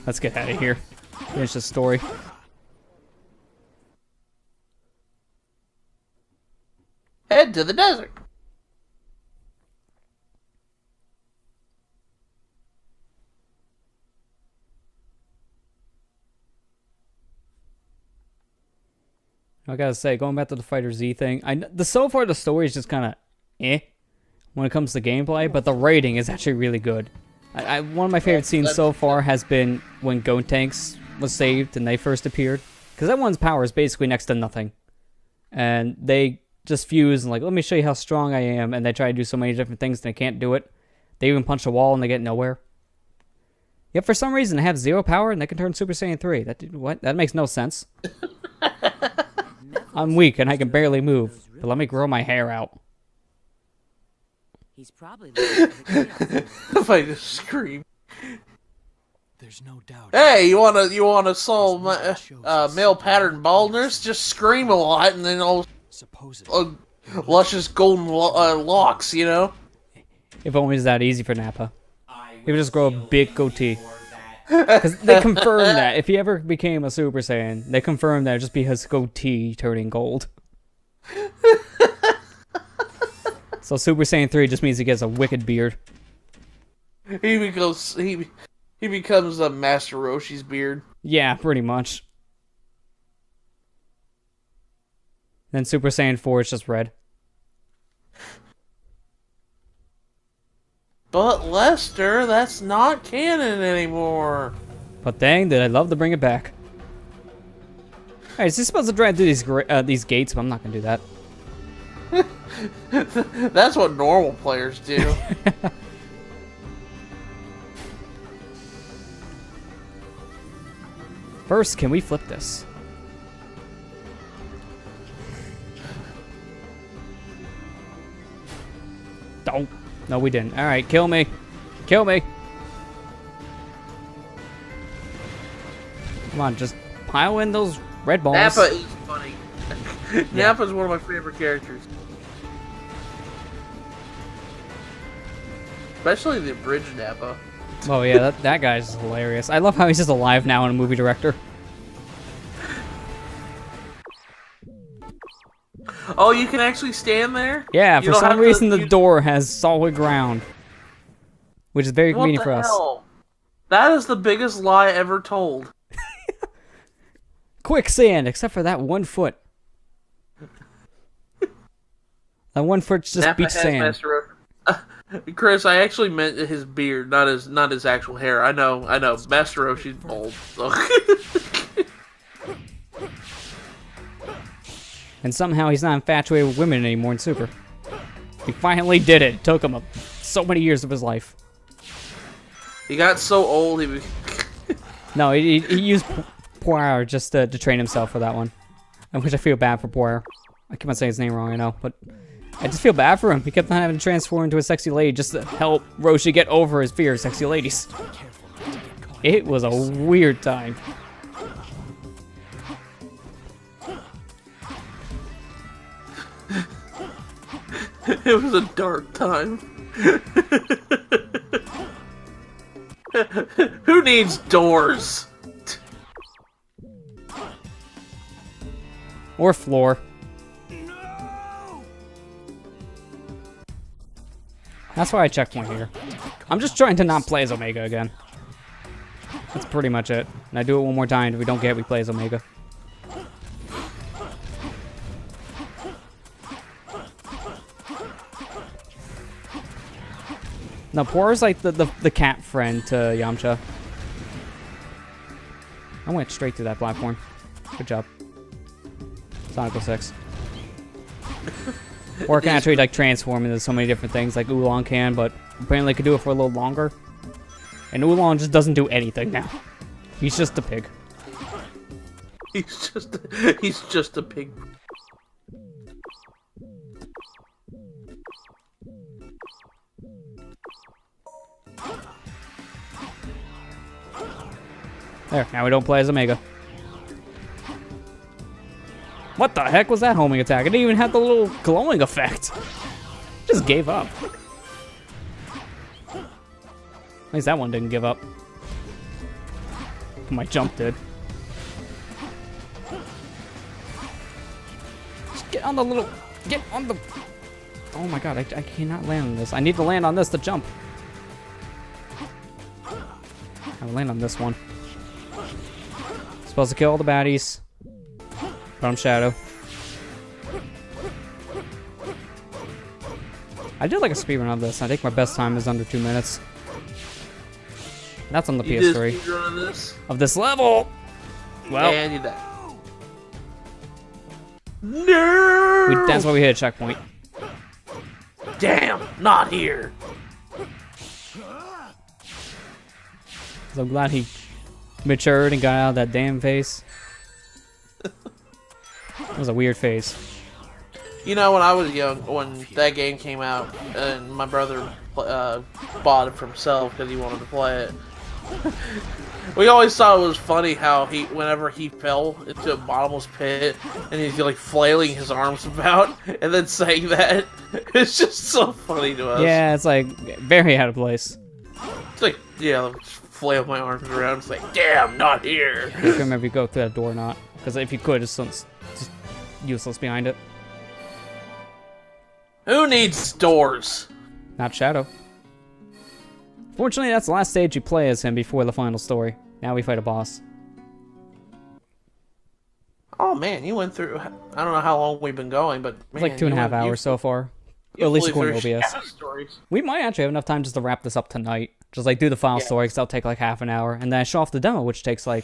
Let's get out of here. Finish the story. Head to the desert. I gotta say, going back to the Fighter Z thing, so far the story is just kind of when it comes to gameplay, but the rating is actually really good. One of my favorite scenes so far has been when Goat Tanks was saved and they first appeared, because that one's power is basically next to nothing, and they just fuse and like, let me show you how strong I am, and they try to do so many different things and they can't do it. They even punch a wall and they get nowhere. Yet for some reason they have 0 power and they can turn Super Saiyan 3. What? That makes no sense. I'm weak and I can barely move, but let me grow my hair out. He's probably looking for the chaos. If I just scream. There's no doubt. Hey, you wanna solve male pattern baldness? Just scream a lot and then all Supposedly. luscious golden locks, you know? If only it was that easy for Nappa. He would just grow a big goatee. Because they confirmed that if he ever became a Super Saiyan, they confirmed that it'd just be his goatee turning gold. So Super Saiyan 3 just means he gets a wicked beard. He becomes a Master Roshi's beard. Yeah, pretty much. Then Super Saiyan 4 is just red. But Lester, that's not canon anymore. But dang, did I love to bring it back. Alright, is he supposed to drive through these gates? But I'm not gonna do that. That's what normal players do. First, can we flip this? Don't. No, we didn't. Alright, kill me. Kill me. Come on, just pile in those red balls. Nappa is funny. Nappa's one of my favorite characters. Especially the abridged Nappa. Oh yeah, that guy's hilarious. I love how he's just alive now and a movie director. Oh, you can actually stand there? Yeah, You for don't some have to reason the use- door has solid ground. Which is very What convenient the for us. hell? That is the biggest lie ever told. Quicksand, except for that 1 foot. That 1 foot's just Nappa beach has sand. Master Chris, I actually meant his beard, not his actual hair. I know. Master Roshi's bald. So. And somehow he's not infatuated with women anymore in Super. He finally did it. It took him so many years of his life. He got so old. No, he used Poir just to train himself for that one. I wish I feel bad for Poir. I keep on saying his name wrong, I know, but I just feel bad for him. He kept on having to transform into a sexy lady just to help Roshi get over his fear of sexy ladies. It was a weird time. It was a dark time. Who needs doors? Or floor. That's why I checkpoint here. I'm just trying to not play as Omega again. That's pretty much it. And I do it one more time. If we don't get it, we play as Omega. No, Poir's like the cat friend to Yamcha. I went straight through that platform. Good job. SonicGhost 6. Or can actually like transform into so many different things like Oolong can, but apparently could do it for a little longer. And Oolong just doesn't do anything now. He's just a pig. He's just a pig. There, now we don't play as Omega. What the heck was that homing attack? It didn't even have the little glowing effect. Just gave up. At least that one didn't give up. My jump did. Just get on the little... Get on the... Oh my god, I cannot land on this. I need to land on this to jump. I'll land on this one. Supposed to kill all the baddies. But I'm Shadow. I did like a speedrun of this. I think my best time is under 2 minutes. That's on the You did a PS3. speedrun of this? Of this level! Well, And you died. No! that's why we hit a checkpoint. Damn, not here. So I'm glad he matured and got out of that damn face. That was a weird face. You know, when I was young, when that game came out, and my brother bought it for himself because he wanted to play it, we always thought it was funny how whenever he fell into a bottomless pit, and he's like flailing his arms about, and then saying that, it's just so funny to us. Yeah, it's like very out of place. It's like, yeah, flail my arms around, it's like, damn, not here. I can't remember if you go through that door or not, because if you could, it's just useless behind it. Who needs doors? Not Shadow. Fortunately, that's the last stage you play as him before the final story. Now we fight a boss. Oh man, you went through. I don't know how long we've been going, but It's like 2.5 hours so far. At least according to OBS. We might actually have enough time just to wrap this up tonight. Just like do the final story, because that'll take like half an hour, and then I show off the demo, which takes like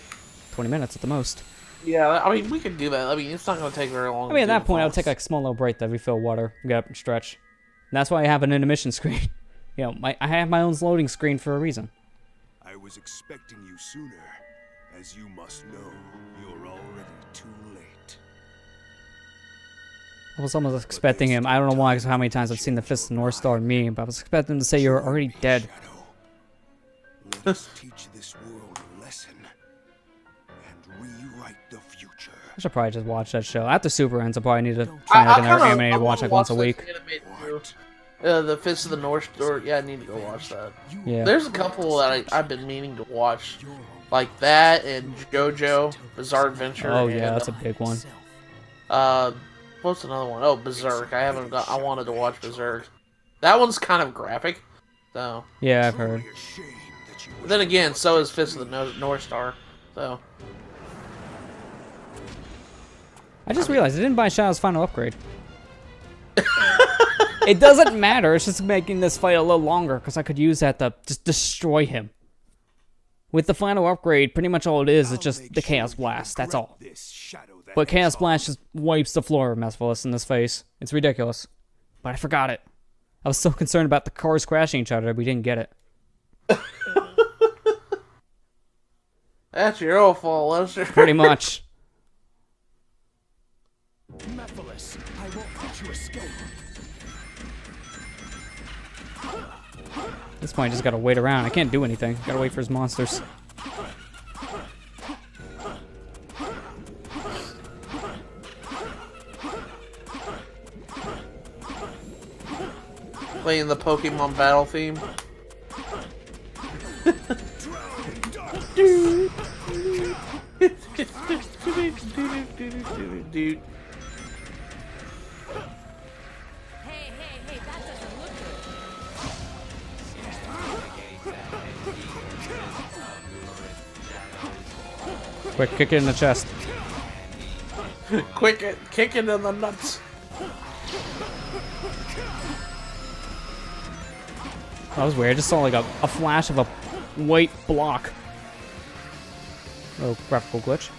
20 minutes at the most. Yeah, I mean, we could do that. I mean, it's not going to take very long. I mean, at that point, I'll take like a small little break to refill water, get up and stretch. And that's why I have an intermission screen. You know, I have my own loading screen for a reason. I was expecting you sooner. As you must know, you're already too late. I was almost expecting him. I don't know why, because how many times I've seen the Fist of the North Star meme, but I was expecting him to say you're already dead. Let us teach this world a lesson and rewrite the future. I should probably just watch that show. After Super ends, I probably need to find like another anime to watch like once a week. The Fist of the North Star. Yeah, I need to go watch that. Yeah. There's a couple that I've been meaning to watch, like that and JoJo Bizarre Adventure. Oh yeah, that's a big one. What's another one? Oh, Berserk. I wanted to watch Berserk. That one's kind of graphic, so. Yeah, I've heard. But then again, so is Fist of the North Star. So. I just realized I didn't buy Shadow's final upgrade. It doesn't matter. It's just making this fight a little longer because I could use that to just destroy him. With the final upgrade, pretty much all it is just the Chaos Blast. That's all. But Chaos Blast just wipes the floor of Mercifulness in his face. It's ridiculous. But I forgot it. I was so concerned about the cars crashing each other that we didn't get it. That's your own fault, Lester. Pretty much. Mephiles, I won't let you escape. At this point, I just gotta wait around. I can't do anything. Gotta wait for his monsters. Playing the Pokemon battle theme. Dude. Hey, that doesn't look good. Quick, kick it in the chest. Quick, kick it in the nuts. That was weird. I just saw like a flash of a white block. Oh, graphical glitch.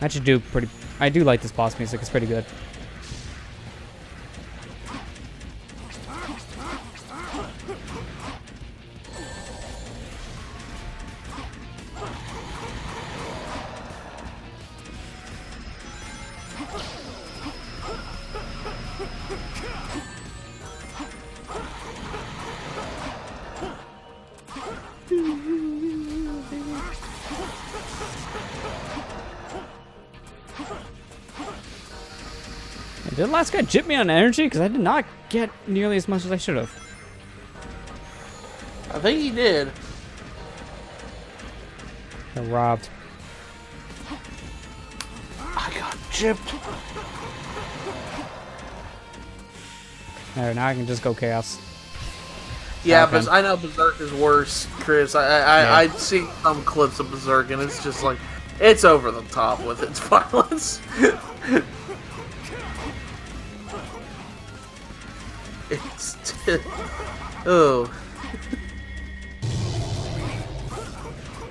I do like this boss music. It's pretty good. Did the last guy jip me on energy? Because I did not get nearly as much as I should have. I think he did. Got robbed. I got gypped. There, now I can just go chaos. Yeah, Okay. but I know Berserk is worse, Chris. I've seen some clips of Berserk, and it's just like, it's over the top with its violence. It's oh.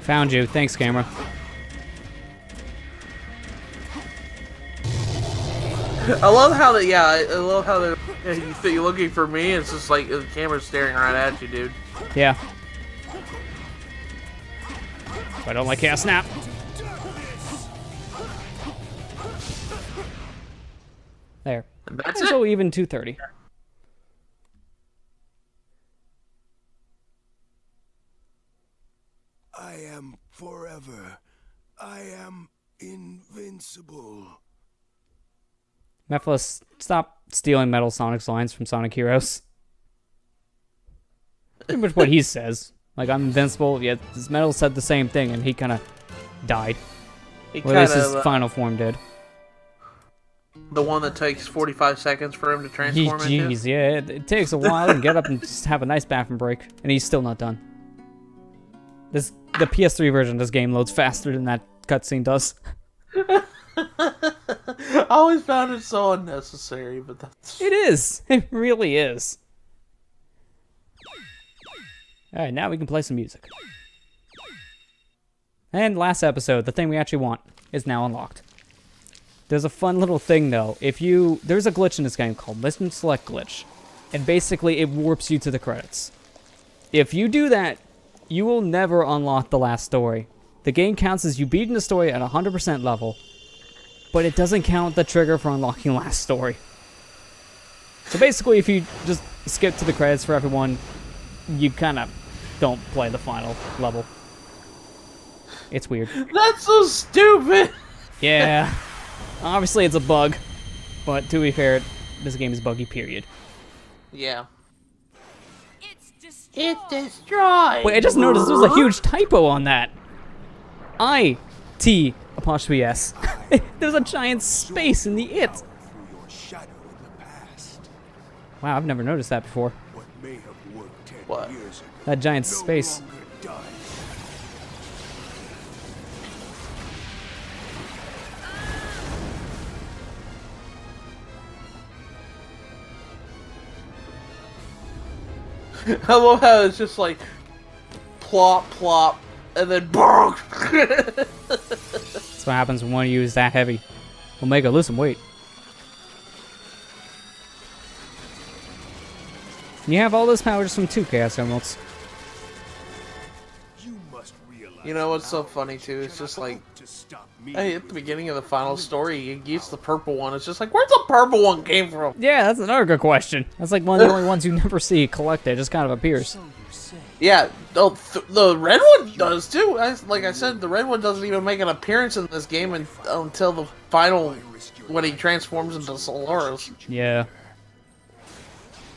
Found you. Thanks, camera. I love how I love how you're looking for me. It's just like the camera's staring right at you, dude. Yeah. I don't like Chaos Snap. There. That's So it. even 230. I am forever. I am invincible. Mephiles, stop stealing Metal Sonic's lines from Sonic Heroes. Pretty much what he says. Like, I'm invincible, yet this Metal said the same thing, and he kind of died. He Or at least kinda, his final form did. the one that takes 45 seconds for him to transform into. Jeez, yeah, it takes a while to get up and just have a nice bathroom break, and he's still not done. The PS3 version of this game loads faster than that cutscene does. I always found it so unnecessary, but that's... It is. It really is. Alright, now we can play some music. And last episode, the thing we actually want is now unlocked. There's a fun little thing, though. There's a glitch in this game called Mission Select Glitch. And basically, it warps you to the credits. If you do that, you will never unlock the last story. The game counts as you beating the story at 100% level, but it doesn't count the trigger for unlocking last story. So basically, if you just skip to the credits for everyone, you kind of don't play the final level. It's weird. That's so stupid! Yeah. Obviously, it's a bug, but to be fair, this game is buggy, period. Yeah. It's It's destroyed! Wait, I just noticed there was a huge typo on that. I-T-S. There's a giant space in the it. Through your shadow in the past. Wow, I've never noticed that before. What may have worked 10 What? years ago That giant no space. longer does. I love how it's just like plop, plop, and then bonk. That's what happens when one of you is that heavy. Omega, lose some weight. You have all this power just from 2 Chaos Emeralds. You must realize You know what's so funny too? It's just like, to stop me. hey, at the beginning of the final story, you use the purple one. It's just like, where's the purple one came from? Yeah, that's another good question. That's like one of the only ones you never see collected. It just kind of appears. So you say. Yeah, the red one does too. Like I said, the red one doesn't even make an appearance in this game until the final, when he transforms into Solaris. Yeah.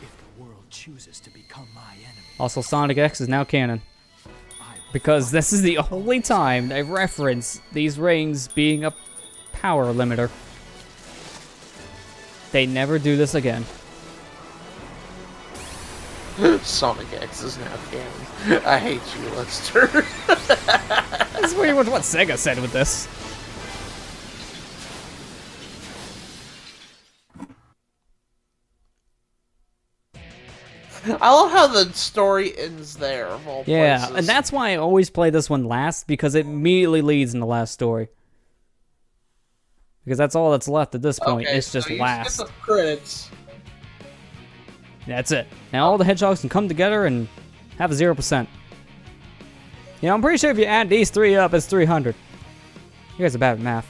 If the world chooses to become my enemy, Also, Sonic X is now canon. I will Because this is the only time they reference these rings being a power limiter. They never do this again. Sonic X is now canon. I hate you, Lester. This is pretty much what Sega said with this. I love how the story ends there, of all Yeah, places. and that's why I always play this one last, because it immediately leads in the last story. Because that's all that's left at this point. Okay, It's just so you last. skip the credits. That's it. Now all the hedgehogs can come together and have a 0%. You know, I'm pretty sure if you add these 3 up, it's 300. You guys are bad at math.